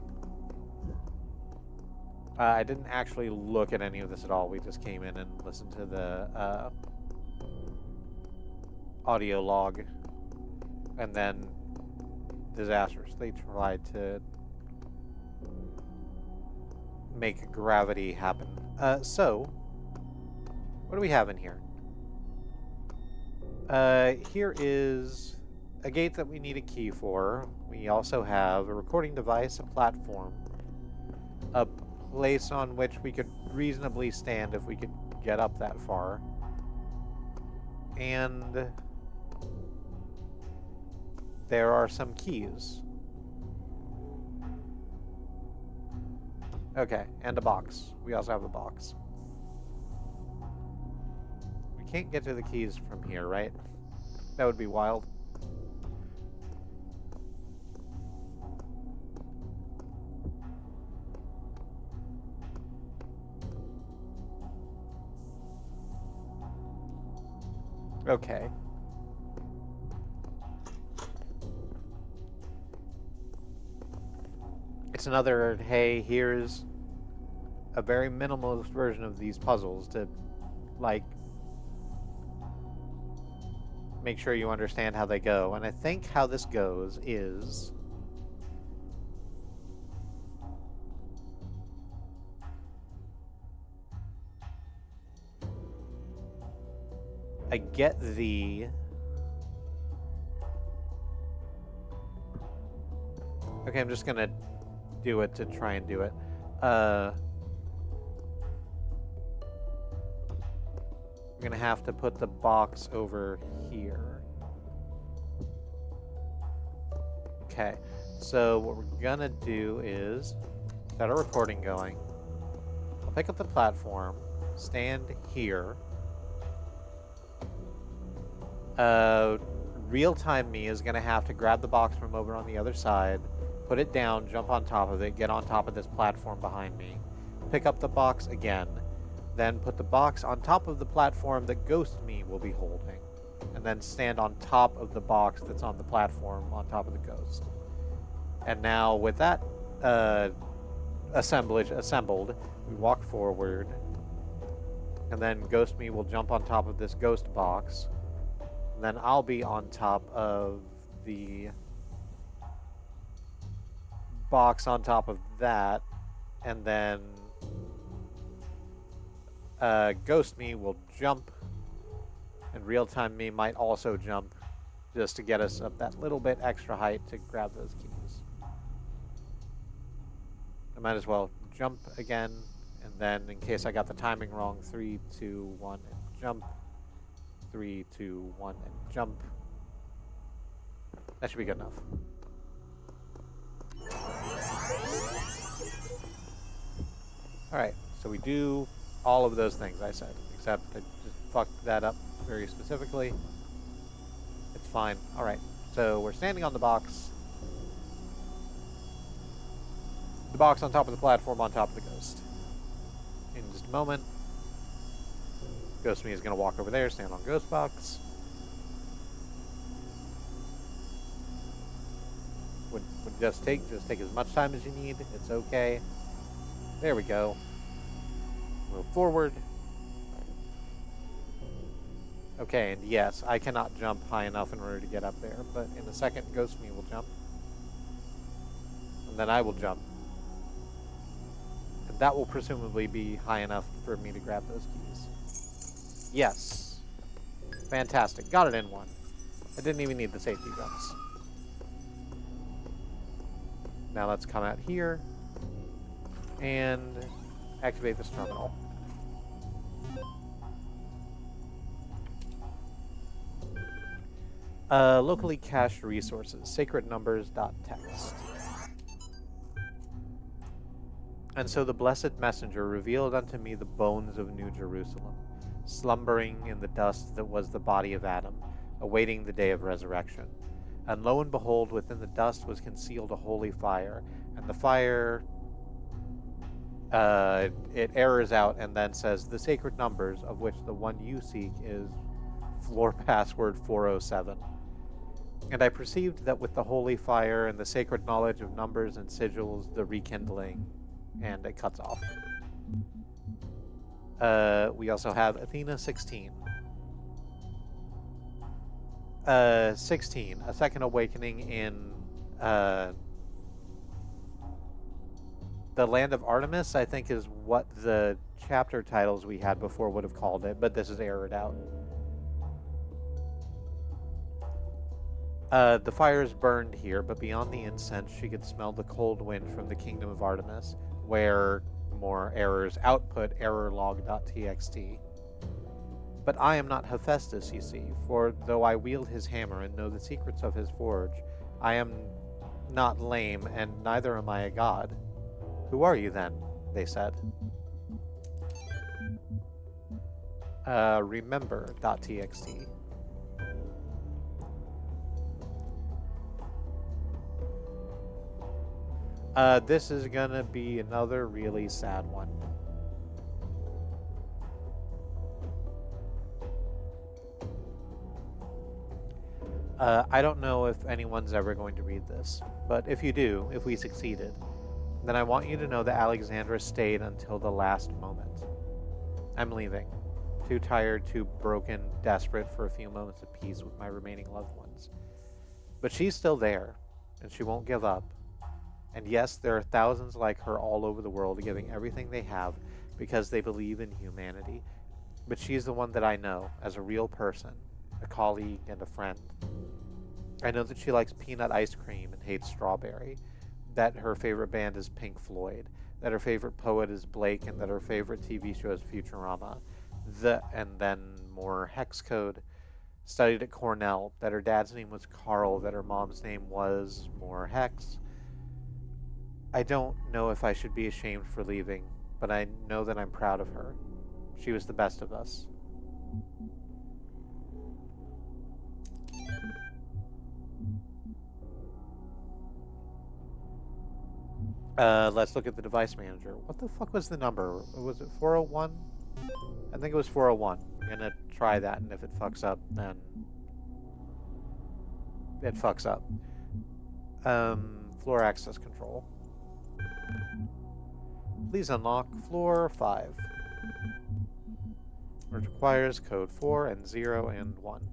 I didn't actually look at any of this at all. We just came in and listened to the audio log. And then disastrously tried to make gravity happen. So, what do we have in here? Here is a gate that we need a key for. We also have a recording device, a platform, a place on which we could reasonably stand if we could get up that far, and there are some keys. Okay, and a box. We also have a box. We can't get to the keys from here, right? That would be wild. Okay. It's another, hey, here's a very minimalist version of these puzzles to, like, make sure you understand how they go. And I think how this goes is I get the okay, I'm just gonna do it to try and do it. I'm gonna have to put the box over here. Okay, so what we're gonna do is get our recording going. I'll pick up the platform, stand here. Real-time me is gonna have to grab the box from over on the other side, put it down, jump on top of it, get on top of this platform behind me, pick up the box again, then put the box on top of the platform that Ghost Me will be holding, and then stand on top of the box that's on the platform on top of the ghost. And now with that assemblage assembled, we walk forward, and then Ghost Me will jump on top of this ghost box, and then I'll be on top of the box on top of that, and then Ghost Me will jump, and Real-Time Me might also jump just to get us up that little bit extra height to grab those keys. I might as well jump again, and then in case I got the timing wrong, 3, 2, 1, and jump. 3, 2, 1, and jump. That should be good enough. Alright, so we do all of those things I said, except I just fucked that up very specifically. It's fine. Alright, so we're standing on the box. The box on top of the platform on top of the ghost. In just a moment, Ghost Me is going to walk over there, stand on Ghost Box. Would just take as much time as you need. It's okay. There we go. Move forward. Okay, and yes, I cannot jump high enough in order to get up there, but in a second, Ghost Me will jump. And then I will jump. And that will presumably be high enough for me to grab those keys. Yes. Fantastic. Got it in one. I didn't even need the safety jumps. Now let's come out here and activate this terminal. Locally cached resources, sacrednumbers.txt. And so the blessed messenger revealed unto me the bones of New Jerusalem, slumbering in the dust that was the body of Adam, awaiting the day of resurrection. And lo and behold, within the dust was concealed a holy fire, and the fire, it errors out and then says, the sacred numbers, of which the one you seek is floor password 407. And I perceived that with the holy fire and the sacred knowledge of numbers and sigils, the rekindling, and it cuts off. We also have Athena 16. 16, a second awakening in the land of Artemis, I think is what the chapter titles we had before would have called it, but this is errored out. The fires burned here, but beyond the incense, she could smell the cold wind from the kingdom of Artemis, where more errors output errorlog.txt. But I am not Hephaestus, you see, for though I wield his hammer and know the secrets of his forge, I am not lame, and neither am I a god. Who are you then? They said. Remember.txt. This is gonna be another really sad one. I don't know if anyone's ever going to read this, but if you do, if we succeeded, then I want you to know that Alexandra stayed until the last moment. I'm leaving. Too tired, too broken, desperate for a few moments of peace with my remaining loved ones. But she's still there, and she won't give up. And yes, there are thousands like her all over the world giving everything they have because they believe in humanity. But she's the one that I know as a real person, a colleague and a friend. I know that she likes peanut ice cream and hates strawberry, that her favorite band is Pink Floyd, that her favorite poet is Blake, and that her favorite TV show is Futurama. And then more hex code. Studied at Cornell, that her dad's name was Carl, that her mom's name was more hex. I don't know if I should be ashamed for leaving, but I know that I'm proud of her. She was the best of us. Let's look at the device manager. What the fuck was the number? Was it 401? I think it was 401. I'm gonna try that, and if it fucks up, then it fucks up. Floor access control. Please unlock floor 5. Which requires code 4 and 0 and 1.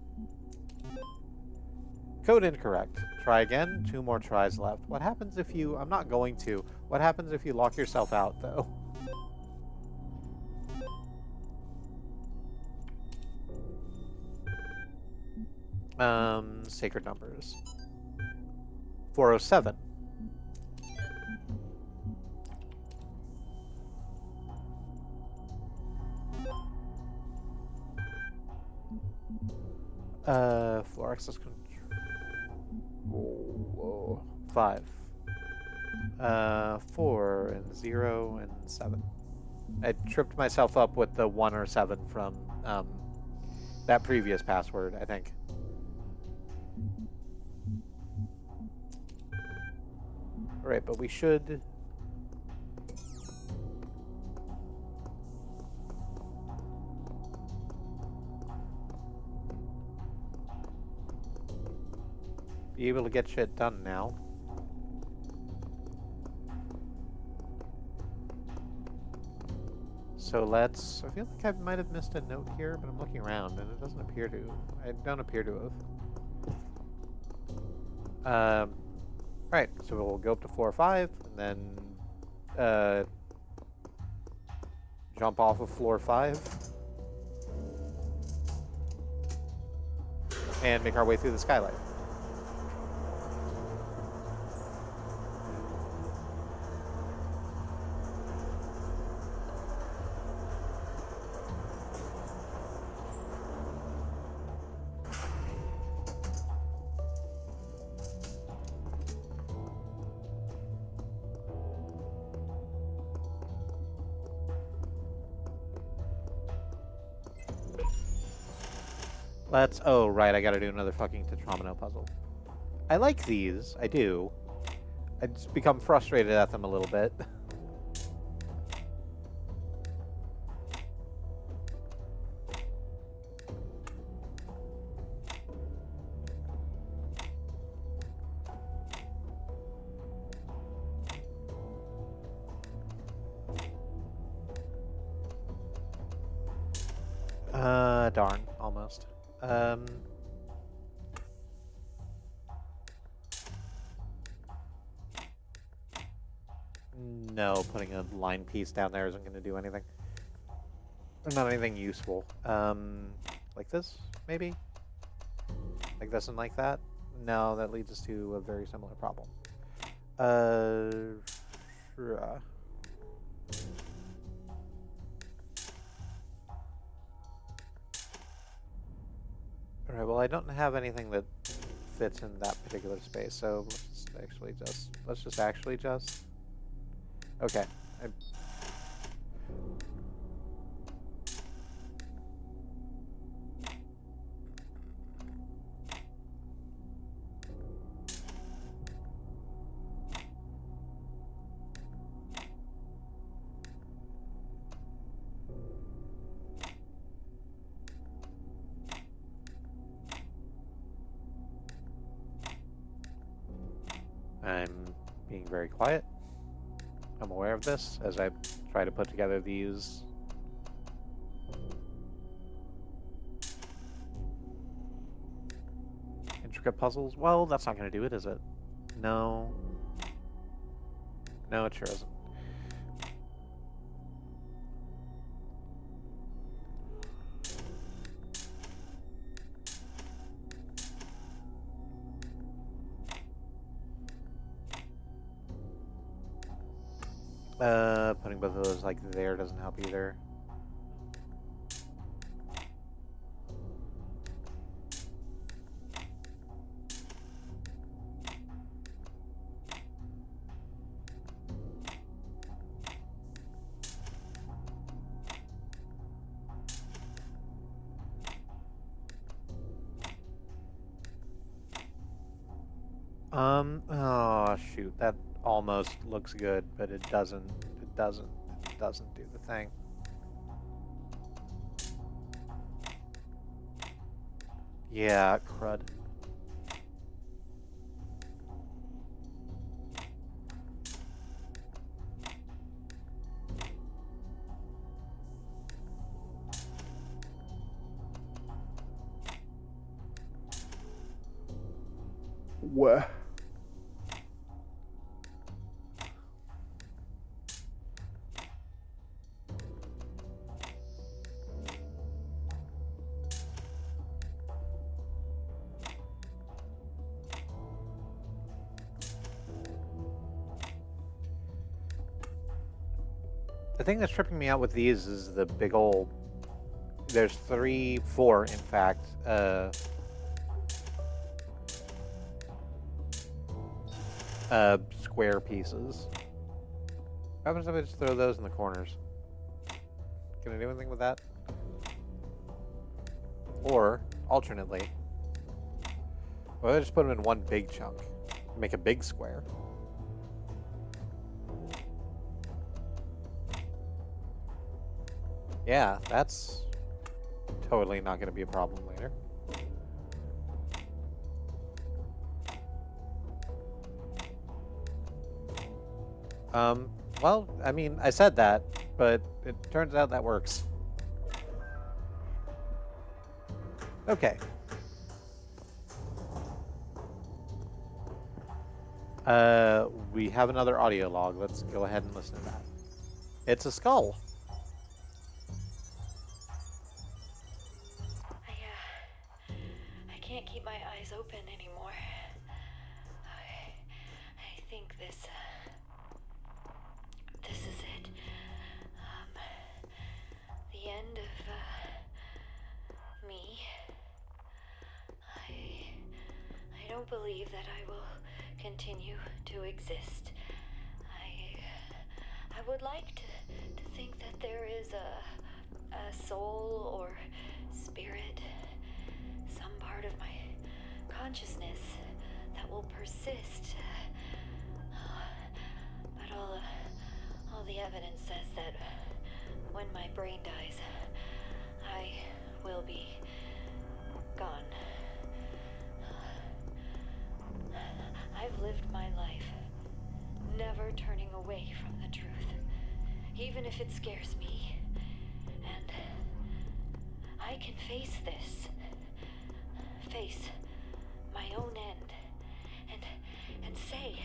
Code incorrect. Try again. 2 more tries left. What happens if you... I'm not going to. What happens if you lock yourself out, though? Sacred numbers. 407. Floor access control. 5. 4 and 0 and 7. I tripped myself up with the 1 or 7 from that previous password, I think. All right, but we should... be able to get shit done now. So let's... I feel like I might have missed a note here, but I'm looking around and it doesn't appear to... I don't appear to have. Right, so we'll go up to floor 5, and then jump off of floor 5, and make our way through the skylight. Let's... Oh, right, I gotta do another fucking Tetramino puzzle. I like these, I do. I just become frustrated at them a little bit. Darn, almost. No, putting a line piece down there isn't going to do anything. Or not anything useful. Like this, maybe? Like this and like that? No, that leads us to a very similar problem. Alright, well I don't have anything that fits in that particular space, so let's just actually just... Okay. I'm being very quiet. I'm aware of this as I try to put together these intricate puzzles. Well, that's not going to do it, is it? No. No, it sure isn't. Putting both of those like there doesn't help either. Oh shoot, that almost looks good, but it doesn't do the thing. Yeah, crud. What? The thing that's tripping me out with these is the big old... There's 4, in fact, square pieces. What happens if I just throw those in the corners? Can I do anything with that? Or, alternately, well, I just put them in one big chunk. Make a big square. Yeah, that's totally not going to be a problem later. Well, I mean, I said that, but it turns out that works. Okay. We have another audio log. Let's go ahead and listen to that. It's a skull. I can't keep my eyes open anymore. I think this is it. The end of me. I don't believe that I will continue to exist. I would like to think that there is a soul or spirit, some part of my consciousness that will persist. But all the evidence says that when my brain dies, I will be gone. I've lived my life, never turning away from the truth, even if it scares me. And I can face this. Face my own end. And say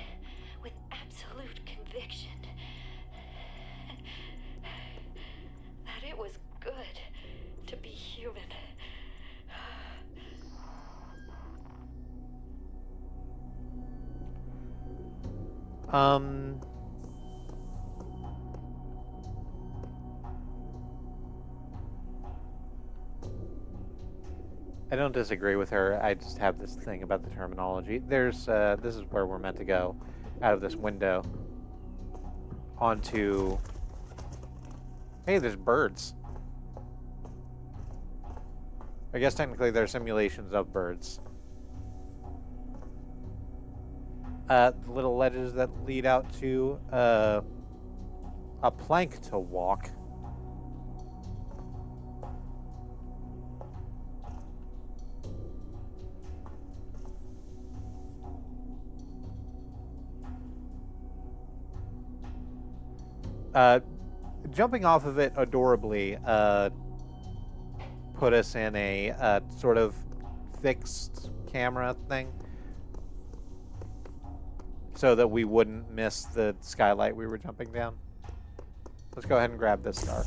with absolute conviction that it was good to be human. I don't disagree with her. I just have this thing about the terminology. This is where we're meant to go, out of this window, onto. Hey, there's birds. I guess technically they're simulations of birds. The little ledges that lead out to a plank to walk. Jumping off of it adorably put us in a sort of fixed camera thing so that we wouldn't miss the skylight we were jumping down. Let's go ahead and grab this star.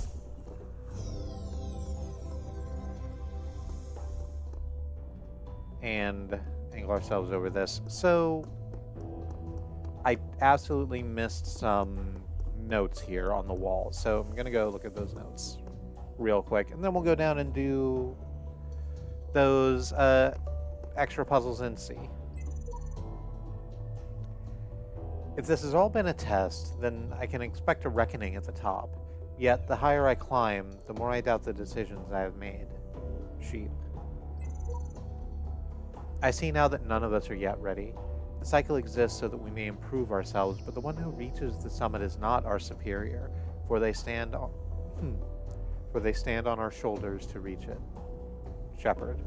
And angle ourselves over this. So I absolutely missed some notes here on the wall. So I'm going to go look at those notes real quick. And then we'll go down and do those extra puzzles in C. If this has all been a test, then I can expect a reckoning at the top. Yet, the higher I climb, the more I doubt the decisions I have made. Sheep. I see now that none of us are yet ready. The cycle exists so that we may improve ourselves, but the one who reaches the summit is not our superior, for they stand on, our shoulders to reach it. Shepherd.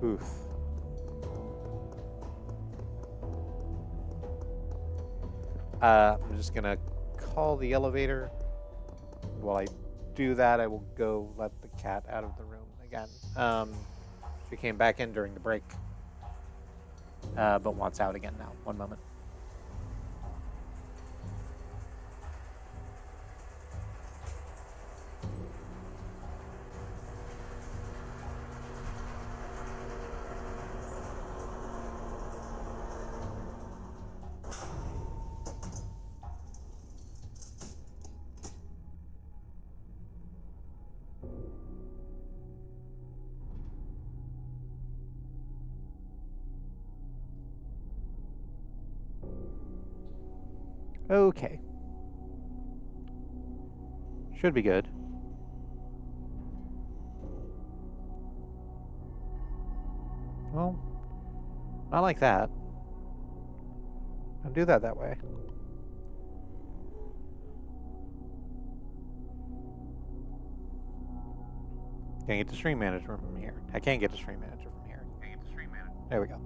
Oof. I'm just gonna call the elevator. While I do that, I will go let the cat out of the room again. She came back in during the break, but wants out again now. One moment. Okay. Should be good. Not like that. Don't do that way. Can't get the stream manager from here. I can't get the stream manager from here. There we go.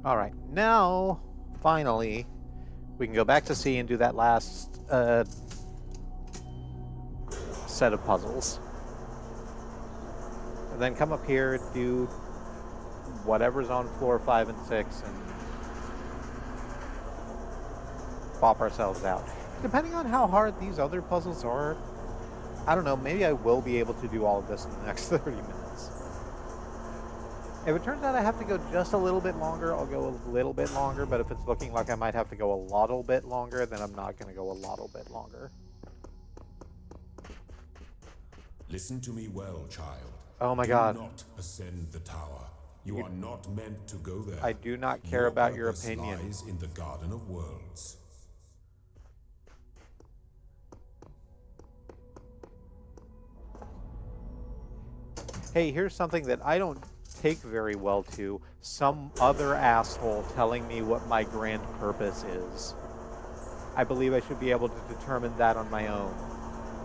Alright, now, finally, we can go back to sea and do that last set of puzzles. And then come up here and do whatever's on floor 5 and 6 and pop ourselves out. Depending on how hard these other puzzles are, I don't know, maybe I will be able to do all of this in the next 30 minutes. If it turns out I have to go just a little bit longer, I'll go a little bit longer, but if it's looking like I might have to go a little bit longer, then I'm not going to go a little bit longer. Listen to me well, child. Oh my God. Do not ascend the tower. You are not meant to go there. I do not care about your opinion. Lies in the Garden of Worlds. Hey, here's something that I don't take very well to. Some other asshole telling me what my grand purpose is. I believe I should be able to determine that on my own.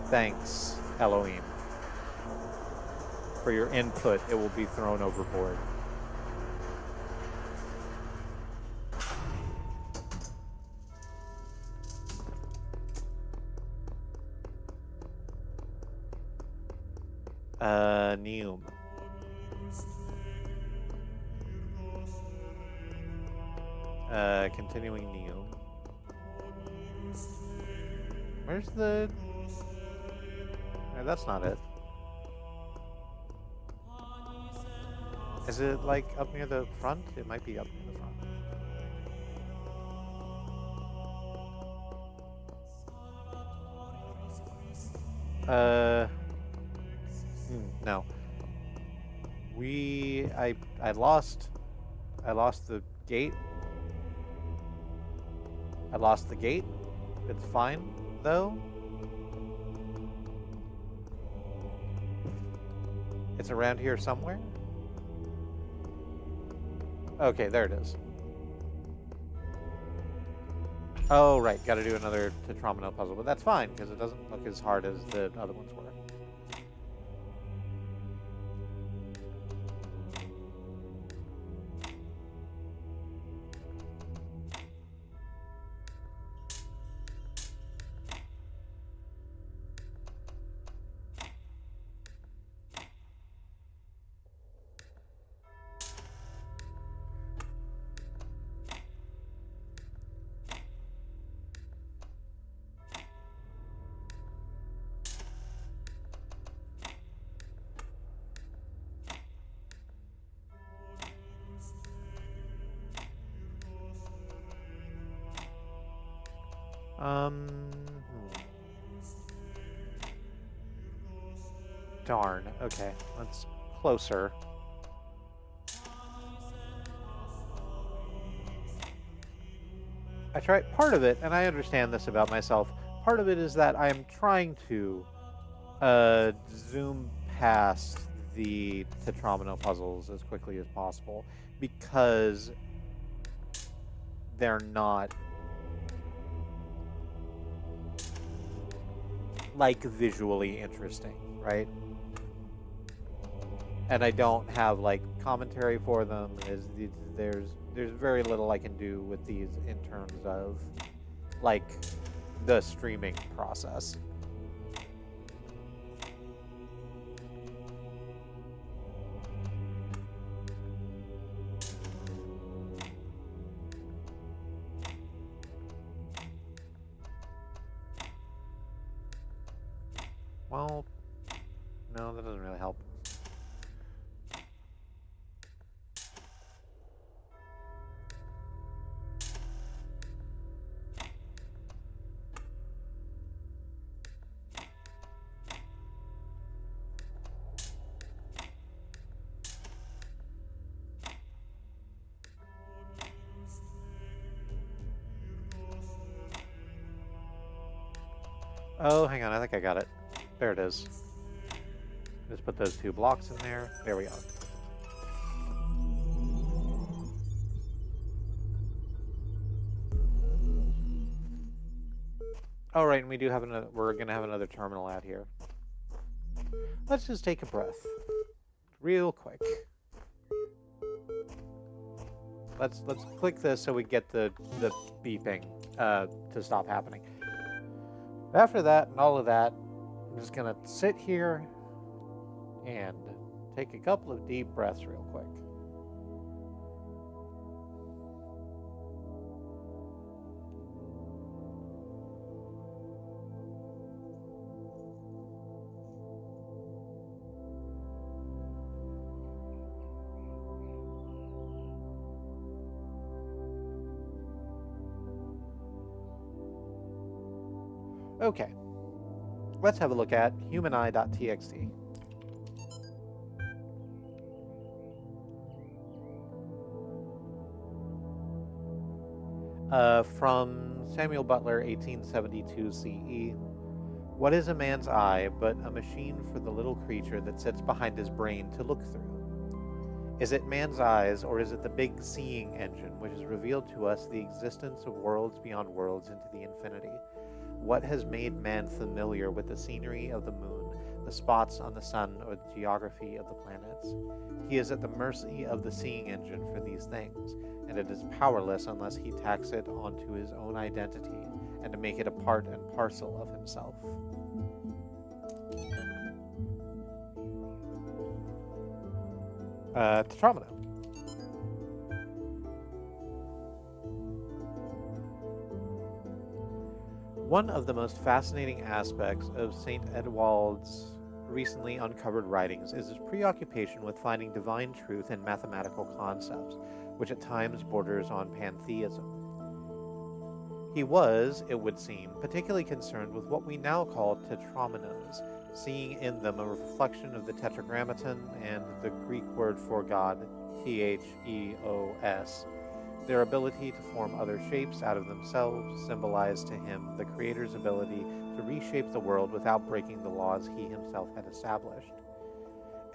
Thanks, Elohim. For your input, it will be thrown overboard. Neum. Continuing Neum. Where's the... that's not it. Is it, like, up near the front? It might be up near the front. No. I lost the gate. I lost the gate. It's fine, though. It's around here somewhere. Okay, there it is. Oh, right. Gotta do another Tetramino puzzle, but that's fine, because it doesn't look as hard as the other ones were. Darn. Okay, that's closer. I tried part of it, and I understand this about myself. Part of it is that I am trying to zoom past the Tetramino puzzles as quickly as possible because they're not like visually interesting, right? And I don't have like commentary for them. There's very little I can do with these in terms of like the streaming process. Well, no, that doesn't really help. Oh, hang on, I think I got it. There it is. Just put those 2 blocks in there. There we are. Oh, right, and we do have another. We're gonna have another terminal out here. Let's just take a breath, real quick. Let's click this so we get the beeping to stop happening. After that and all of that, I'm just gonna sit here and take a couple of deep breaths real quick. Okay, let's have a look at humani.txt. From Samuel Butler, 1872 CE. What is a man's eye but a machine for the little creature that sits behind his brain to look through? Is it man's eyes, or is it the big seeing engine which has revealed to us the existence of worlds beyond worlds into the infinity? What has made man familiar with the scenery of the moon, the spots on the sun, or the geography of the planets? He is at the mercy of the seeing engine for these things, and it is powerless unless he tacks it onto his own identity and to make it a part and parcel of himself. Tetromino. One of the most fascinating aspects of St. Edwald's recently uncovered writings is his preoccupation with finding divine truth in mathematical concepts, which at times borders on pantheism. He was, it would seem, particularly concerned with what we now call tetrominoes, seeing in them a reflection of the tetragrammaton and the Greek word for God, Theos. Their ability to form other shapes out of themselves symbolized to him the Creator's ability to reshape the world without breaking the laws he himself had established.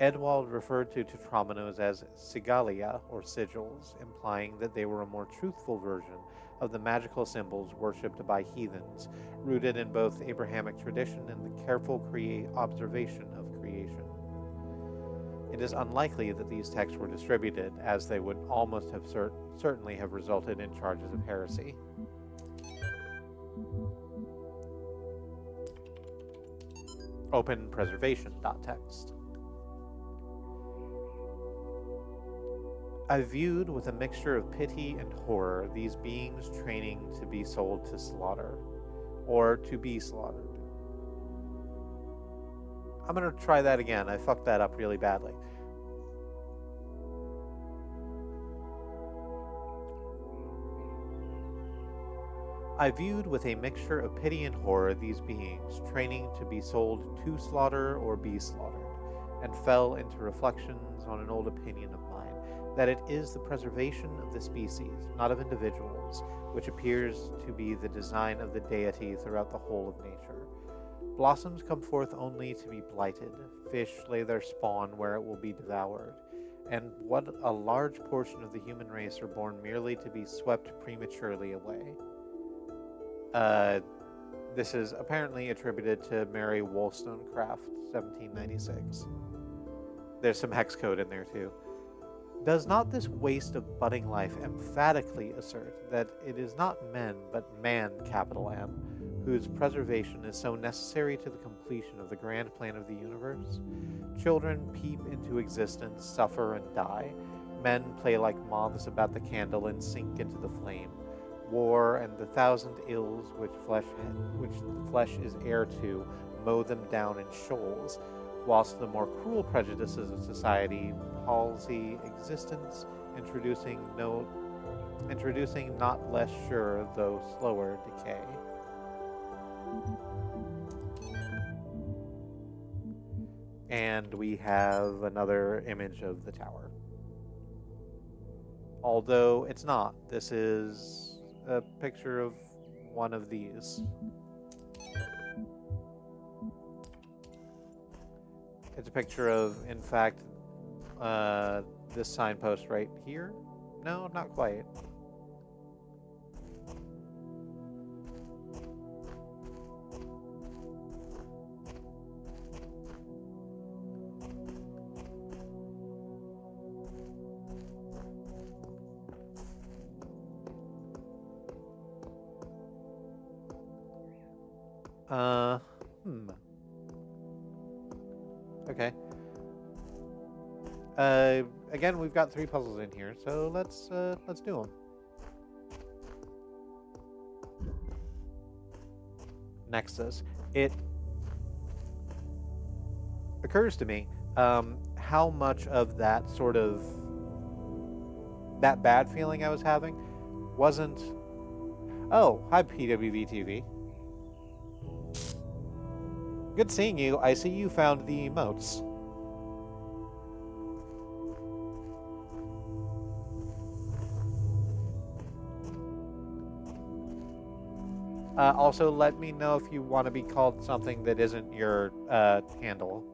Edwald referred to tetrominoes as sigalia, or sigils, implying that they were a more truthful version of the magical symbols worshipped by heathens, rooted in both Abrahamic tradition and the careful observation of creation. It is unlikely that these texts were distributed, as they would almost have certainly have resulted in charges of heresy. Open preservation.txt. I viewed with a mixture of pity and horror these beings training to be sold to slaughter, or to be slaughtered. I'm going to try that again. I fucked that up really badly. I viewed with a mixture of pity and horror these beings training to be sold to slaughter or be slaughtered, and fell into reflections on an old opinion of mine, that it is the preservation of the species, not of individuals, which appears to be the design of the deity throughout the whole of nature. Blossoms come forth only to be blighted, fish lay their spawn where it will be devoured, and what a large portion of the human race are born merely to be swept prematurely away. This is apparently attributed to Mary Wollstonecraft, 1796. There's some hex code in there too. Does not this waste of budding life emphatically assert that it is not men, but man, capital M, whose preservation is so necessary to the completion of the grand plan of the universe? Children peep into existence, suffer, and die. Men play like moths about the candle and sink into the flame. War and the thousand ills which the flesh is heir to mow them down in shoals, whilst the more cruel prejudices of society palsy existence, introducing not less sure though slower decay. And we have another image of the tower. Although it's not. This is a picture of one of these. It's a picture of, in fact, this signpost right here. No, not quite. Uh, hmm. Okay. Again, we've got 3 puzzles in here, so let's do them. Nexus. It occurs to me how much of that sort of that bad feeling I was having wasn't. Oh, hi PWV TV. Good seeing you. I see you found the emotes. Also, let me know if you want to be called something that isn't your handle.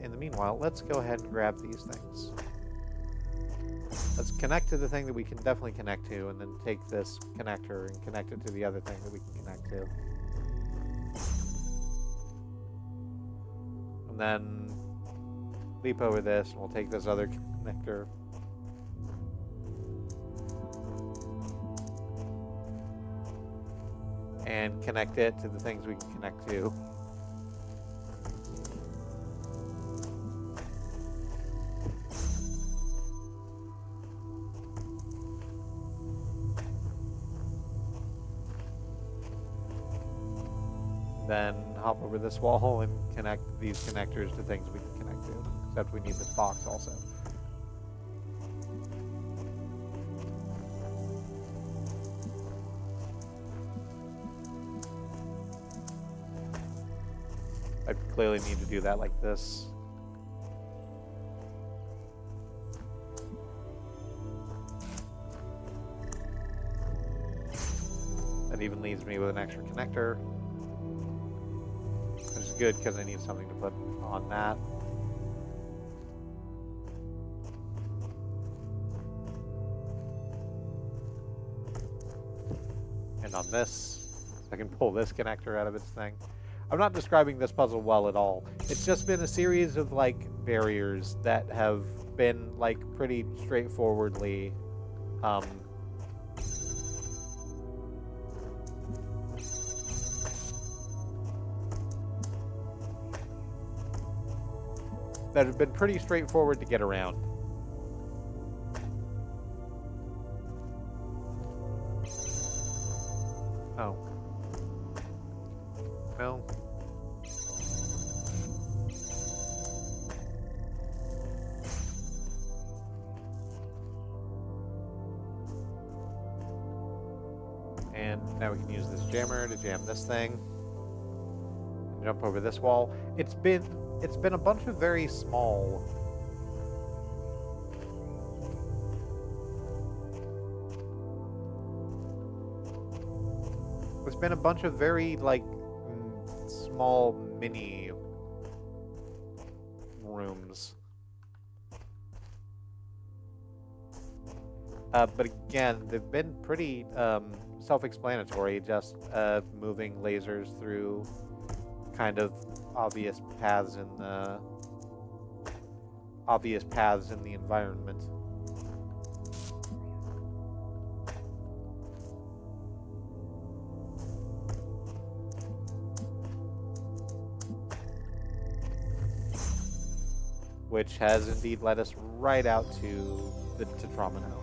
In the meanwhile, let's go ahead and grab these things. Let's connect to the thing that we can definitely connect to, and then take this connector and connect it to the other thing that we can connect to. And then leap over this, and we'll take this other connector. And connect it to the things we can connect to. Then hop over this wall and connect these connectors to things we can connect to. Except we need this box also. I clearly need to do that like this. That even leaves me with an extra connector. Which is good because I need something to put on that. And on this, I can pull this connector out of its thing. I'm not describing this puzzle well at all. It's just been a series of, like, barriers that have been, like, pretty straightforwardly, that have been pretty straightforward to get around. Oh. No. And now we can use this jammer to jam this thing. And jump over this wall. It's been a bunch of very small It's been a bunch of very, like, small mini rooms. But again, they've been pretty self-explanatory, just moving lasers through kind of obvious paths in the environment. Which has indeed led us right out to Tromino.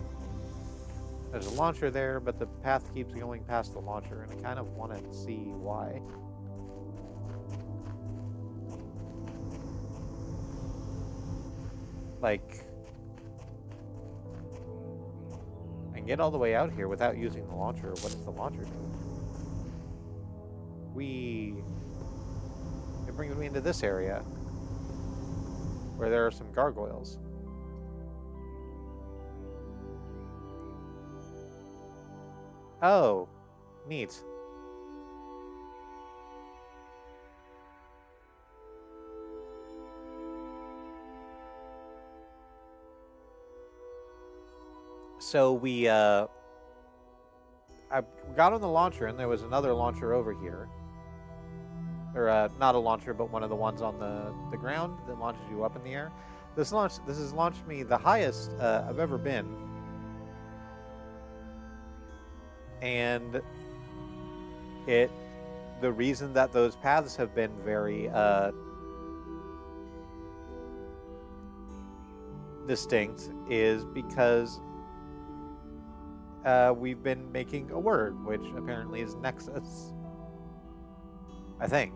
There's a launcher there, but the path keeps going past the launcher, and I kind of want to see why. Like, I can get all the way out here without using the launcher. What does the launcher do? It brings me into this area, where there are some gargoyles. Oh, neat. So I got on the launcher, and there was another launcher over here. Or not a launcher, but one of the ones on the ground that launches you up in the air. This has launched me the highest I've ever been, and the reason that those paths have been very distinct is because we've been making a word, which apparently is Nexus. I think.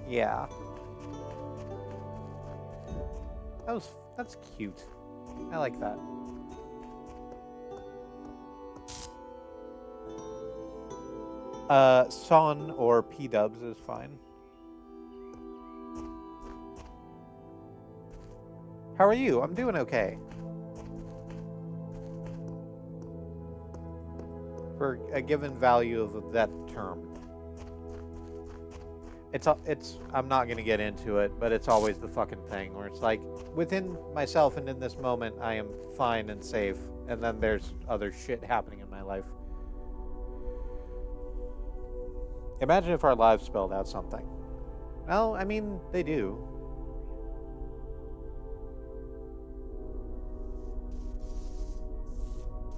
Yeah. That's cute. I like that. Son or P-dubs is fine. How are you? I'm doing okay. For a given value of that term. It's I'm not going to get into it, but it's always the fucking thing where it's like within myself and in this moment I am fine and safe, and then there's other shit happening in my life. Imagine if our lives spelled out something. Well, I mean, they do.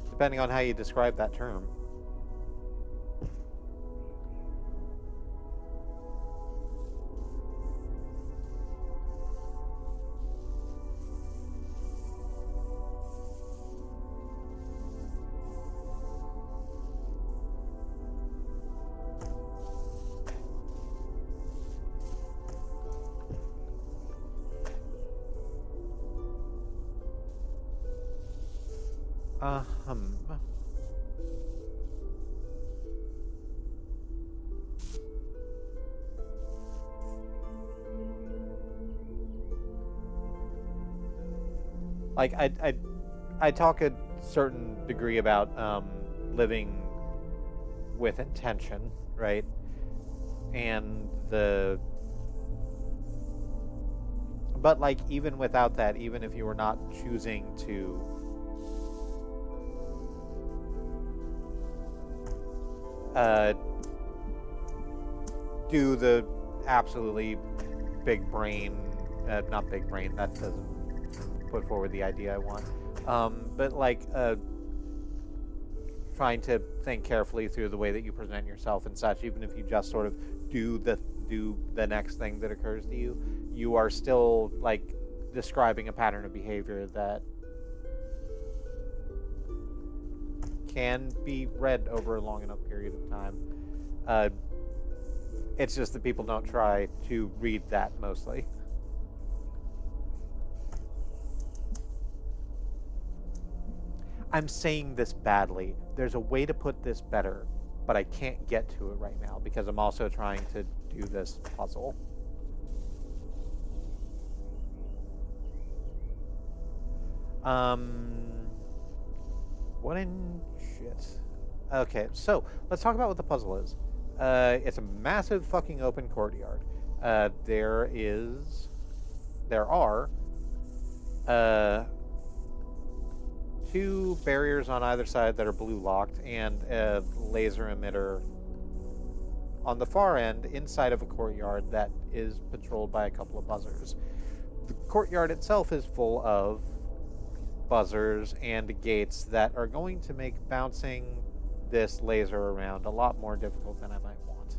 Depending on how you describe that term. Um. Like I talk a certain degree about living with intention, right? And but like even without that, even if you were not choosing to do the absolutely big brain, not big brain, that doesn't put forward the idea I want, but like trying to think carefully through the way that you present yourself and such, even if you just sort of do the next thing that occurs to you, you are still like describing a pattern of behavior that can be read over a long enough period of time. It's just that people don't try to read that mostly. I'm saying this badly. There's a way to put this better, but I can't get to it right now because I'm also trying to do this puzzle. What in shit? Okay, so let's talk about what the puzzle is. It's a massive fucking open courtyard. There are two barriers on either side that are blue locked and a laser emitter on the far end inside of a courtyard that is patrolled by a couple of buzzers. The courtyard itself is full of buzzers and gates that are going to make bouncing this laser around a lot more difficult than I might want.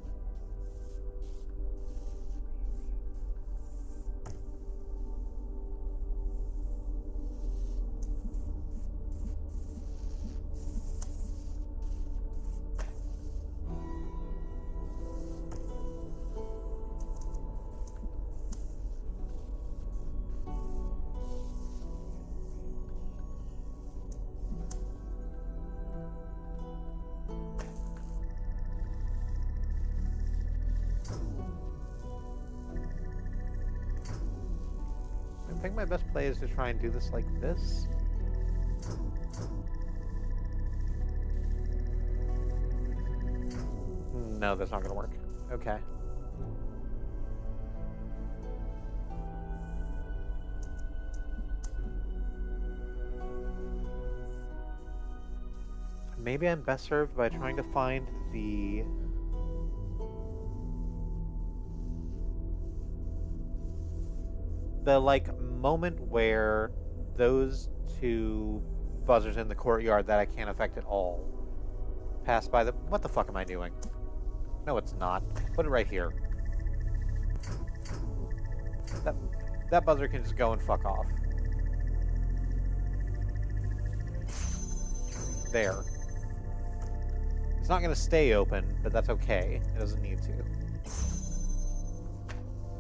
think my best play is to try and do this like this. No, that's not going to work. Okay. Maybe I'm best served by trying to find the like moment where those two buzzers in the courtyard that I can't affect at all pass by the... What the fuck am I doing? No, it's not. Put it right here. That buzzer can just go and fuck off. There. It's not going to stay open, but that's okay. It doesn't need to.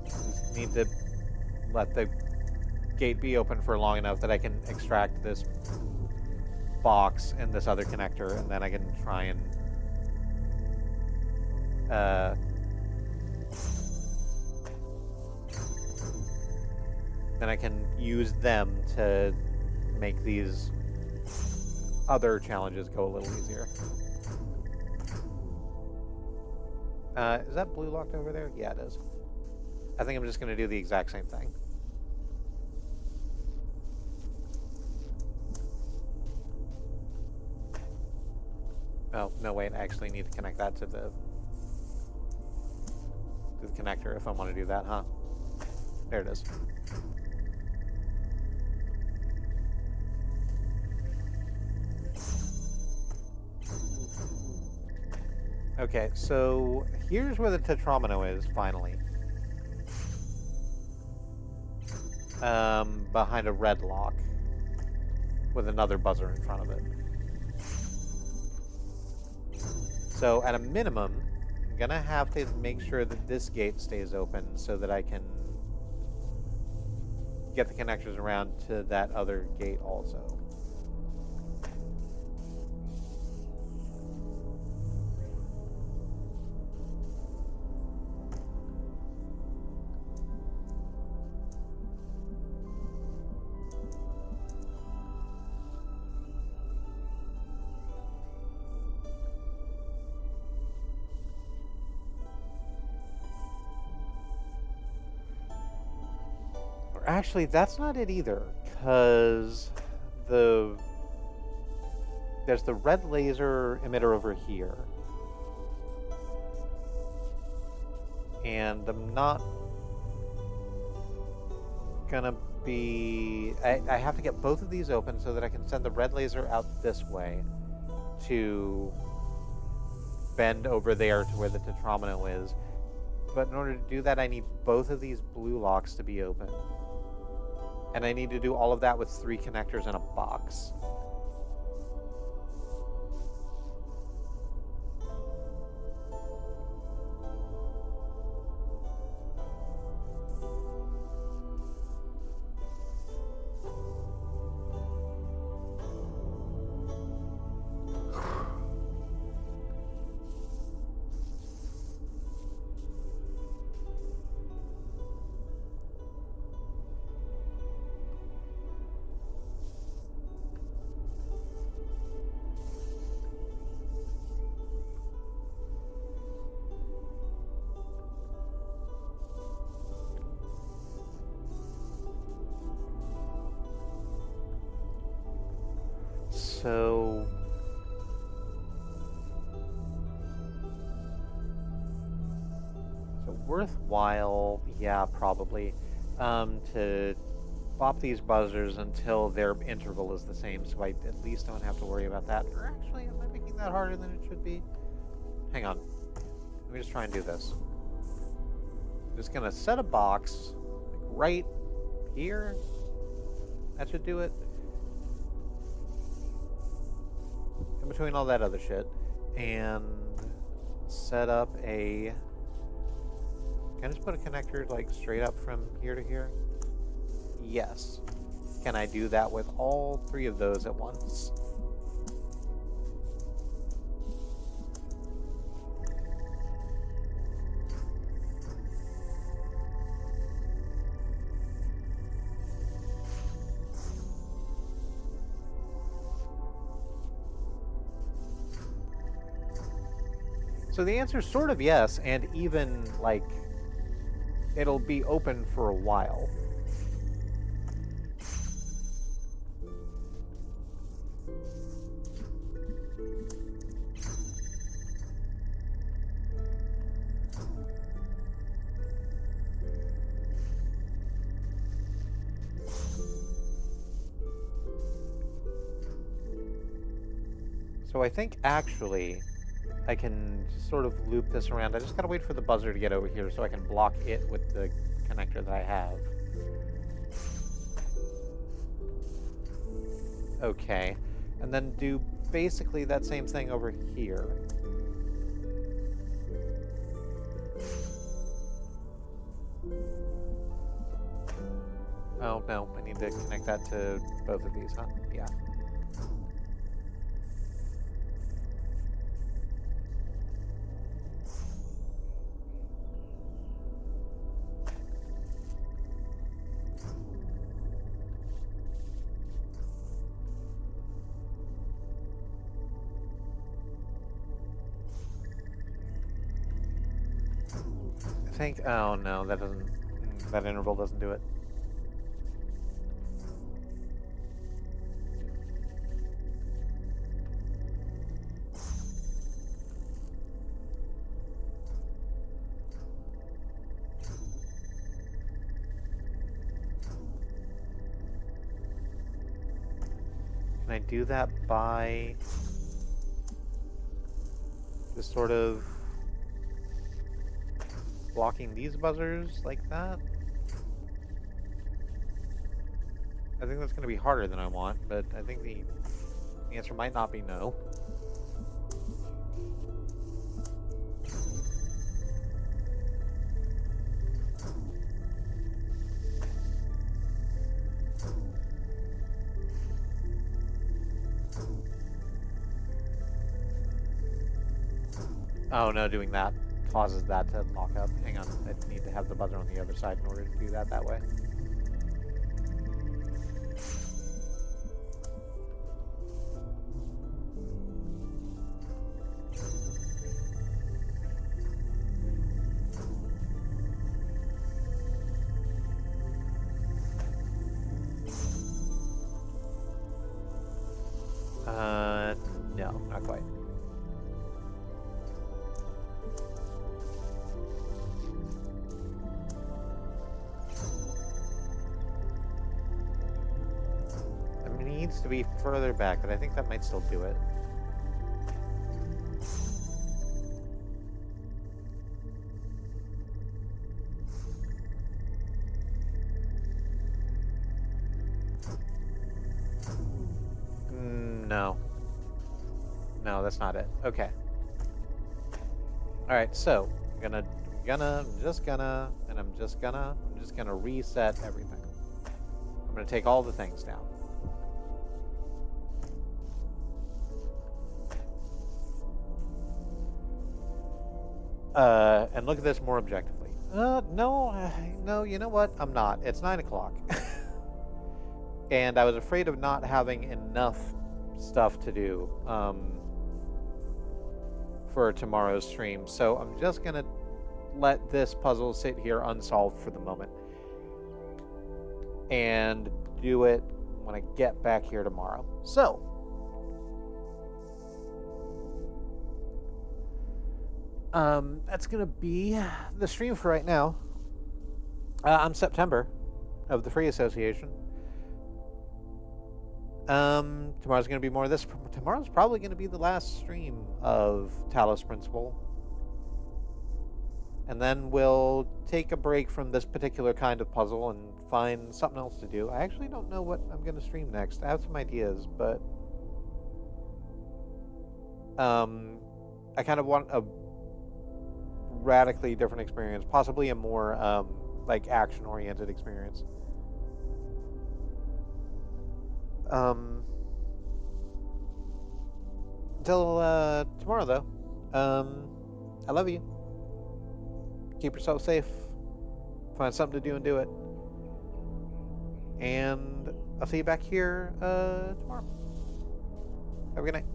Just need to let the gate be open for long enough that I can extract this box and this other connector, and then I can try and then I can use them to make these other challenges go a little easier. Is that blue locked over there? Yeah, it is. I think I'm just going to do the exact same thing. Oh, no, wait, I actually need to connect that to the connector if I want to do that, huh? There it is. Okay, so here's where the tetromino is, finally. Behind a red lock with another buzzer in front of it. So at a minimum, I'm gonna have to make sure that this gate stays open so that I can get the connectors around to that other gate also. Actually, that's not it either, because there's the red laser emitter over here. And I'm not gonna be... I have to get both of these open so that I can send the red laser out this way to bend over there to where the tetromino is. But in order to do that, I need both of these blue locks to be open. And I need to do all of that with 3 connectors in a box. So worthwhile, yeah, probably, to bop these buzzers until their interval is the same, so I at least don't have to worry about that. Or actually, am I making that harder than it should be? Hang on. Let me just try and do this. I'm just gonna set a box, like right here. That should do it. In between all that other shit, and set up a... Can I just put a connector like straight up from here to here? Yes. Can I do that with all 3 of those at once? So the answer is sort of yes, and even, like, it'll be open for a while. So I think actually I can just sort of loop this around. I just gotta wait for the buzzer to get over here so I can block it with the connector that I have. Okay. And then do basically that same thing over here. Oh, no. I need to connect that to both of these, huh? Yeah. I think... Oh, no. That doesn't... That interval doesn't do it. Can I do that by just sort of blocking these buzzers like that? I think that's going to be harder than I want, but I think the answer might not be no. Oh no, doing that causes that to lock up. Hang on, I need to have the buzzer on the other side in order to do that way. No, not quite. It needs to be further back, but I think that might still do it. No. No, that's not it. Okay. Alright, so I'm just gonna reset everything. I'm gonna take all the things down. And look at this more objectively. No, you know what? I'm not. It's 9 o'clock. And I was afraid of not having enough stuff to do for tomorrow's stream. So I'm just going to let this puzzle sit here unsolved for the moment. And do it when I get back here tomorrow. So, that's going to be the stream for right now. I'm September of the Free Association. Tomorrow's going to be more of this. Tomorrow's probably going to be the last stream of Talos Principle. And then we'll take a break from this particular kind of puzzle and find something else to do. I actually don't know what I'm going to stream next. I have some ideas, but I kind of want a radically different experience, possibly a more like action-oriented experience. Until tomorrow, though. I love you. Keep yourself safe. Find something to do and do it. And I'll see you back here tomorrow. Have a good night.